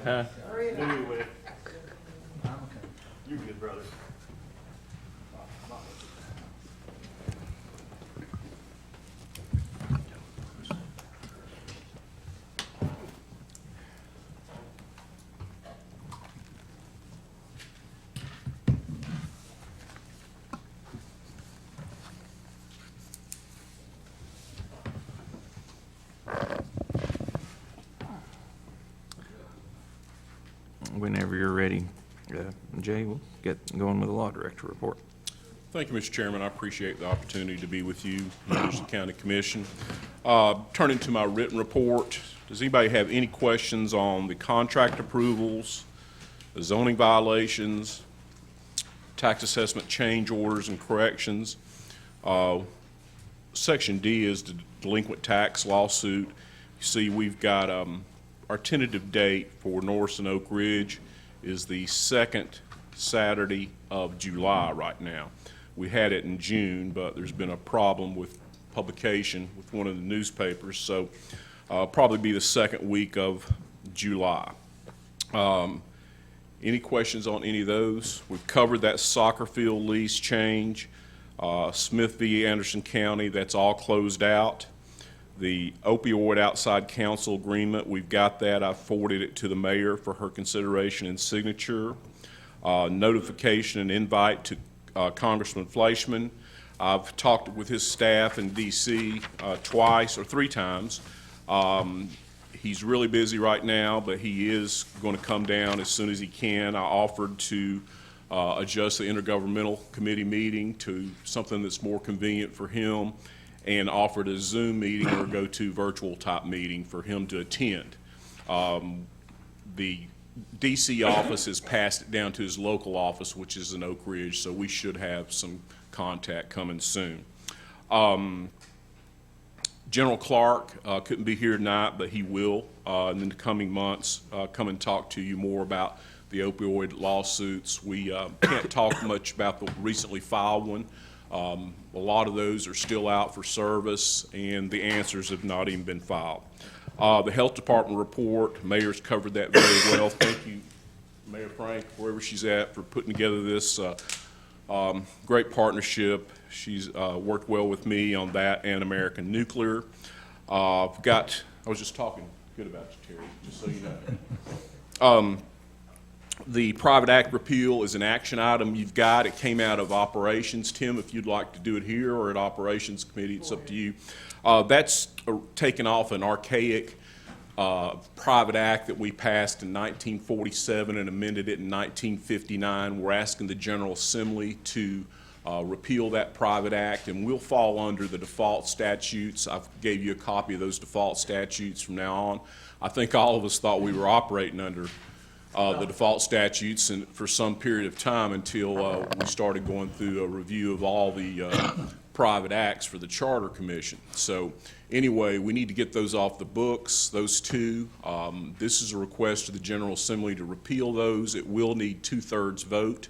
Speaker 1: Huh?
Speaker 4: You're good, brother.
Speaker 1: Whenever you're ready, Jay, we'll get going with the law director report.
Speaker 14: Thank you, Mr. Chairman. I appreciate the opportunity to be with you, members of the County Commission. Turning to my written report, does anybody have any questions on the contract approvals, the zoning violations, tax assessment change orders and corrections? Section D is the delinquent tax lawsuit. You see, we've got our tentative date for Norris and Oak Ridge is the second Saturday of July right now. We had it in June, but there's been a problem with publication with one of the newspapers, so probably be the second week of July. Any questions on any of those? We've covered that soccer field lease change. Smith v. Anderson County, that's all closed out. The opioid outside counsel agreement, we've got that. I forwarded it to the mayor for her consideration and signature. Notification and invite to Congressman Fleischman. I've talked with his staff in D.C. Twice or three times. He's really busy right now, but he is going to come down as soon as he can. I offered to adjust the intergovernmental committee meeting to something that's more convenient for him, and offered a Zoom meeting or go to virtual type meeting for him to attend. The DC office has passed it down to his local office, which is in Oak Ridge, so we should have some contact coming soon. General Clark couldn't be here tonight, but he will in the coming months come and talk to you more about the opioid lawsuits. We can't talk much about the recently filed one. A lot of those are still out for service, and the answers have not even been filed. The Health Department report, Mayor's covered that very well. Thank you, Mayor Frank, wherever she's at, for putting together this great partnership. She's worked well with me on that and American Nuclear. I was just talking good about you, Terry, just so you know. The Private Act Repeal is an action item you've got. It came out of Operations. Tim, if you'd like to do it here or at Operations Committee, it's up to you. That's taken off an archaic private act that we passed in 1947 and amended it in 1959. We're asking the General Assembly to repeal that private act, and we'll fall under the default statutes. I gave you a copy of those default statutes from now on. I think all of us thought we were operating under the default statutes and for some period of time until we started going through a review of all the private acts for the Charter Commission. So anyway, we need to get those off the books, those two. This is a request to the General Assembly to repeal those. It will need 2/3 vote.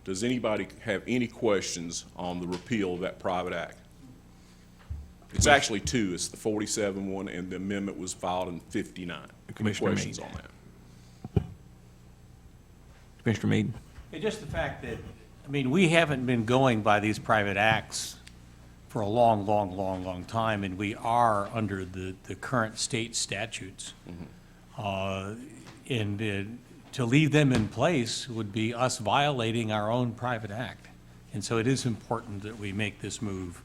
Speaker 14: Does anybody have any questions on the repeal of that private act? It's actually two. It's the 47 one, and the amendment was filed in 59. Any questions on that?
Speaker 1: Commissioner Mead.
Speaker 11: Yeah, just the fact that, I mean, we haven't been going by these private acts for a long time, and we are under the current state statutes. And to leave them in place would be us violating our own private act. And so it is important that we make this move,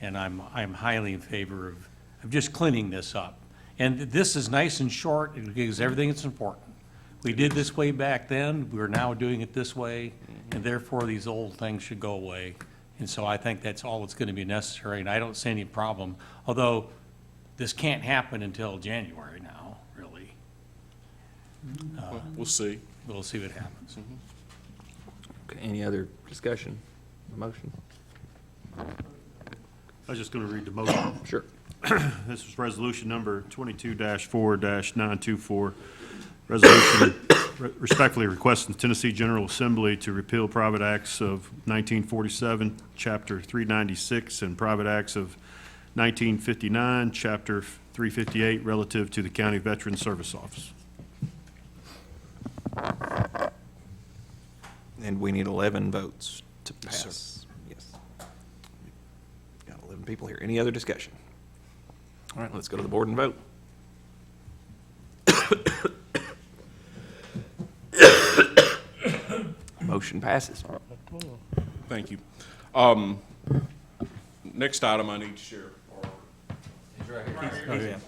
Speaker 11: and I'm highly in favor of just cleaning this up. And this is nice and short, it gives everything that's important. We did this way back then, we're now doing it this way, and therefore these old things should go away. And so I think that's all that's going to be necessary, and I don't see any problem, although this can't happen until January now, really.
Speaker 14: We'll see.
Speaker 11: We'll see what happens.
Speaker 1: Okay, any other discussion, motion?
Speaker 4: I was just going to read the motion.
Speaker 1: Sure.
Speaker 4: This is resolution number 22-4-924. Resolution respectfully requesting the Tennessee General Assembly to repeal private acts of 1947, Chapter 396, and private acts of 1959, Chapter 358, relative to the County Veteran Service Office.
Speaker 1: And we need 11 votes to
Speaker 14: Yes,
Speaker 1: pass. Yes. Got 11 people here. Any other discussion? All right, let's go to the board and vote. Motion passes.
Speaker 14: thank you. Next item I need to share.
Speaker 1: Oh, yeah.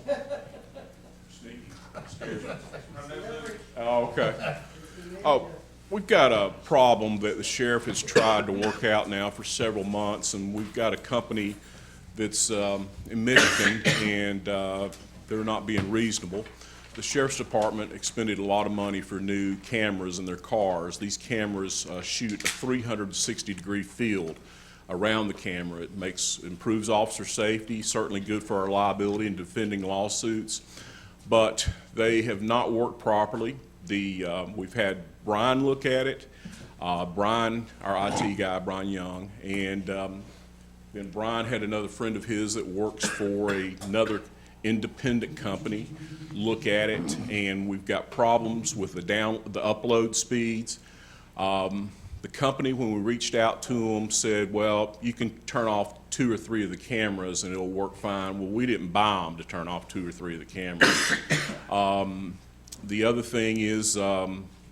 Speaker 14: Sneaky. Scares me. Oh, okay. Oh, we've got a problem that the sheriff has tried to work out now for several months, and we've got a company that's in Michigan, and they're not being reasonable. The sheriff's department expended a lot of money for new cameras in their cars. These cameras shoot a 360-degree field around the camera. It improves officer safety, certainly good for our liability in defending lawsuits, but they have not worked properly. We've had Brian look at it, Brian, our IT guy, Brian Young, and then Brian had another friend of his that works for another independent company look at it, and we've got problems with the upload speeds. The company, when we reached out to them, said, well, you can turn off 2 or 3 of the cameras and it'll work fine. Well, we didn't buy them to turn off 2 or 3 of the cameras. The other thing is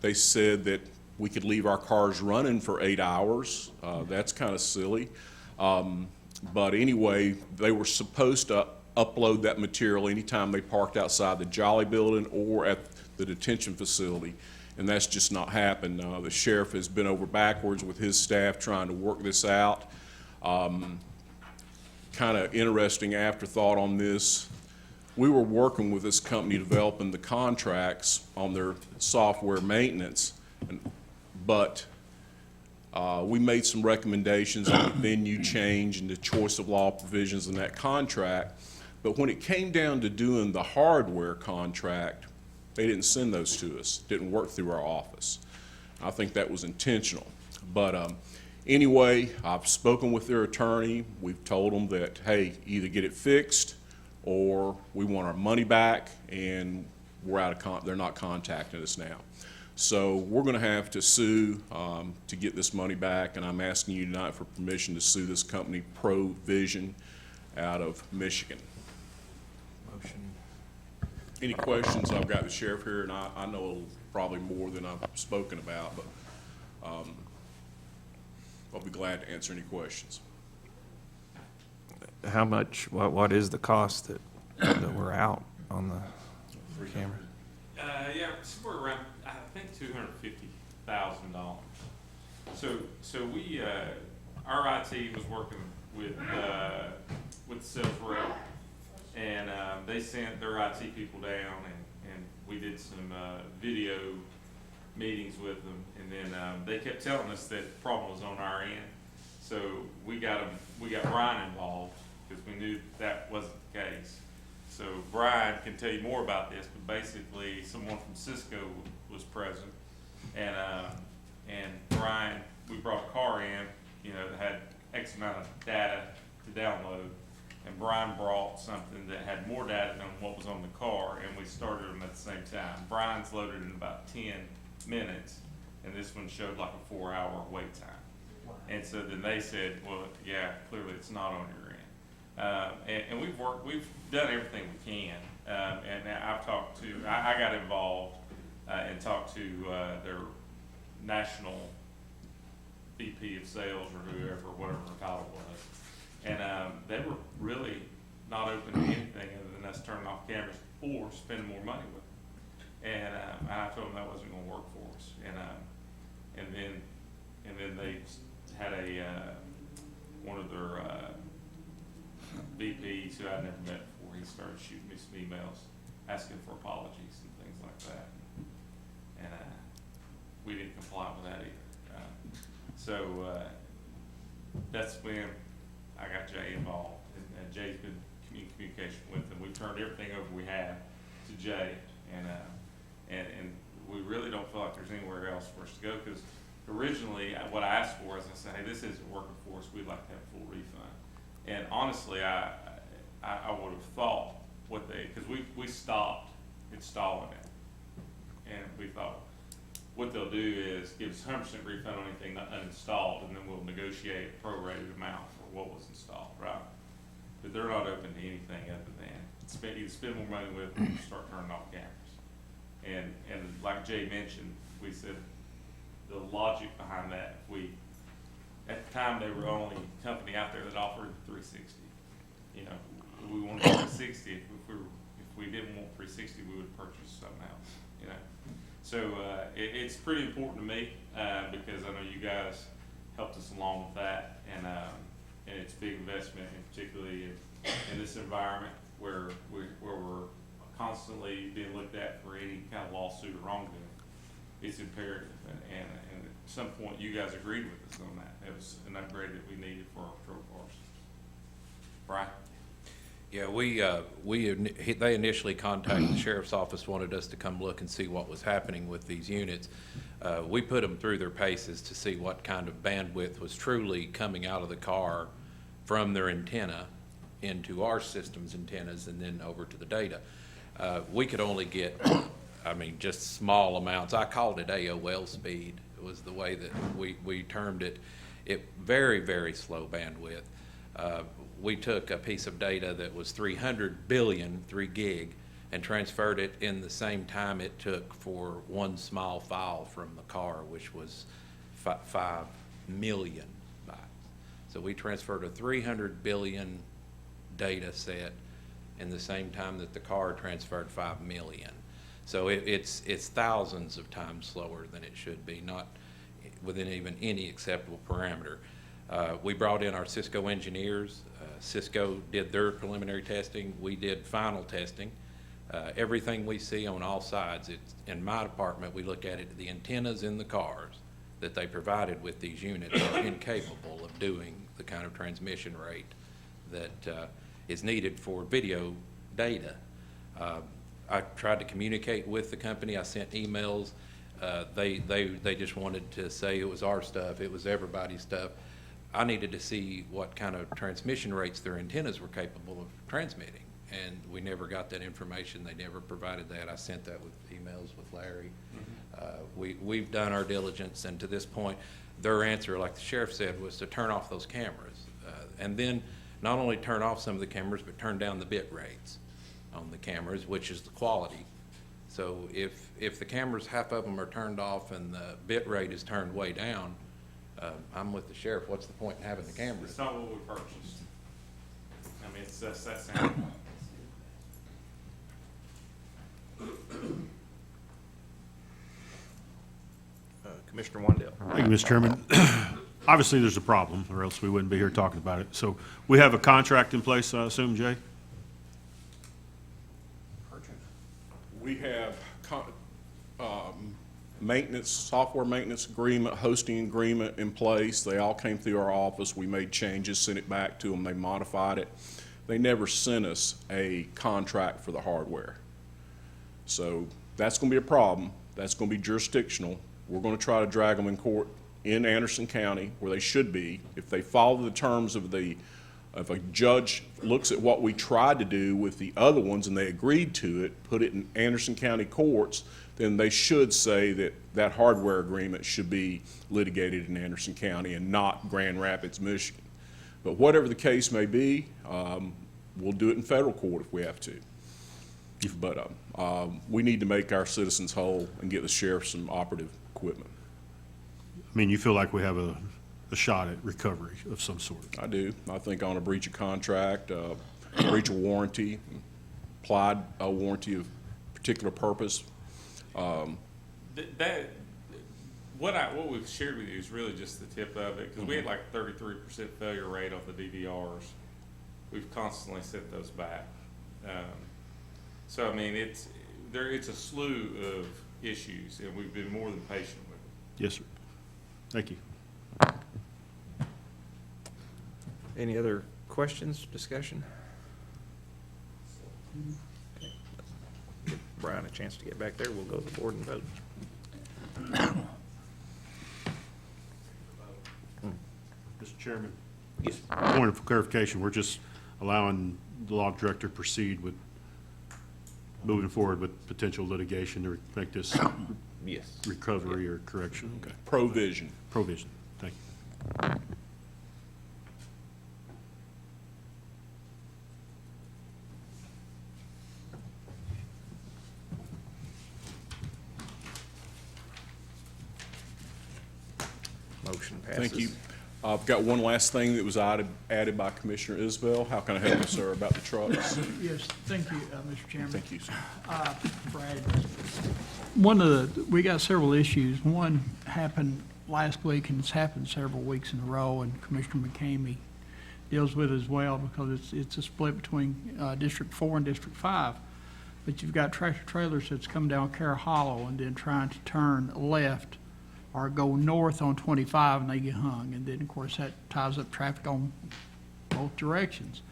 Speaker 14: they said that we could leave our cars running for 8 hours. That's kind of silly. But anyway, they were supposed to upload that material anytime they parked outside the Jolly building or at the detention facility, and that's just not happened. The sheriff has been over backwards with his staff trying to work this out. Kind of interesting afterthought on this. We were working with this company developing the contracts on their software maintenance, but we made some recommendations on the venue change and the choice of law provisions in that contract. But when it came down to doing the hardware contract, they didn't send those to us. Didn't work through our office. I think that was intentional. But anyway, I've spoken with their attorney. We've told them that, hey, either get it fixed or we want our money back, and we're out of they're not contacting us now. So we're going to have to sue to get this money back, and I'm asking you tonight for permission to sue this company, Provision, out of Michigan.
Speaker 1: Motion.
Speaker 14: Any questions? I've got the sheriff here, and I know probably more than I've spoken about, but I'll be glad to answer any questions.
Speaker 1: How much, what is the cost that we're out on the camera?
Speaker 19: Yeah, somewhere around, I think $250,000. So we, our IT was working with the sales rep, and they sent their IT people down, and we did some video meetings with them, and then they kept telling us that the problem was on our end. So we got Brian involved because we knew that wasn't the case. So Brian can tell you more about this, but basically someone from Cisco was present, and Brian, we brought a car in, that had X amount of data to download, and Brian brought something that had more data than what was on the car, and we started them at the same time. Brian's loaded in about 10 minutes, and this one showed like a 4-hour wait time. Wow. And so then they said, well, yeah, clearly it's not on your end. And we've done everything we can. And I've talked to, I got involved and talked to their national VP of sales or whoever, whatever the title was. And they were really not open to anything other than us turning off cameras or spending more money with them. And I told them that wasn't going to work for us. And then they had one of their VPs who I'd never met before. He started shooting me some emails asking for apologies and things like that. And we didn't comply with that either. So that's when I got Jay involved, and Jay's been in communication with them. We've turned everything over we have to Jay, and we really don't feel like there's anywhere else for us to go, because originally what I asked for is I said, hey, this isn't working for us. We'd like to have a full refund. And honestly, I would have thought because we stopped installing it, and we thought, what they'll do is give us 100% refund on anything not uninstalled, and then we'll negotiate a prorated amount for what was installed, right? But they're not open to anything other than either spend more money with them or start turning off cameras. And like Jay mentioned, we said the logic behind that, at the time, they were the only company out there that offered 360. You know, we wanted 360. If we didn't want 360, we would purchase something else. You know, so it's pretty important to me because I know you guys helped us along with that, and it's a big investment, and particularly in this environment where we're constantly being looked at for any kind of lawsuit or wrongdoing. It's imperative, and at some point, you guys agreed with us on that. It was an upgrade that we needed for our patrol cars. Brian?
Speaker 1: Yeah, they initially contacted the sheriff's office, wanted us to come look and see what was happening with these units. We put them through their paces to see what kind of bandwidth was truly coming out of the car from their antenna into our system's antennas and then over to the data. We could only get, just small amounts. I called it AOL speed. It was the way that we termed it. Very, very slow bandwidth. We took a piece of data that was 300 billion, 3 gig, and transferred it in the same time it took for one small file from the car, which was 5 million bytes. So we transferred a 300 billion data set in the same time that the car transferred 5 million. So it's thousands of times slower than it should be, not within even any acceptable parameter. We brought in our Cisco engineers. Cisco did their preliminary testing. We did final testing. Everything we see on all sides, in my department, we look at it, the antennas in the cars that they provided with these units are incapable of doing the kind of transmission rate that is needed for video data. I tried to communicate with the company. I sent emails. They just wanted to say it was our stuff, it was everybody's stuff. I needed to see what kind of transmission rates their antennas were capable of transmitting, and we never got that information. They never provided that. I sent that with emails with Larry. We've done our diligence, and to this point, their answer, like the sheriff said, was to turn off those cameras, and then not only turn off some of the cameras, but turn down the bit rates on the cameras, which is the quality. So if the cameras, half of them are turned off and the bit rate is turned way down, I'm with the sheriff. What's the point in having the cameras?
Speaker 19: It's not what we purchased. It's that sound.
Speaker 1: Commissioner Wandell.
Speaker 4: Thank you, Mr. Chairman. Obviously, there's a problem, or else we wouldn't be here talking about it. So we have a contract in place, I assume, Jay?
Speaker 14: We have software maintenance agreement, hosting agreement in place. They all came through our office. We made changes, sent it back to them. They modified it. They never sent us a contract for the hardware. So that's going to be a problem. That's going to be jurisdictional. We're going to try to drag them in court in Anderson County, where they should be. If they follow the terms of if a judge looks at what we tried to do with the other ones and they agreed to it, put it in Anderson County courts, then they should say that that hardware agreement should be litigated in Anderson County and not Grand Rapids, Michigan. But whatever the case may be, we'll do it in federal court if we have to. But we need to make our citizens whole and get the sheriff some operative equipment.
Speaker 4: You feel like we have a shot at recovery of some sort?
Speaker 14: I do. I think on a breach of contract, breach of warranty, applied a warranty of particular purpose.
Speaker 19: What we've shared with you is really just the tip of it, because we had like 33% failure rate on the DVRs. We've constantly sent those back. So it's a slew of issues, and we've been more than patient with it.
Speaker 4: Yes, sir. Thank you.
Speaker 1: Any other questions, discussion? Okay. Give Brian a chance to get back there. We'll go to the board and vote.
Speaker 4: Mr. Chairman?
Speaker 1: Yes.
Speaker 4: Point of clarification, we're just allowing the law director to proceed with moving forward with potential litigation to make this
Speaker 1: Yes.
Speaker 4: recovery or correction, okay.
Speaker 14: Provision.
Speaker 4: Provision, thank you.
Speaker 1: Motion passes.
Speaker 14: Thank you. I've got one last thing that was added by Commissioner Isbell. How can I help you, sir, about the trucks?
Speaker 9: Yes, thank you, Mr. Chairman.
Speaker 14: Thank you, sir.
Speaker 9: For adding this. We got several issues. One happened last week, and it's happened several weeks in a row, and Commissioner McCamey deals with it as well, because it's a split between District 4 and District 5. But you've got tractor trailers that's come down Carroll Hollow and then trying to turn left or go north on 25, and they get hung. And then, of course, that ties up traffic on both directions.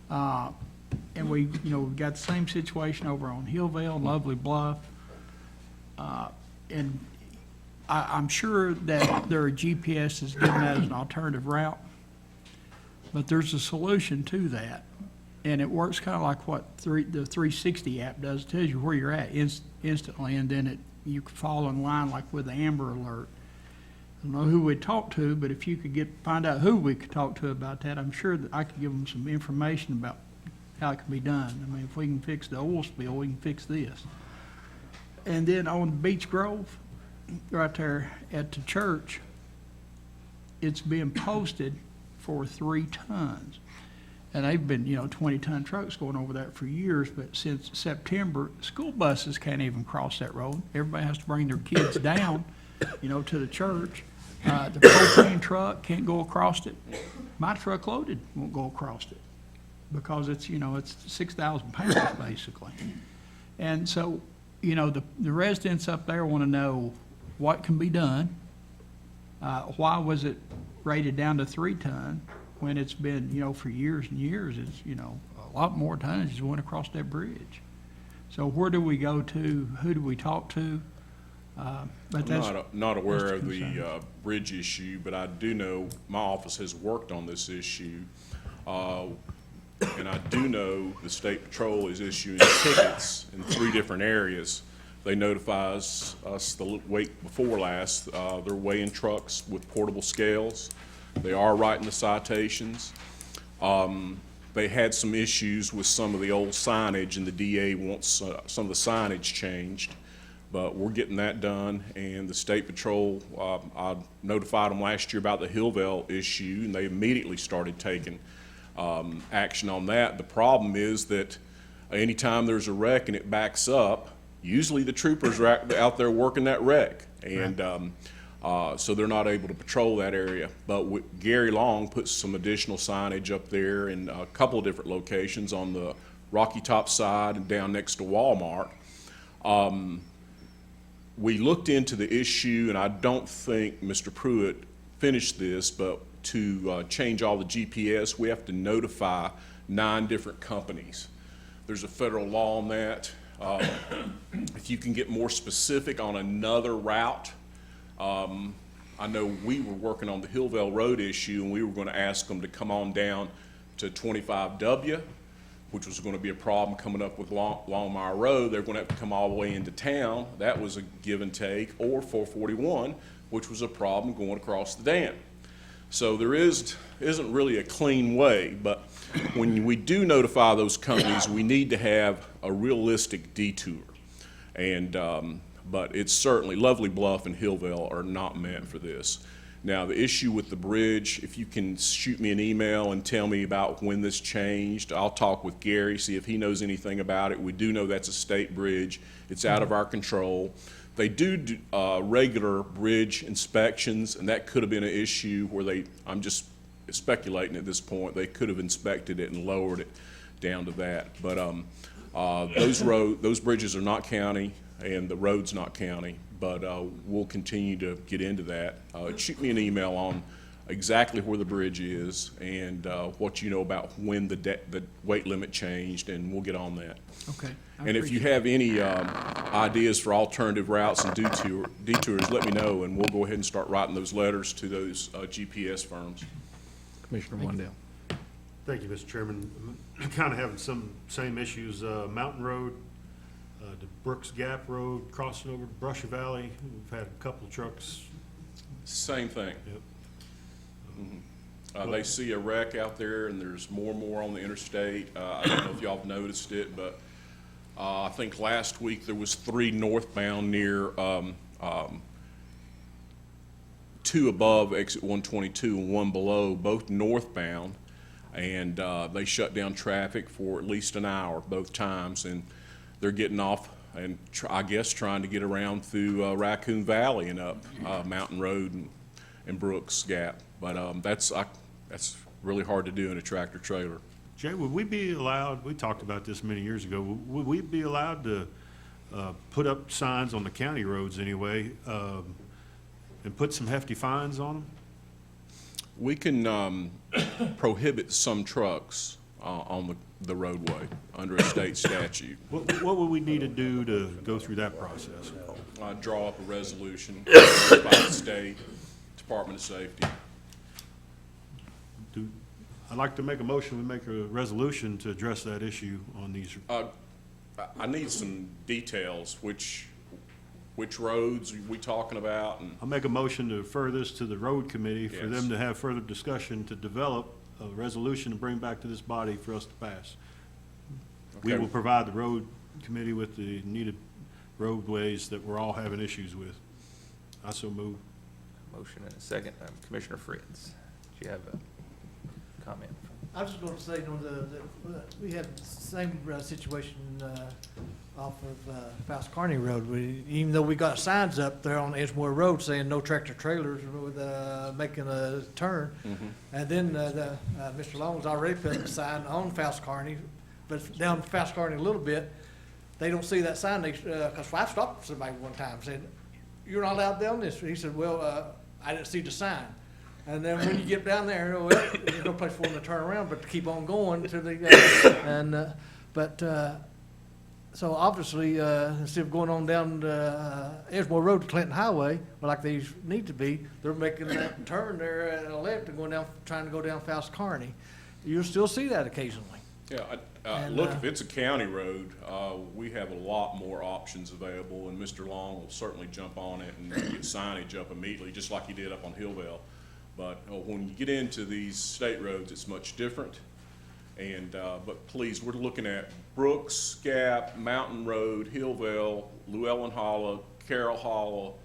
Speaker 9: And we've got the same situation over on Hillvale, Lovely Bluff. And I'm sure that there are GPSs giving that as an alternative route, but there's a solution to that. And it works kind of like what the 360 app does. It tells you where you're at instantly, and then you can fall in line like with the Amber Alert. I don't know who we'd talk to, but if you could find out who we could talk to about that, I'm sure that I could give them some information about how it can be done. I mean, if we can fix the oil spill, we can fix this. And then on Beach Grove, right there at the church, it's being posted for 3 tons. And they've been, 20-ton trucks going over that for years, but since September, school buses can't even cross that road. Everybody has to bring their kids down, to the church. The propane truck can't go across it. My truck loaded won't go across it because it's 6,000 pounds basically. And so, the residents up there want to know what can be done. Why was it rated down to 3 ton? When it's been, for years and years, it's, a lot more tonnage went across that bridge. So where do we go to? Who do we talk to? But
Speaker 14: I'm not aware of the bridge issue, but I do know my office has worked on this issue. And I do know the State Patrol is issuing tickets in 3 different areas. They notify us the week before last. They're weighing trucks with portable scales. They are writing the citations. They had some issues with some of the old signage, and the DA wants some of the signage changed. But we're getting that done, and the State Patrol, I notified them last year about the Hillvale issue, and they immediately started taking action on that. The problem is that anytime there's a wreck and it backs up, usually the troopers are out there working that wreck. And so they're not able to patrol that area. But Gary Long put some additional signage up there in a couple of different locations on the Rocky Top side and down next to Walmart. We looked into the issue, and I don't think Mr. Pruitt finished this, but to change all the GPS, we have to notify 9 different companies. There's a federal law on that. If you can get more specific on another route, I know we were working on the Hillvale Road issue, and we were going to ask them to come on down to 25W, which was going to be a problem coming up with Longmire Road. They're going to have to come all the way into town. That was a give and take. Or 441, which was a problem going across the dam. So there isn't really a clean way, but when we do notify those companies, we need to have a realistic detour. And but it's certainly, Lovely Bluff and Hillvale are not meant for this. Now, the issue with the bridge, if you can shoot me an email and tell me about when this changed, I'll talk with Gary, see if he knows anything about it. We do know that's a state bridge. It's out of our control. They do regular bridge inspections, and that could have been an issue where I'm just speculating at this point, they could have inspected it and lowered it down to that. But those bridges are not county, and the road's not county, but we'll continue to get into that. Shoot me an email on exactly where the bridge is and what you know about when the weight limit changed, and we'll get on that.
Speaker 9: Okay.
Speaker 14: And if you have any ideas for alternative routes and detours, let me know, and we'll go ahead and start writing those letters to those GPS firms.
Speaker 13: Commissioner Wendell.
Speaker 4: Thank you, Mr. Chairman. I'm kind of having some same issues. Mountain Road, The Brooks Gap Road crossing over to Brushy Valley, we've had a couple trucks.
Speaker 14: Same thing.
Speaker 4: Yep.
Speaker 14: They see a wreck out there, and there's more and more on the interstate. I don't know if y'all have noticed it, but I think last week there was 3 northbound near 2 above exit 122 and 1 below, both northbound, and they shut down traffic for at least an hour both times, and they're getting off and I guess trying to get around through Raccoon Valley and up Mountain Road and Brooks Gap. But that's really hard to do in a tractor trailer.
Speaker 4: Jay, would we be allowed, we talked about this many years ago, would we be allowed to put up signs on the county roads anyway, and put some hefty fines on them?
Speaker 14: We can prohibit some trucks on the roadway under a state statute.
Speaker 4: What would we need to do to go through that process?
Speaker 14: Draw up a resolution by the state Department of Safety.
Speaker 4: I'd like to make a motion, we make a resolution to address that issue on these.
Speaker 14: I need some details, which roads are we talking about? And
Speaker 4: I'll make a motion to refer this to the road committee for
Speaker 14: Yes.
Speaker 4: them to have further discussion to develop a resolution to bring back to this body for us to pass. We
Speaker 14: Okay.
Speaker 4: will provide the road committee with the needed roadways that we're all having issues with. I so move.
Speaker 1: Motion and a second. Commissioner Fritz, do you have a comment?
Speaker 10: I was just going to say, we had the same situation off of Fowles Kearney Road. Even though we got signs up there on Edgemoor Road saying no tractor trailers with making a turn, and then Mr. Long's already put a sign on Fowles Kearney, but down Fowles Kearney a little bit, they don't see that sign. Because I stopped somebody one time, said, "You're not allowed down this." He said, "Well, I didn't see the sign." And then when you get down there, well, there's no place for them to turn around but to keep on going to the, so obviously, instead of going on down Edgemoor Road to Clinton Highway, like they need to be, they're making that turn there at the left and going down, trying to go down Fowles Kearney. You'll still see that occasionally.
Speaker 14: Yeah, look, if it's a county road, we have a lot more options available, and Mr. Long will certainly jump on it and get signage up immediately, just like he did up on Hillvale. But when you get into these state roads, it's much different. And but please, we're looking at Brooks Gap, Mountain Road, Hillvale, Llewellyn Hollow, Carroll Hollow,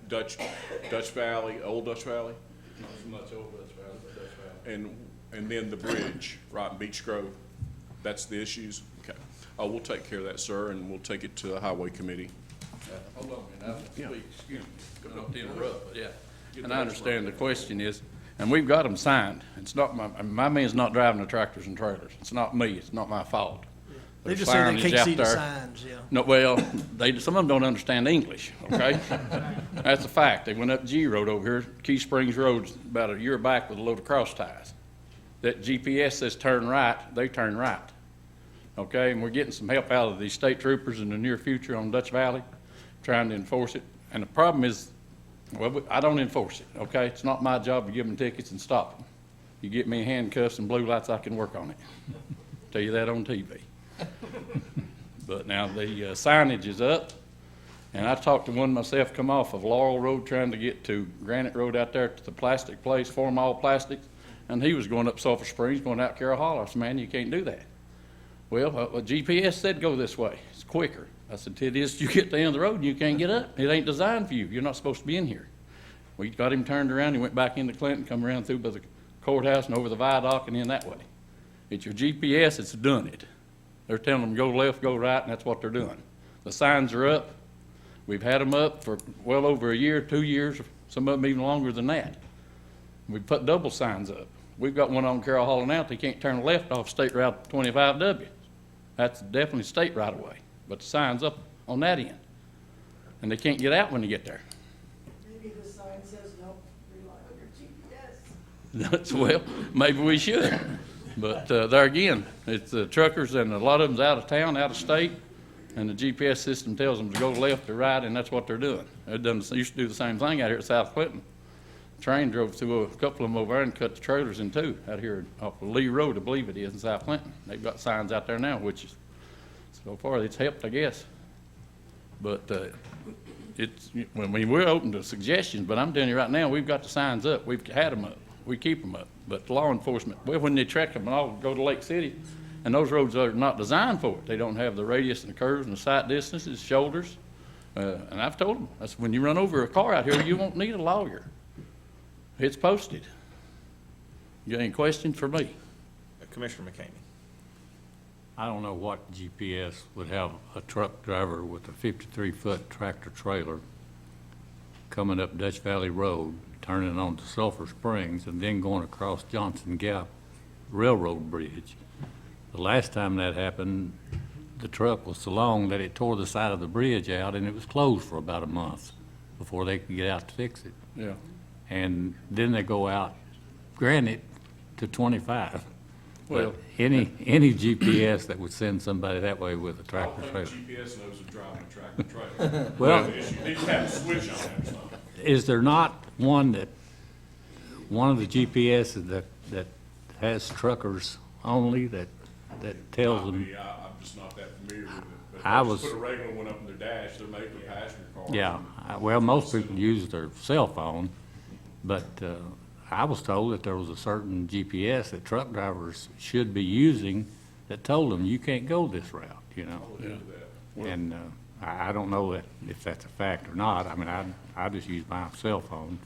Speaker 14: Dutch Valley, Old Dutch Valley.
Speaker 17: Not so much Old Dutch Valley, but Dutch Valley.
Speaker 14: And then the bridge, right in Beech Grove. That's the issues? Okay. We'll take care of that, sir, and we'll take it to the Highway Committee.
Speaker 17: Hold on a minute, I speak, excuse me, not to interrupt, but yeah. And I understand the question is, and we've got them signed. It's not my man's not driving the tractors and trailers. It's not me, it's not my fault.
Speaker 10: They
Speaker 17: There's
Speaker 10: just say they
Speaker 17: signage
Speaker 10: can't
Speaker 17: out
Speaker 10: see the
Speaker 17: there.
Speaker 10: signs, yeah.
Speaker 17: No, well, some of them don't understand English, okay? That's a fact. They went up G Road over here, Key Springs Road, about a year back with a load of cross ties. That GPS says turn right, they turn right. Okay, and we're getting some help out of these state troopers in the near future on Dutch Valley, trying to enforce it. And the problem is, well, I don't enforce it, okay? It's not my job to give them tickets and stop them. You get me handcuffs and blue lights, I can work on it. Tell you that on TV. But now the signage is up, and I talked to one myself, come off of Laurel Road trying to get to Granite Road out there to the plastic place, All Plastics, and he was going up Sulphur Springs, going out Carroll Hollow. I said, man, you can't do that. Well, GPS said go this way. It's quicker. I said, it is, you get to the end of the road and you can't get up. It ain't designed for you. You're not supposed to be in here. We got him turned around. He went back into Clinton, come around through by the courthouse and over the viaduct and in that way. It's your GPS, it's done it. They're telling them go left, go right, and that's what they're doing. The signs are up. We've had them up for well over a year, 2 years, some of them even longer than that. We put double signs up. We've got one on Carroll Hollow now. They can't turn left off State Route 25W. That's definitely state right away. But the sign's up on that end. And they can't get out when they get there.
Speaker 8: Maybe the sign says no, rely on your GPS.
Speaker 17: Well, maybe we should. But there again, it's the truckers and a lot of them's out of town, out of state, and the GPS system tells them to go left or right, and that's what they're doing. It doesn't used to do the same thing out here at South Clinton. Train drove through a couple of them over there and cut the trailers in two out here off of Lee Road, I believe it is, in South Clinton. They've got signs out there now, which is
Speaker 20: So far, it's helped, I guess. But we're open to suggestions, but I'm telling you right now, we've got the signs up. We've had them up. We keep them up. But law enforcement, well, when they track them and all go to Lake City, and those roads are not designed for it. They don't have the radius and the curves and the sight distances, shoulders. And I've told them, that's when you run over a car out here, you won't need a lawyer. It's posted. You got any questions for me?
Speaker 1: Commissioner McCamey.
Speaker 12: I don't know what GPS would have a truck driver with a 53-foot tractor trailer coming up Dutch Valley Road, turning onto Sulphur Springs, and then going across Johnson Gap Railroad Bridge. The last time that happened, the truck was so long that it tore the side of the bridge out, and it was closed for about a month before they could get out to fix it.
Speaker 20: Yeah.
Speaker 12: And then they go out, granted, to 25.
Speaker 20: Well,
Speaker 12: But any GPS that would send somebody that way with a
Speaker 14: I
Speaker 12: tractor
Speaker 14: don't
Speaker 12: trailer.
Speaker 14: think GPS knows of driving a tractor trailer.
Speaker 12: Well-
Speaker 14: The issue, they just have a switch on it or something.
Speaker 12: Is there not one of the GPS that has truckers only that tells them?
Speaker 14: I'm just not that familiar with it. But if
Speaker 12: I
Speaker 14: they
Speaker 12: was-
Speaker 14: just put a regular one up in their dash, they're made for passenger cars.
Speaker 12: Yeah, well, most people use their cell phone, but I was told that there was a certain GPS that truck drivers should be using that told them you can't go this route, you know? And I don't know if that's a fact or not. I mean, I just use my cell phone,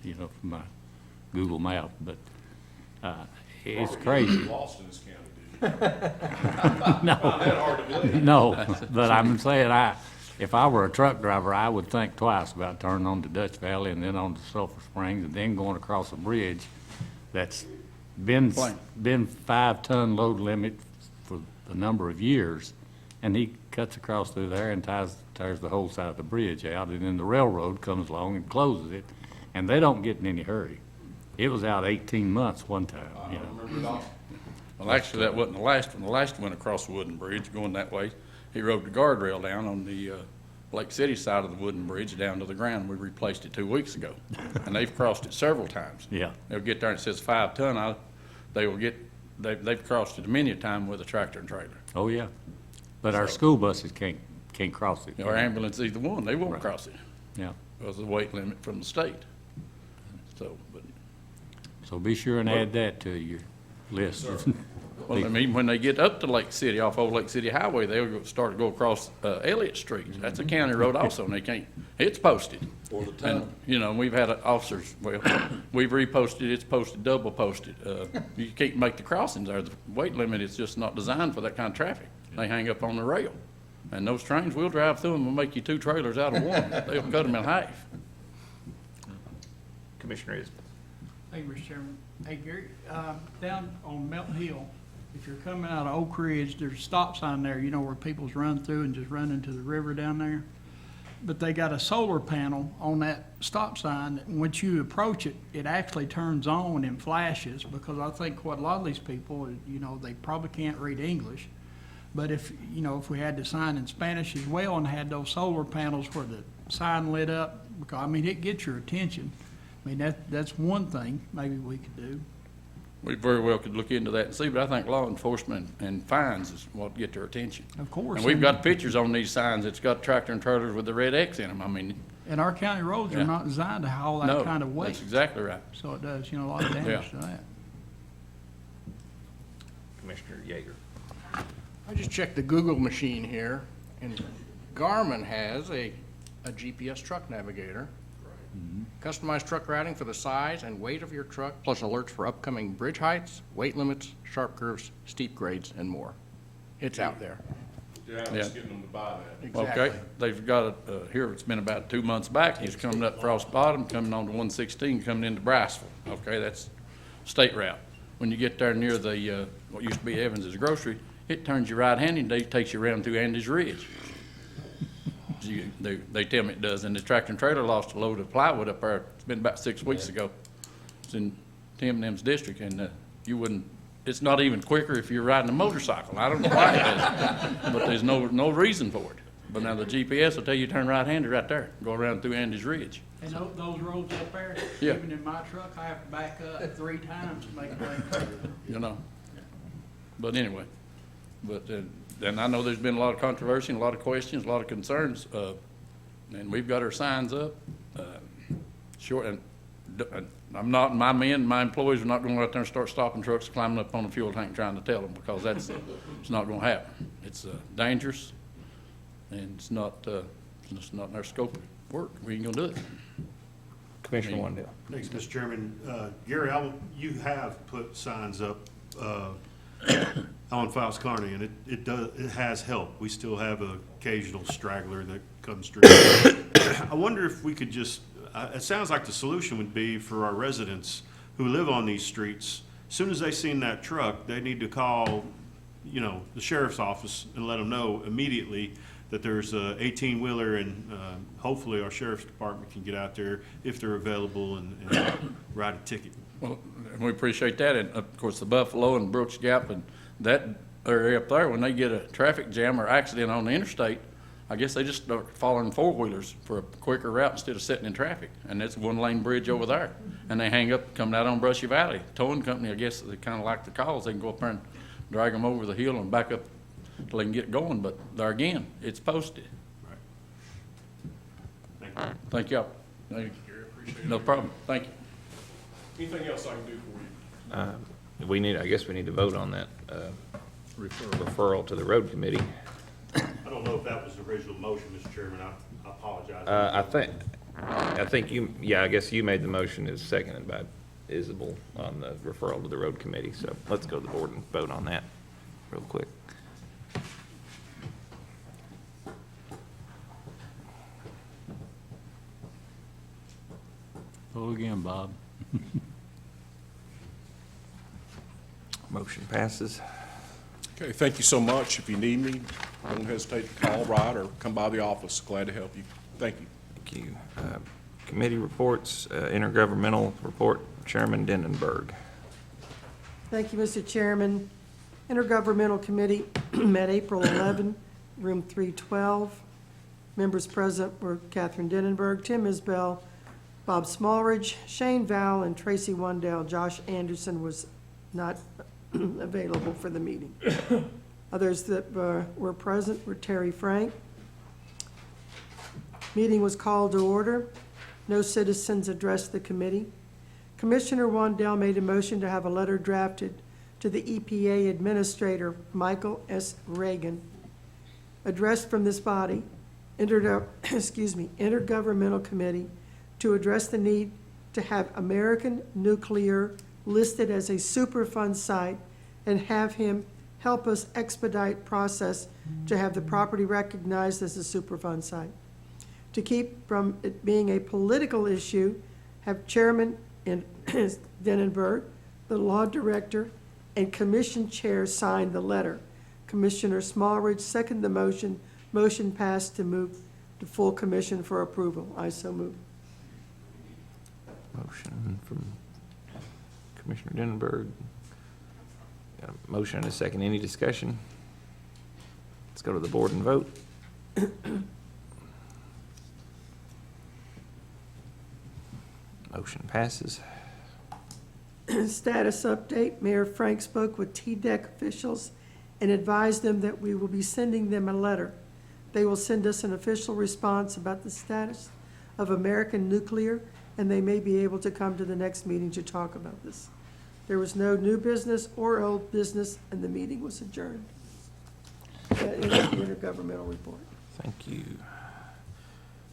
Speaker 12: you know, for my Google Map, but it's crazy.
Speaker 14: Lost in this county, did you?
Speaker 12: No,
Speaker 14: Found that hard to believe.
Speaker 12: no, but I'm saying if I were a truck driver, I would think twice about turning on to Dutch Valley and then on to Sulphur Springs and then going across a bridge that's been 5-ton load limit for a number of years, and he cuts across through there and tears the whole side of the bridge out, and then the railroad comes along and closes it, and they don't get in any hurry. It was out 18 months one time, you know.
Speaker 20: Well, actually, that wasn't the last one. The last one went across the wooden bridge going that way. He rode the guardrail down on the Lake City side of the wooden bridge down to the ground. We replaced it 2 weeks ago. And they've crossed it several times.
Speaker 12: Yeah.
Speaker 20: They'll get there and it says 5-ton. They've crossed it many a time with a tractor and trailer.
Speaker 12: Oh, yeah. But our school buses can't cross it.
Speaker 20: Or ambulance, either one, they won't
Speaker 12: Right.
Speaker 20: cross it.
Speaker 12: Yeah.
Speaker 20: Because of the weight limit from the state.
Speaker 12: So be sure and add that to your list.
Speaker 20: Well, I mean, when they get up to Lake City, off Old Lake City Highway, they'll start to go across Elliott Street. That's a county road also, and they can't, it's posted.
Speaker 17: For the tunnel.
Speaker 20: And, you know, we've had officers, well, we've reposted, it's posted, double posted. You can't make the crossings there. The weight limit is just not designed for that kind of traffic. They hang up on the rail. And those trains, we'll drive through them and make you 2 trailers out of one. They'll cut them in half.
Speaker 1: Commissioner Isbell.
Speaker 21: Thank you, Mr. Chairman. Hey, Gary, down on Melton Hill, if you're coming out of Oak Ridge, there's a stop sign there, you know, where people's run through and just run into the river down there. But they got a solar panel on that stop sign that once you approach it, it actually turns on and flashes, because I think what a lot of these people, you know, they probably can't read English. But if, you know, if we had the sign in Spanish as well and had those solar panels where the sign lit up, because, I mean, it gets your attention. I mean, that's one thing maybe we could do.
Speaker 20: We very well could look into that and see, but I think law enforcement and fines is what get their attention.
Speaker 21: Of course.
Speaker 20: And we've got pictures on these signs that's got tractor and trailers with the red X in them. I mean.
Speaker 21: And our county roads are
Speaker 20: Yeah.
Speaker 21: not designed to haul that
Speaker 20: No,
Speaker 21: kind of weight.
Speaker 20: that's exactly right.
Speaker 21: So it does, you know, a lot of damage
Speaker 20: Yeah.
Speaker 21: to that.
Speaker 1: Commissioner Yeager.
Speaker 13: I just checked the Google machine here, and Garmin has a GPS truck navigator. Customized truck routing for the size and weight of your truck, plus alerts for upcoming bridge heights, weight limits, sharp curves, steep grades, and more. It's out there.
Speaker 14: Yeah, I'm just getting them to buy that.
Speaker 13: Exactly.
Speaker 20: Okay, they've got it, here, it's been about 2 months back, he's coming up Frost Bottom, coming on to 116, coming into Briceville. Okay, that's state route. When you get there near the, what used to be Evans's Grocery, it turns you right-handed, it takes you around through Andy's Ridge. They tell me it does, and the tractor and trailer lost a load of plywood up there, it's been about 6 weeks ago. It's in Tim and them's district, and you wouldn't, it's not even quicker if you're riding a motorcycle. I don't know why it is, but there's no reason for it. But now the GPS will tell you turn right-handed right there, go around through Andy's Ridge.
Speaker 21: And those roads up there,
Speaker 20: Yeah.
Speaker 21: even in my truck, I have to back up 3 times to make a lane.
Speaker 20: You know? But anyway, but and I know there's been a lot of controversy and a lot of questions, a lot of concerns, and we've got our signs up. Short, and I'm not, my employees are not going to go out there and start stopping trucks, climbing up on the fuel tank trying to tell them, because it's not going to happen. It's dangerous, and it's not in our scope of work. We ain't going to do it.
Speaker 1: Commissioner Wandell.
Speaker 4: Thanks, Mr. Chairman. Gary, you have put signs up on Fowles Kearney, and it has helped. We still have an occasional straggler that comes through. I wonder if we could just, it sounds like the solution would be for our residents who live on these streets, as soon as they seen that truck, they need to call, the sheriff's office and let them know immediately that there's a 18-wheeler, and hopefully our sheriff's department can get out there if they're available and write a ticket.
Speaker 20: Well, we appreciate that, and of course, the Buffalo and Brooks Gap and that area up there, when they get a traffic jam or accident on the interstate, I guess they just start following four-wheelers for a quicker route instead of sitting in traffic. And it's a one-lane bridge over there. And they hang up, coming out on Brushy Valley. Towing company, I guess, they kind of like the calls. They can go up there and drag them over the hill and back up till they can get going. But there again, it's posted.
Speaker 4: Right. Thank you.
Speaker 20: Thank y'all.
Speaker 14: Thank you, Gary. Appreciate it.
Speaker 20: No problem. Thank you.
Speaker 14: Anything else I can do for you?
Speaker 1: I guess we need to vote on that referral to the road committee.
Speaker 4: I don't know if that was the original motion, Mr. Chairman. I apologize.
Speaker 1: I think I guess you made the motion, is seconded by Isabel on the referral to the road committee. So let's go to the board and vote on that real quick.
Speaker 12: Vote again, Bob.
Speaker 1: Motion passes.
Speaker 14: Okay, thank you so much. If you need me, don't hesitate to call, write, or come by the office. Glad to help you. Thank you.
Speaker 1: Thank you. Committee reports, intergovernmental report, Chairman Denenberg.
Speaker 8: Thank you, Mr. Chairman. Intergovernmental Committee met April 11, room 312. Members present were Catherine Denenberg, Tim Isbell, Bob Smallridge, Shane Val, and Tracy Wandell. Josh Anderson was not available for the meeting. Others that were present were Terry Frank. Meeting was called to order. No citizens addressed the committee. Commissioner Wandell made a motion to have a letter drafted to the EPA Administrator, Michael S. Reagan, addressed from this body, Intergovernmental Committee, to address the need to have American Nuclear listed as a Superfund site and have him help us expedite process to have the property recognized as a Superfund site. To keep from it being a political issue, have Chairman Denenberg, the Law Director, and Commission Chair sign the letter. Commissioner Smallridge seconded the motion. Motion passed to move to full commission for approval. I so move.
Speaker 1: Motion from Commissioner Denenberg. Got a motion and a second. Any discussion? Let's go to the board and vote. Motion passes.
Speaker 8: Status update. Mayor Frank spoke with TDEC officials and advised them that we will be sending them a letter. They will send us an official response about the status of American Nuclear, and they may be able to come to the next meeting to talk about this. There was no new business or old business, and the meeting was adjourned. That is the intergovernmental report.
Speaker 1: Thank you.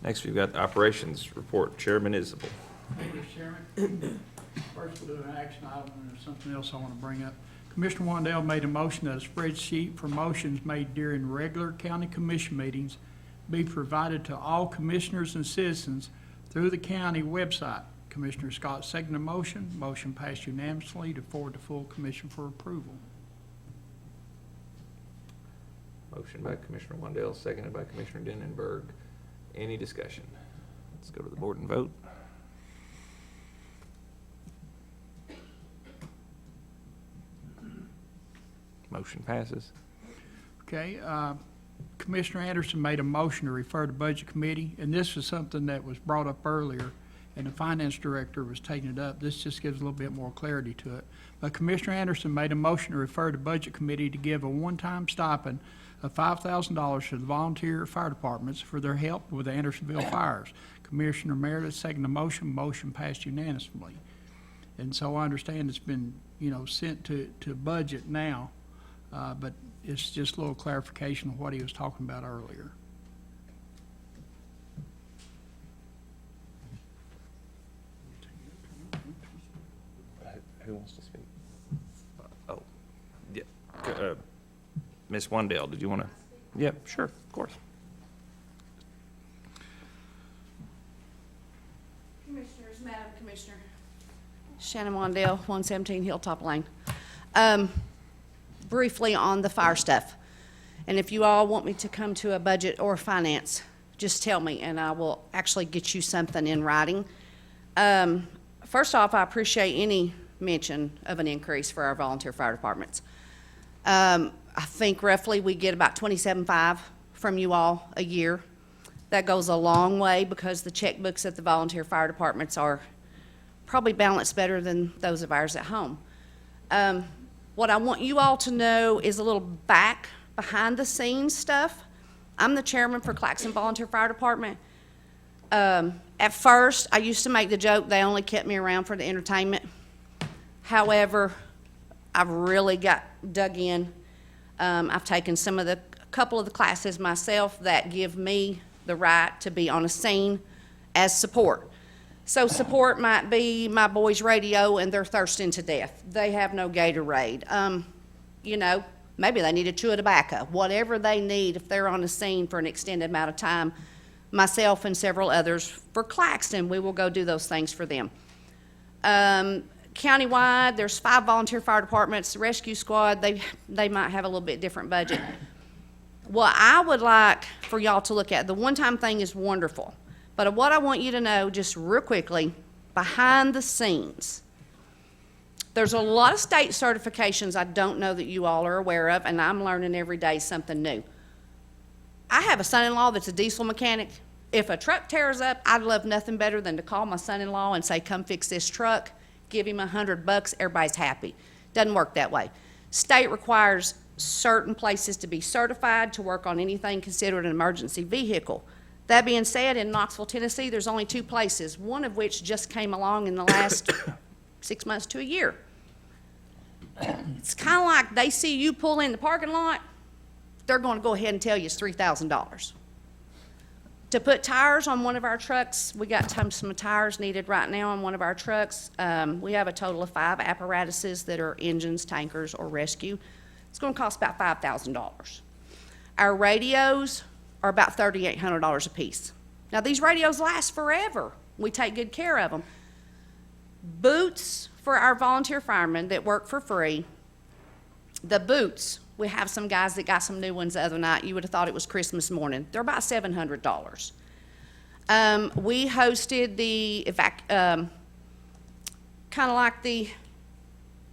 Speaker 1: Next, we've got the operations report. Chairman Isabel.
Speaker 21: Thank you, Chairman. First, we'll do an action item, and there's something else I want to bring up. Commissioner Wandell made a motion that a spreadsheet for motions made during regular county commission meetings be provided to all commissioners and citizens through the county website. Commissioner Scott seconded the motion. Motion passed unanimously to forward to full commission for approval.
Speaker 1: Motion by Commissioner Wandell, seconded by Commissioner Denenberg. Any discussion? Let's go to the board and vote. Motion passes.
Speaker 21: Okay, Commissioner Anderson made a motion to refer to Budget Committee, and this is something that was brought up earlier, and the finance director was taking it up. This just gives a little bit more clarity to it. But Commissioner Anderson made a motion to refer to Budget Committee to give a one-time stipend of $5,000 to the volunteer fire departments for their help with the Andersonville fires. Commissioner Meredith seconded the motion. Motion passed unanimously. And so I understand it's been, sent to budget now, but it's just a little clarification of what he was talking about earlier.
Speaker 1: Who wants to speak? Oh, yeah. Ms. Wandale, did you want to? Yeah, sure, of course.
Speaker 2: Commissioners, Madam Commissioner. Shannon Wandale, 117 Hilltop Lane. Briefly on the fire stuff, and if you all want me to come to a budget or finance, just tell me and I will actually get you something in writing. First off, I appreciate any mention of an increase for our volunteer fire departments. I think roughly we get about $27,500 from you all a year. That goes a long way because the checkbooks at the volunteer fire departments are probably balanced better than those of ours at home. What I want you all to know is a little behind the scenes stuff. I'm the chairman for Claxton Volunteer Fire Department. At first, I used to make the joke they only kept me around for the entertainment. However, I've really got dug in. I've taken a couple of the classes myself that give me the right to be on a scene as support. So support might be my boys' radio and they're thirsting to death. They have no Gatorade. Maybe they need a chew of tobacco. Whatever they need if they're on a scene for an extended amount of time, myself and several others for Claxton, we will go do those things for them. Countywide, there's 5 volunteer fire departments. The rescue squad, they might have a little bit different budget. What I would like for y'all to look at, the one-time thing is wonderful, but what I want you to know just real quickly, behind the scenes, there's a lot of state certifications I don't know that you all are aware of, and I'm learning every day something new. I have a son-in-law that's a diesel mechanic. If a truck tears up, I'd love nothing better than to call my son-in-law and say, come fix this truck, give him $100, everybody's happy. Doesn't work that way. State requires certain places to be certified to work on anything considered an emergency vehicle. That being said, in Knoxville, Tennessee, there's only 2 places, one of which just came along in the last 6 months to a year. It's kind of like they see you pull in the parking lot, they're going to go ahead and tell you it's $3,000. To put tires on one of our trucks, we got some tires needed right now on one of our trucks. We have a total of 5 apparatuses that are engines, tankers, or rescue. It's going to cost about $5,000. Our radios are about $3,800 a piece. Now, these radios last forever. We take good care of them. Boots for our volunteer firemen that work for free. The boots, we have some guys that got some new ones the other night. You would have thought it was Christmas morning. They're about $700. We hosted the, kind of like the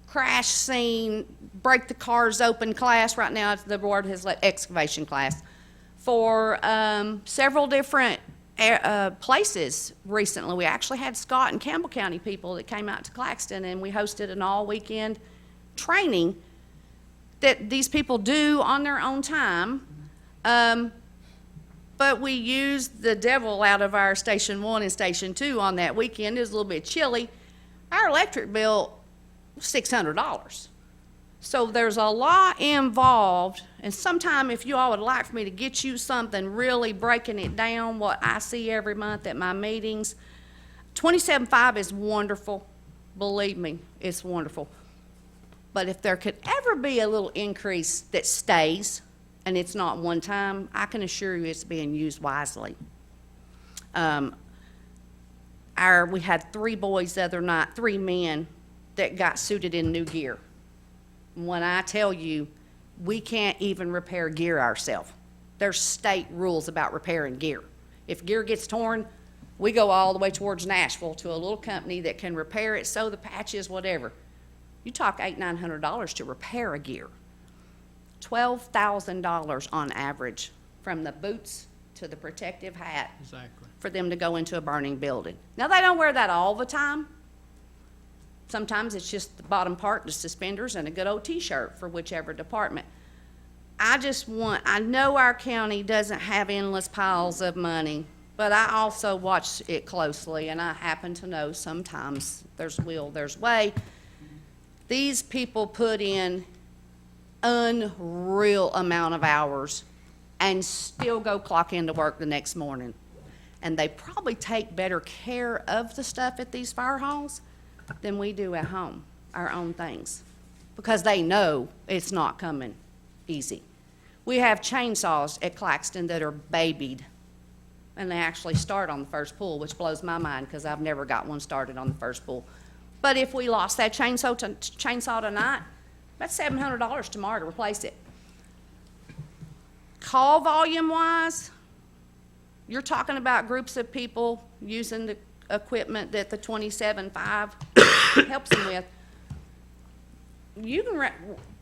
Speaker 2: crash scene, break the cars open class. Right now, the board has let excavation class for several different places recently. We actually had Scott and Campbell County people that came out to Claxton, and we hosted an all-weekend training that these people do on their own time. But we used the devil out of our Station 1 and Station 2 on that weekend. It was a little bit chilly. Our electric bill was $600. So there's a lot involved, and sometime if you all would like for me to get you something really breaking it down, what I see every month at my meetings, $27,500 is wonderful. Believe me, it's wonderful. But if there could ever be a little increase that stays, and it's not one time, I can assure you it's being used wisely. We had 3 boys the other night, 3 men that got suited in new gear. When I tell you, we can't even repair gear ourselves. There's state rules about repairing gear. If gear gets torn, we go all the way towards Nashville to a little company that can repair it, sew the patches, whatever. You talk $800-900 to repair a gear. $12,000 on average, from the boots to the protective hat.
Speaker 21: Exactly.
Speaker 2: for them to go into a burning building. Now, they don't wear that all the time. Sometimes it's just the bottom part, the suspenders, and a good old T-shirt for whichever department. I know our county doesn't have endless piles of money, but I also watch it closely, and I happen to know sometimes there's will, there's way. These people put in unreal amount of hours and still go clock into work the next morning. And they probably take better care of the stuff at these fire halls than we do at home, our own things, because they know it's not coming easy. We have chainsaws at Claxton that are babied, and they actually start on the first pull, which blows my mind because I've never got one started on the first pull. But if we lost that chainsaw tonight, that's $700 tomorrow to replace it. Call volume-wise, you're talking about groups of people using the equipment that the 27.5 helps them with.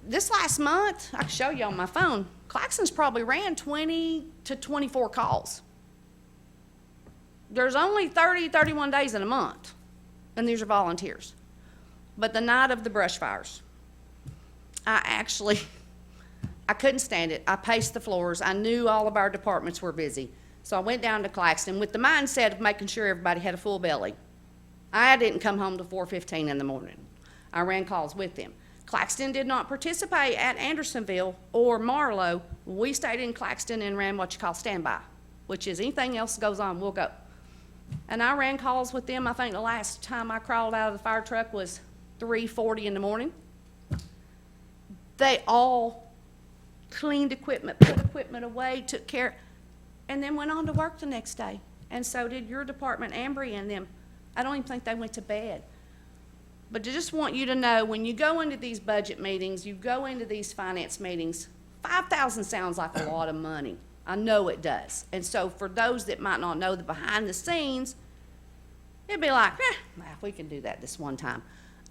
Speaker 2: This last month, I can show you on my phone, Claxton's probably ran 20 to 24 calls. There's only 30, 31 days in a month, and these are volunteers. But the night of the brush fires, I couldn't stand it. I paced the floors. I knew all of our departments were busy. So I went down to Claxton with the mindset of making sure everybody had a full belly. I didn't come home till 4:15 in the morning. I ran calls with them. Claxton did not participate at Andersonville or Marlow. We stayed in Claxton and ran what you call standby, which is anything else goes on, we'll go. And I ran calls with them. I think the last time I crawled out of the fire truck was 3:40 in the morning. They all cleaned equipment, put equipment away, took care, and then went on to work the next day. And so did your department, Ambry, and them. I don't even think they went to bed. But I just want you to know, when you go into these budget meetings, you go into these finance meetings, $5,000 sounds like a lot of money. I know it does. And so for those that might not know the behind the scenes, it'd be like, we can do that this one time.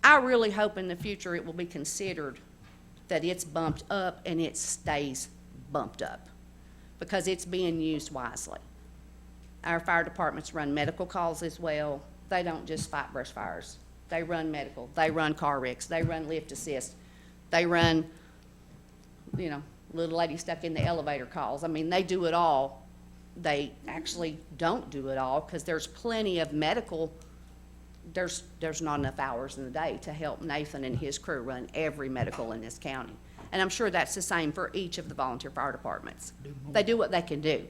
Speaker 2: I really hope in the future it will be considered that it's bumped up and it stays bumped up, because it's being used wisely. Our fire departments run medical calls as well. They don't just fight brush fires. They run medical, they run car wrecks, they run lift assist, they run, little lady stuck in the elevator calls. I mean, they do it all. They actually don't do it all because there's plenty of medical. There's not enough hours in the day to help Nathan and his crew run every medical in this county. And I'm sure that's the same for each of the volunteer fire departments. They do what they can do.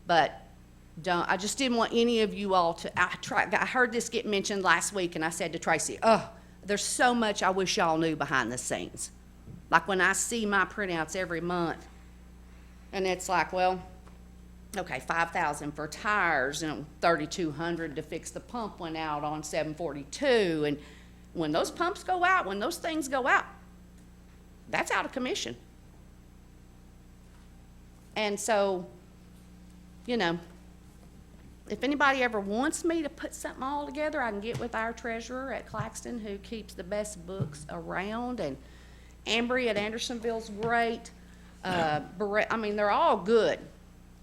Speaker 2: But I just didn't want any of you all to, I heard this get mentioned last week, and I said to Tracy, there's so much I wish y'all knew behind the scenes. Like when I see my printouts every month, and it's like, well, okay, $5,000 for tires, and $3,200 to fix the pump went out on 742. And when those pumps go out, when those things go out, that's out of commission. And so, if anybody ever wants me to put something all together, I can get with our treasurer at Claxton, who keeps the best books around, and Ambry at Andersonville's great. They're all good.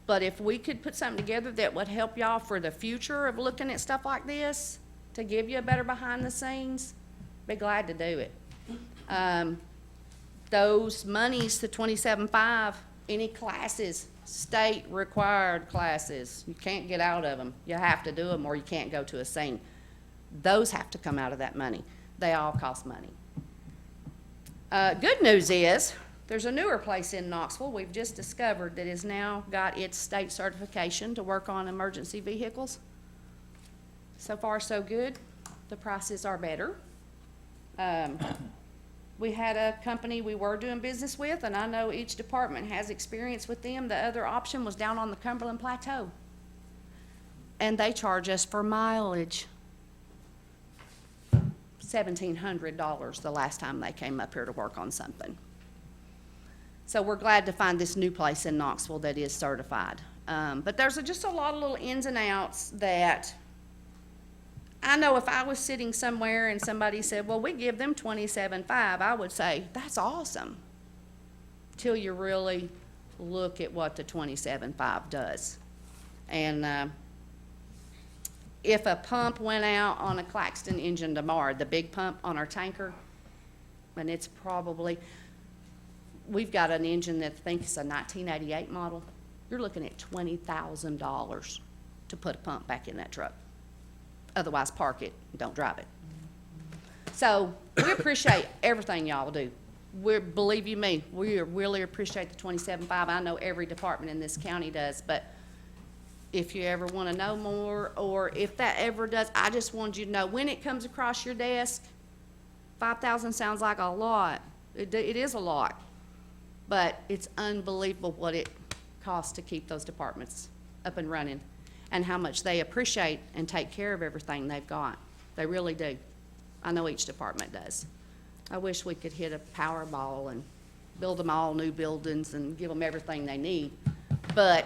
Speaker 2: But if we could put something together that would help y'all for the future of looking at stuff like this, to give you a better behind the scenes, be glad to do it. Those monies, the 27.5, any classes, state required classes, you can't get out of them. You have to do them or you can't go to a scene. Those have to come out of that money. They all cost money. Good news is, there's a newer place in Knoxville we've just discovered that has now got its state certification to work on emergency vehicles. So far, so good. The prices are better. We had a company we were doing business with, and I know each department has experience with them. The other option was down on the Cumberland Plateau. And they charge us for mileage. $1,700 the last time they came up here to work on something. So we're glad to find this new place in Knoxville that is certified. But there's just a lot of little ins and outs that I know if I was sitting somewhere and somebody said, well, we give them 27.5, I would say, that's awesome. Till you really look at what the 27.5 does. And if a pump went out on a Claxton engine tomorrow, the big pump on our tanker, and it's probably, we've got an engine that I think is a 1988 model, you're looking at $20,000 to put a pump back in that truck. Otherwise, park it, and don't drive it. So we appreciate everything y'all do. Believe you me, we really appreciate the 27.5. I know every department in this county does, but if you ever want to know more, or if that ever does, I just want you to know, when it comes across your desk, 5,000 sounds like a lot. It is a lot, but it's unbelievable what it costs to keep those departments up and running, and how much they appreciate and take care of everything they've got. They really do. I know each department does. I wish we could hit a Powerball and build them all new buildings and give them everything they need, but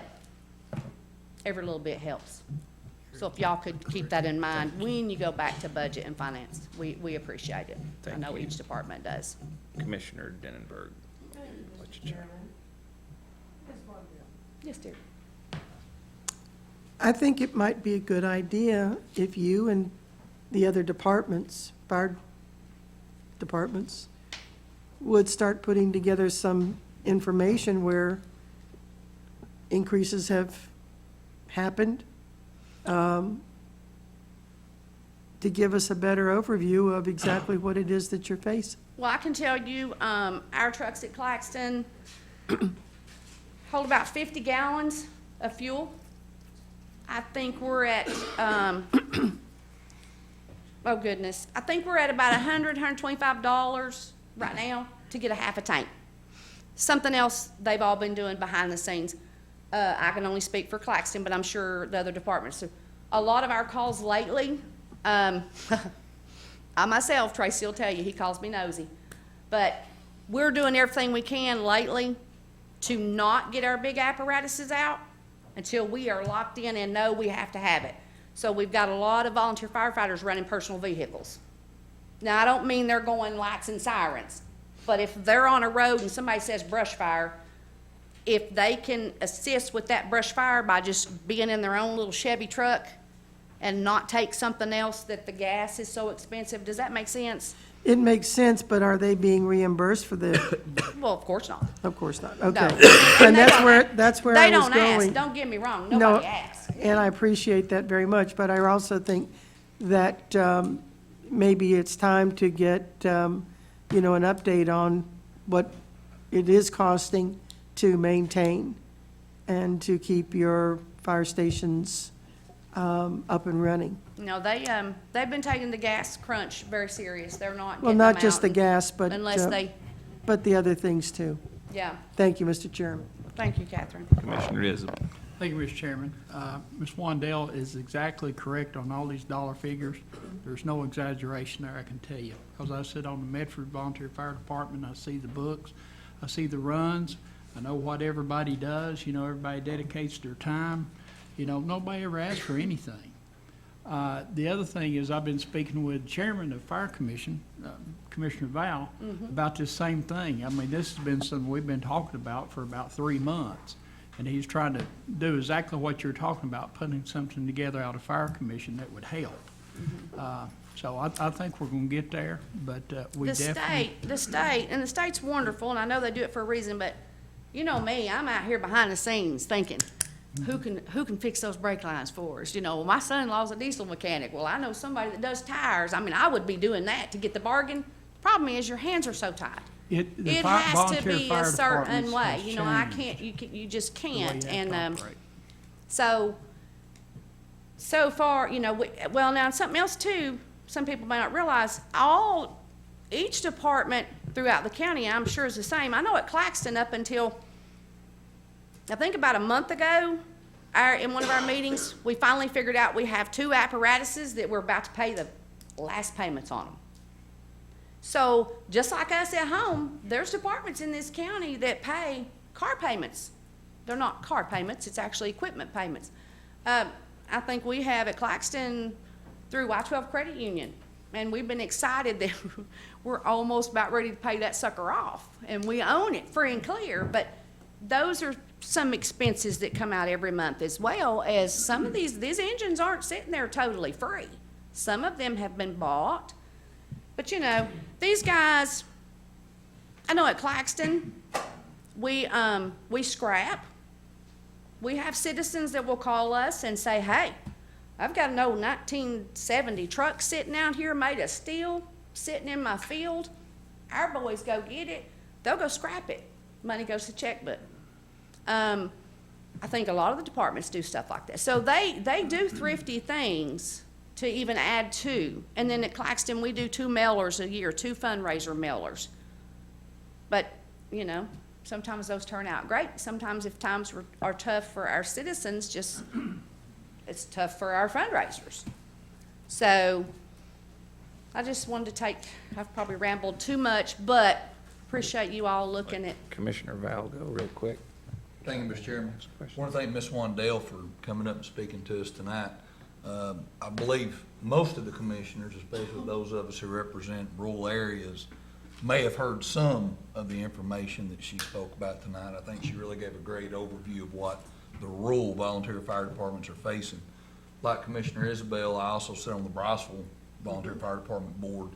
Speaker 2: every little bit helps. So if y'all could keep that in mind when you go back to budget and finance, we appreciate it. I know each department does.
Speaker 1: Commissioner Denenberg.
Speaker 2: Yes, dear.
Speaker 8: I think it might be a good idea if you and the other departments, fire departments, would start putting together some information where increases have happened, to give us a better overview of exactly what it is that you're facing.
Speaker 2: Well, I can tell you, our trucks at Claxton hold about 50 gallons of fuel. I think we're at, oh goodness, I think we're at about $100, $125 right now to get a half a tank. Something else they've all been doing behind the scenes. I can only speak for Claxton, but I'm sure the other departments. A lot of our calls lately, I myself, Tracy will tell you, he calls me nosy, but we're doing everything we can lately to not get our big apparatuses out until we are locked in and know we have to have it. So we've got a lot of volunteer firefighters running personal vehicles. Now, I don't mean they're going lights and sirens, but if they're on a road and somebody says brush fire, if they can assist with that brush fire by just being in their own little Chevy truck and not take something else that the gas is so expensive, does that make sense?
Speaker 8: It makes sense, but are they being reimbursed for the?
Speaker 2: Well, of course not.
Speaker 8: Of course not, okay.
Speaker 2: No.
Speaker 8: And that's where I
Speaker 2: They
Speaker 8: was
Speaker 2: don't
Speaker 8: going.
Speaker 2: ask, don't get me wrong,
Speaker 8: No,
Speaker 2: nobody asks.
Speaker 8: and I appreciate that very much, but I also think that maybe it's time to get, an update on what it is costing to maintain and to keep your fire stations up and running.
Speaker 2: No, they've been taking the gas crunch very serious. They're not
Speaker 8: Well,
Speaker 2: getting
Speaker 8: not
Speaker 2: them
Speaker 8: just
Speaker 2: out
Speaker 8: the gas, but,
Speaker 2: unless they,
Speaker 8: but the other things too.
Speaker 2: yeah.
Speaker 8: Thank you, Mr. Chairman.
Speaker 2: Thank you, Catherine.
Speaker 1: Commissioner Isbell.
Speaker 21: Thank you, Mr. Chairman. Ms. Wandell is exactly correct on all these dollar figures. There's no exaggeration there, I can tell you. Because I sit on the Medford Volunteer Fire Department, I see the books, I see the runs, I know what everybody does, everybody dedicates their time. Nobody ever asks for anything. The other thing is I've been speaking with Chairman of Fire Commission, Commissioner Val, about this same thing. I mean, this has been something we've been talking about for about 3 months. And he's trying to do exactly what you're talking about, putting something together out of Fire Commission that would help. So I think we're going to get there, but we definitely.
Speaker 2: The state, and the state's wonderful, and I know they do it for a reason, but you know me, I'm out here behind the scenes thinking, who can fix those brake lines for us? My son-in-law's a diesel mechanic. Well, I know somebody that does tires. I mean, I would be doing that to get the bargain. Problem is, your hands are so tied. It has to be a certain way. I can't, you just can't. And so far, well, now something else too, some people may not realize, each department throughout the county, I'm sure is the same. I know at Claxton up until, I think about a month ago, in one of our meetings, we finally figured out we have 2 apparatuses that we're about to pay the last payments on them. So just like us at home, there's departments in this county that pay car payments. They're not car payments, it's actually equipment payments. I think we have at Claxton through Y-12 Credit Union, and we've been excited that we're almost about ready to pay that sucker off, and we own it free and clear, but those are some expenses that come out every month, as well as some of these engines aren't sitting there totally free. Some of them have been bought. But you know, these guys, I know at Claxton, we scrap. We have citizens that will call us and say, hey, I've got an old 1970 truck sitting out here made of steel, sitting in my field. Our boys go get it. They'll go scrap it. Money goes to checkbook. I think a lot of the departments do stuff like that. So they do thrifty things to even add to. And then at Claxton, we do 2 mailers a year, 2 fundraiser mailers. But, you know, sometimes those turn out great. Sometimes if times are tough for our citizens, it's tough for our fundraisers. So I just wanted to I've probably rambled too much, but appreciate you all looking at.
Speaker 1: Commissioner Valgo, real quick.
Speaker 17: Thank you, Mr. Chairman. I want to thank Ms. Wandale for coming up and speaking to us tonight. I believe most of the commissioners, especially those of us who represent rural areas, may have heard some of the information that she spoke about tonight. I think she really gave a great overview of what the rural volunteer fire departments are facing. Like Commissioner Isabel, I also sit on the Briceville Volunteer Fire Department Board.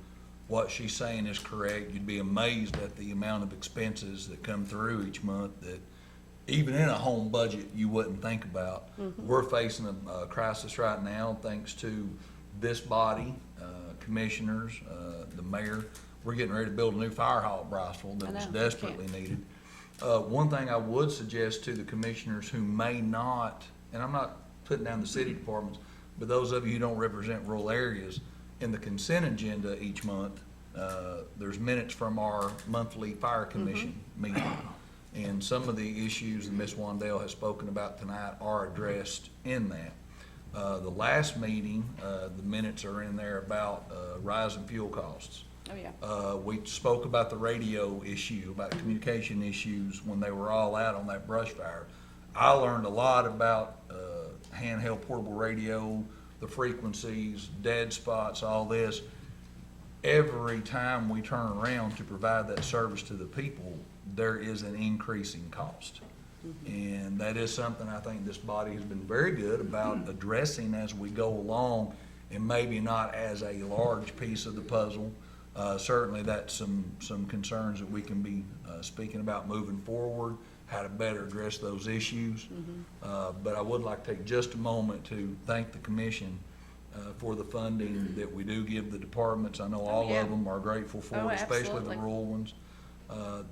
Speaker 17: What she's saying is correct. You'd be amazed at the amount of expenses that come through each month that even in a home budget you wouldn't think about. We're facing a crisis right now thanks to this body, commissioners, the mayor. We're getting ready to build a new fire hall at Briceville that was desperately needed. One thing I would suggest to the commissioners who may not, and I'm not putting down the city departments, but those of you who don't represent rural areas, in the consent agenda each month, there's minutes from our monthly fire commission meeting. And some of the issues that Ms. Wandale has spoken about tonight are addressed in that. The last meeting, the minutes are in there about rising fuel costs.
Speaker 2: Oh, yeah.
Speaker 17: We spoke about the radio issue, about communication issues when they were all out on that brush fire. I learned a lot about handheld portable radio, the frequencies, dead spots, all this. Every time we turn around to provide that service to the people, there is an increasing cost. And that is something I think this body has been very good about addressing as we go along, and maybe not as a large piece of the puzzle. Certainly that's some concerns that we can be speaking about moving forward, how to better address those issues. But I would like to take just a moment to thank the commission for the funding that we do give the departments. I know all of them are grateful for it, especially the rural ones.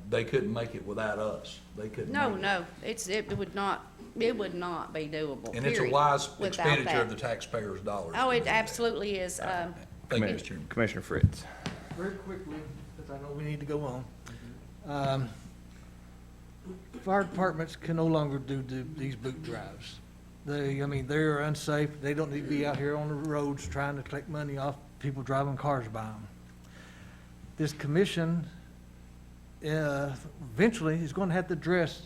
Speaker 17: They couldn't make it without us. They couldn't.
Speaker 2: No, it would not be doable.
Speaker 17: And it's a wise expenditure of the taxpayers' dollars.
Speaker 2: Oh, it absolutely is.
Speaker 17: Thank you, Mr. Chairman.
Speaker 1: Commissioner Fritz.
Speaker 10: Very quickly, because I know we need to go on. Fire departments can no longer do these boot drives. They're unsafe. They don't need to be out here on the roads trying to collect money off people driving cars by them. This commission eventually is going to have to address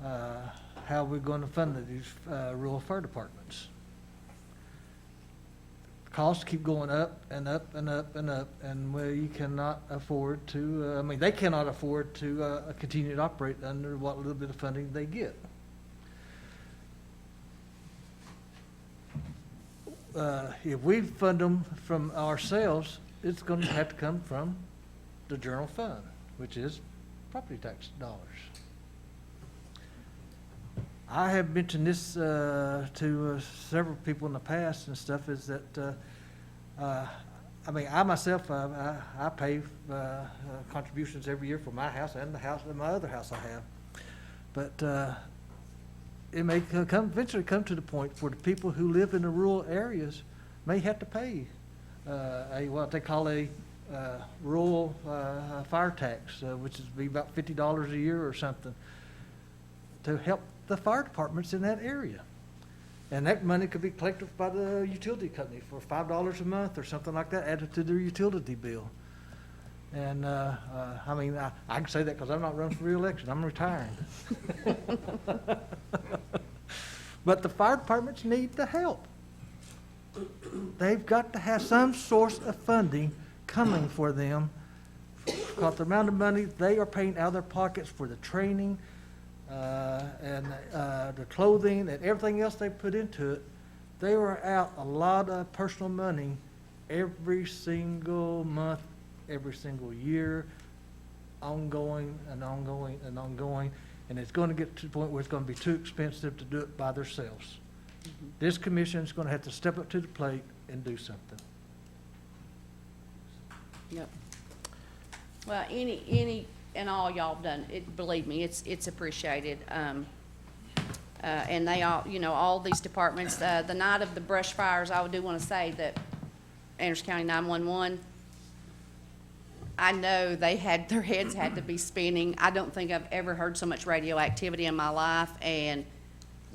Speaker 10: how we're going to fund these rural fire departments. Costs keep going up and up and up and up, and we cannot afford to, they cannot afford to continue to operate under what little bit of funding they get. If we fund them from ourselves, it's going to have to come from the general fund, which is property tax dollars. I have mentioned this to several people in the past and stuff, is that, I myself, I pay contributions every year for my house and the house and my other house I have. But it may eventually come to the point where the people who live in the rural areas may have to pay what they call a rural fire tax, which is be about $50 a year or something, to help the fire departments in that area. And that money could be collected by the utility company for $5 a month or something like that, added to their utility bill. And I can say that because I'm not running for re-election. I'm retiring. But the fire departments need the help. They've got to have some source of funding coming for them, because the amount of money they are paying out of their pockets for the training, and the clothing and everything else they put into it, they were out a lot of personal money every single month, every single year, ongoing and ongoing and ongoing, and it's going to get to the point where it's going to be too expensive to do it by themselves. This commission is going to have to step up to the plate and do something.
Speaker 2: Yep. Well, any and all y'all have done, believe me, it's appreciated. And they all, all these departments, the night of the brush fires, I do want to say that Anderson County 911, I know their heads had to be spinning. I don't think I've ever heard so much radioactivity in my life, and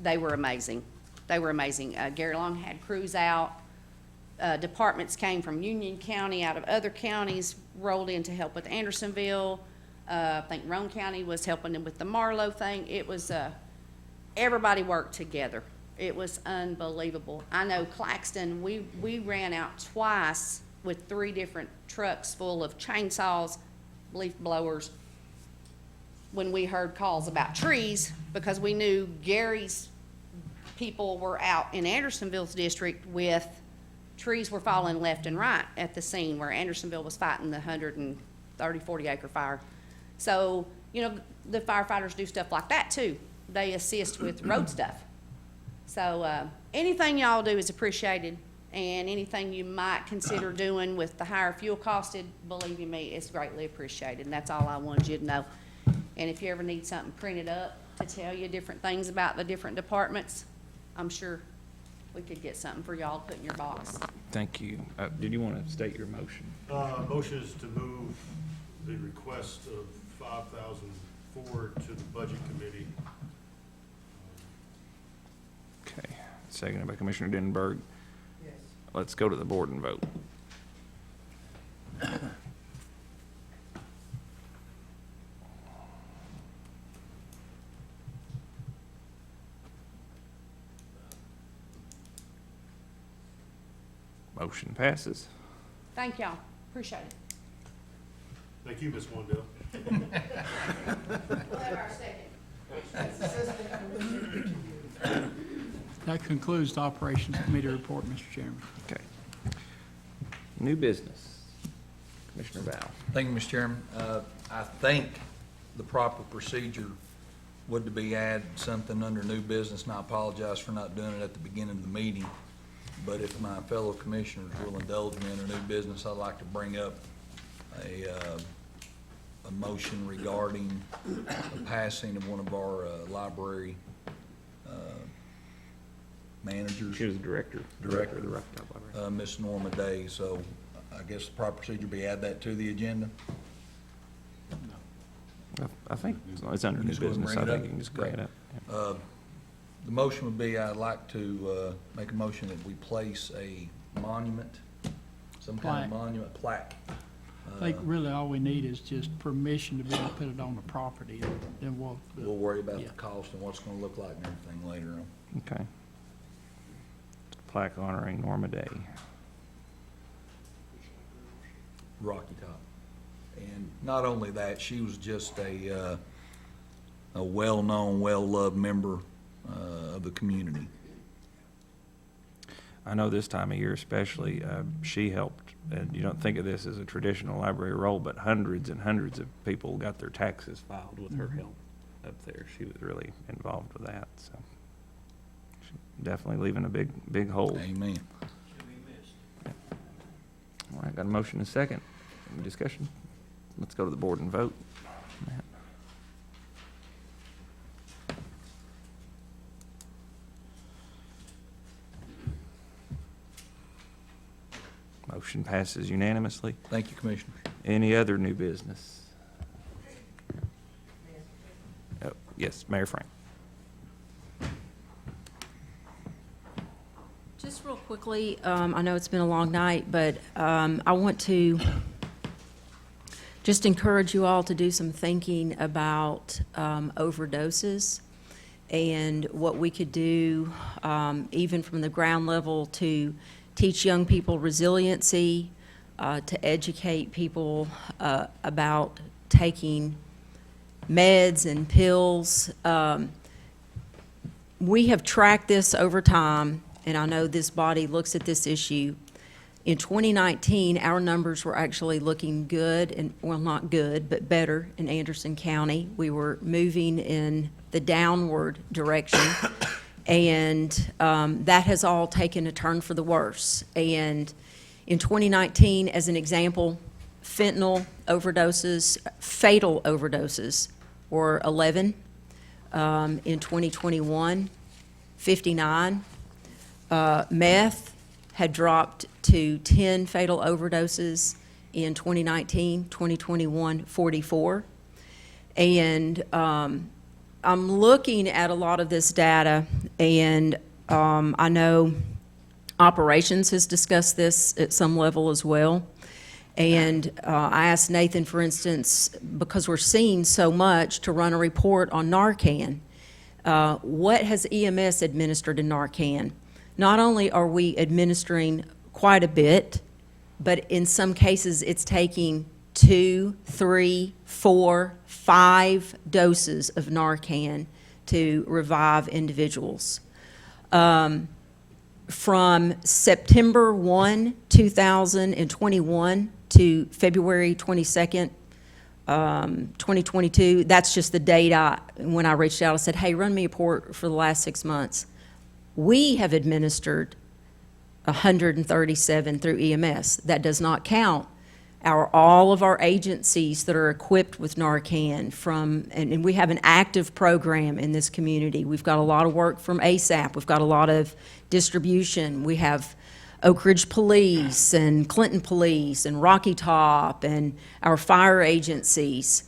Speaker 2: they were amazing. They were amazing. Gary Long had crews out. Departments came from Union County, out of other counties, rolled in to help with Andersonville. I think Roane County was helping them with the Marlowe thing. It was, everybody worked together. It was unbelievable. I know Claxton, we ran out twice with 3 different trucks full of chainsaws, leaf blowers, when we heard calls about trees, because we knew Gary's people were out in Andersonville's district with trees were falling left and right at the scene where Andersonville was fighting the 130, 40 acre fire. So, the firefighters do stuff like that too. They assist with road stuff. So, anything y'all do is appreciated, and anything you might consider doing with the higher fuel costed, believe you me, it's greatly appreciated, and that's all I wanted you to know. And if you ever need something printed up to tell you different things about the different departments, I'm sure we could get something for y'all to put in your box.
Speaker 1: Thank you. Did you want to state your motion?
Speaker 4: Motion is to move the request of $5,000 forward to the Budget Committee.
Speaker 1: Okay. Seconded by Commissioner Denberg.
Speaker 8: Yes.
Speaker 1: Let's go to the board and vote. Motion passes.
Speaker 2: Thank y'all, appreciate it.
Speaker 4: Thank you, Ms. Wandell.
Speaker 2: We'll have our second.
Speaker 21: That concludes the Operations Committee report, Mr. Chairman.
Speaker 1: Okay. New business. Commissioner Val.
Speaker 17: Thank you, Mr. Chairman. I think the proper procedure would to be add something under new business, and I apologize for not doing it at the beginning of the meeting. But if my fellow commissioners will indulge me in a new business, I'd like to bring up a motion regarding the passing of one of our library managers.
Speaker 1: She was the director. Director of the Rocky Top Library.
Speaker 17: Miss Norma Day. So I guess the proper procedure be add that to the agenda.
Speaker 1: I think it's under new
Speaker 17: Just go ahead and
Speaker 1: business.
Speaker 17: bring
Speaker 1: I
Speaker 17: it
Speaker 1: think
Speaker 17: up?
Speaker 1: you can just bring it up. Yeah.
Speaker 17: The motion would be, I'd like to make a motion that we place a monument, some kind of
Speaker 21: Plaque.
Speaker 17: monument plaque.
Speaker 21: I think really all we need is just permission to be able to put it on the property, and then we'll.
Speaker 17: We'll worry about
Speaker 21: Yeah.
Speaker 17: the cost and what's gonna look like and everything later on.
Speaker 1: Okay. Plaque honoring Norma Day.
Speaker 17: Rocky Top. And not only that, she was just a well-known, well-loved member of the community.
Speaker 1: I know this time of year especially, she helped, and you don't think of this as a traditional library role, but hundreds and hundreds of people got their taxes filed with her help up there. She was really involved with that, so. She's definitely leaving a big hole.
Speaker 17: Amen.
Speaker 1: All right, got a motion and a second. Any discussion? Let's go to the board and vote. Matt. Motion passes unanimously.
Speaker 17: Thank you, Commissioner.
Speaker 1: Any other new business? Oh, yes, Mayor Frank.
Speaker 7: Just real quickly, I know it's been a long night, but I want to just encourage you all to do some thinking about overdoses and what we could do, even from the ground level, to teach young people resiliency, to educate people about taking meds and pills. We have tracked this over time, and I know this body looks at this issue. In 2019, our numbers were actually looking good, and, well, not good, but better in Anderson County. We were moving in the downward direction, and that has all taken a turn for the worse. And in 2019, as an example, fentanyl overdoses, fatal overdoses, were 11. In 2021, 59. Meth had dropped to 10 fatal overdoses in 2019, 2021, 44. And I'm looking at a lot of this data, and I know operations has discussed this at some level as well. And I asked Nathan, for instance, because we're seeing so much, to run a report on Narcan. What has EMS administered in Narcan? Not only are we administering quite a bit, but in some cases it's taking 2, 3, 4, 5 doses of Narcan to revive individuals. From September 1, 2021 to February 22nd, 2022, that's just the date when I reached out, I said, hey, run me a report for the last 6 months. We have administered 137 through EMS. That does not count all of our agencies that are equipped with Narcan and we have an active program in this community. We've got a lot of work from ASAP. We've got a lot of distribution. We have Oak Ridge Police and Clinton Police and Rocky Top and our fire agencies.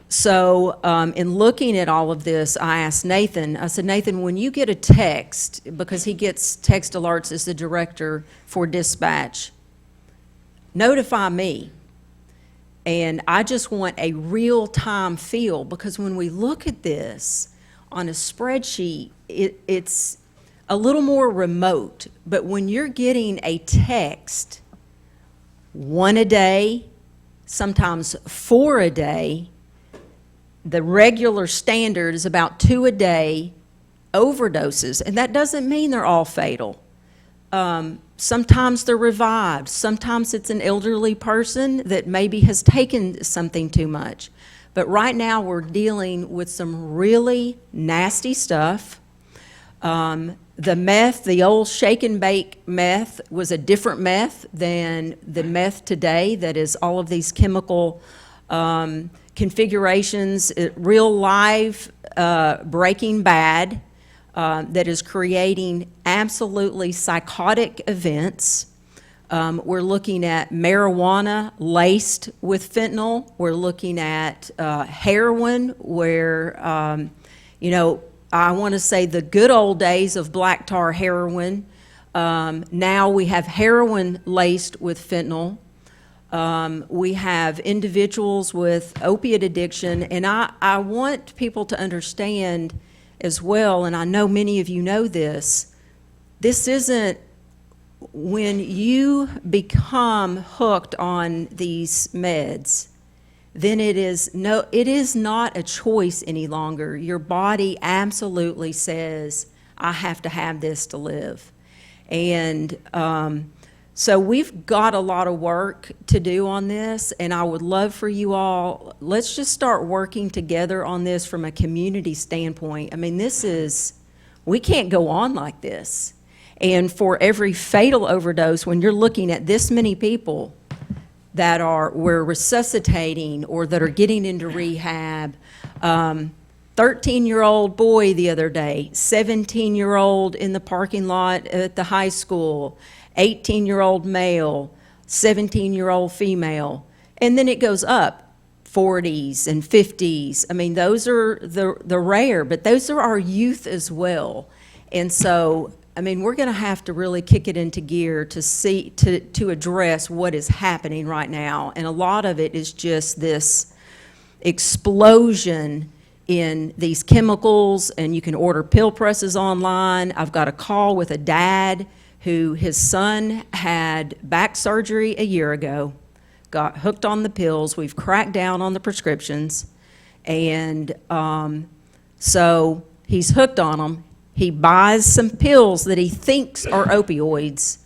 Speaker 7: So in looking at all of this, I asked Nathan, I said, Nathan, when you get a text, because he gets text alerts as the director for dispatch, notify me. And I just want a real-time feel, because when we look at this on a spreadsheet, it's a little more remote. But when you're getting a text 1 a day, sometimes 4 a day, the regular standard is about 2 a day overdoses, and that doesn't mean they're all fatal. Sometimes they're revived. Sometimes it's an elderly person that maybe has taken something too much. But right now we're dealing with some really nasty stuff. The meth, the old shake and bake meth, was a different meth than the meth today that is all of these chemical configurations, real live Breaking Bad that is creating absolutely psychotic events. We're looking at marijuana laced with fentanyl. We're looking at heroin where, you know, I want to say the good old days of black tar heroin. Now we have heroin laced with fentanyl. We have individuals with opiate addiction, and I want people to understand as well, and I know many of you know this isn't, when you become hooked on these meds, then it is not a choice any longer. Your body absolutely says, I have to have this to live. And so we've got a lot of work to do on this, and I would love for you all, let's just start working together on this from a community standpoint. I mean, we can't go on like this. And for every fatal overdose, when you're looking at this many people that we're resuscitating or that are getting into rehab, 13-year-old boy the other day, 17-year-old in the parking lot at the high school, 18-year-old male, 17-year-old female, and then it goes up, 40s and 50s. I mean, those are the rare, but those are our youth as well. And so, I mean, we're going to have to really kick it into gear to address what is happening right now. And a lot of it is just this explosion in these chemicals, and you can order pill presses online. I've got a call with a dad who his son had back surgery a year ago, got hooked on the pills. We've cracked down on the prescriptions, And so he's hooked on them. He buys some pills that he thinks are opioids,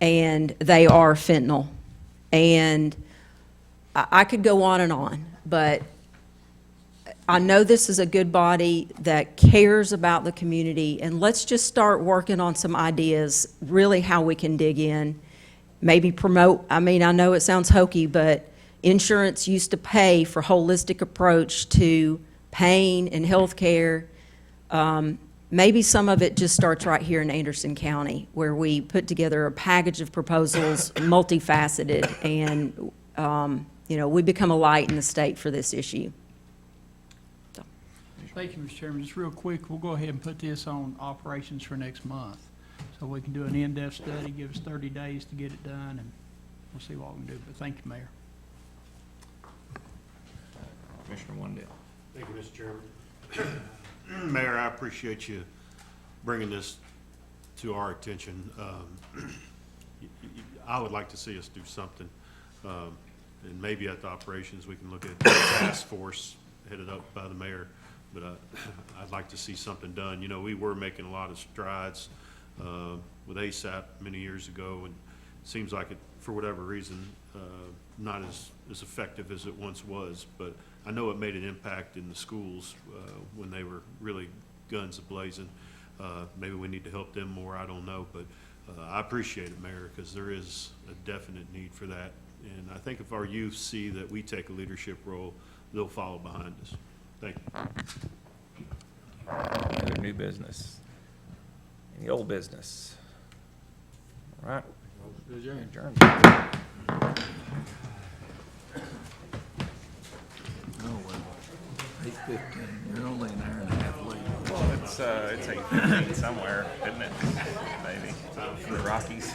Speaker 7: and they are fentanyl. And I could go on, but I know this is a good body that cares about the community, and let's just start working on some ideas, really how we can dig in, maybe promote. I mean, I know it sounds hokey, but insurance used to pay for holistic approach to pain and health care. Maybe some of it just starts right here in Anderson County, where we put together a package of proposals, multifaceted, and we become a light in the state for this issue.
Speaker 21: Thank you, Mr. Chairman. Just real quick, we'll go ahead and put this on operations for next month. So we can do an in-depth study, give us 30 days to get it done, and we'll see what we can do. But thank you, Mayor.
Speaker 1: Commissioner Wondell.
Speaker 4: Thank you, Mr. Chairman. Mayor, I appreciate you bringing this to our attention. I would like to see us do something, and maybe at the operations, we can look at a task force headed up by the mayor, but I'd like to see something done. You know, we were making a lot of strides with ASAP many years ago, and it seems like it, for whatever reason, not as effective as it once was, but I know it made an impact in the schools when they were really guns a-blazing. Maybe we need to help them more, I don't know, but I appreciate it, Mayor, because there is a definite need for that. And I think if our youth see that we take a leadership role, they'll follow behind us. Thank you.
Speaker 1: Any other new business? Any old business? All right. Adjourned.
Speaker 17: Oh, well, 8:15, you're only an hour and a half late.
Speaker 1: Well, it's 8:15 somewhere, isn't it? Maybe. For the Rockies.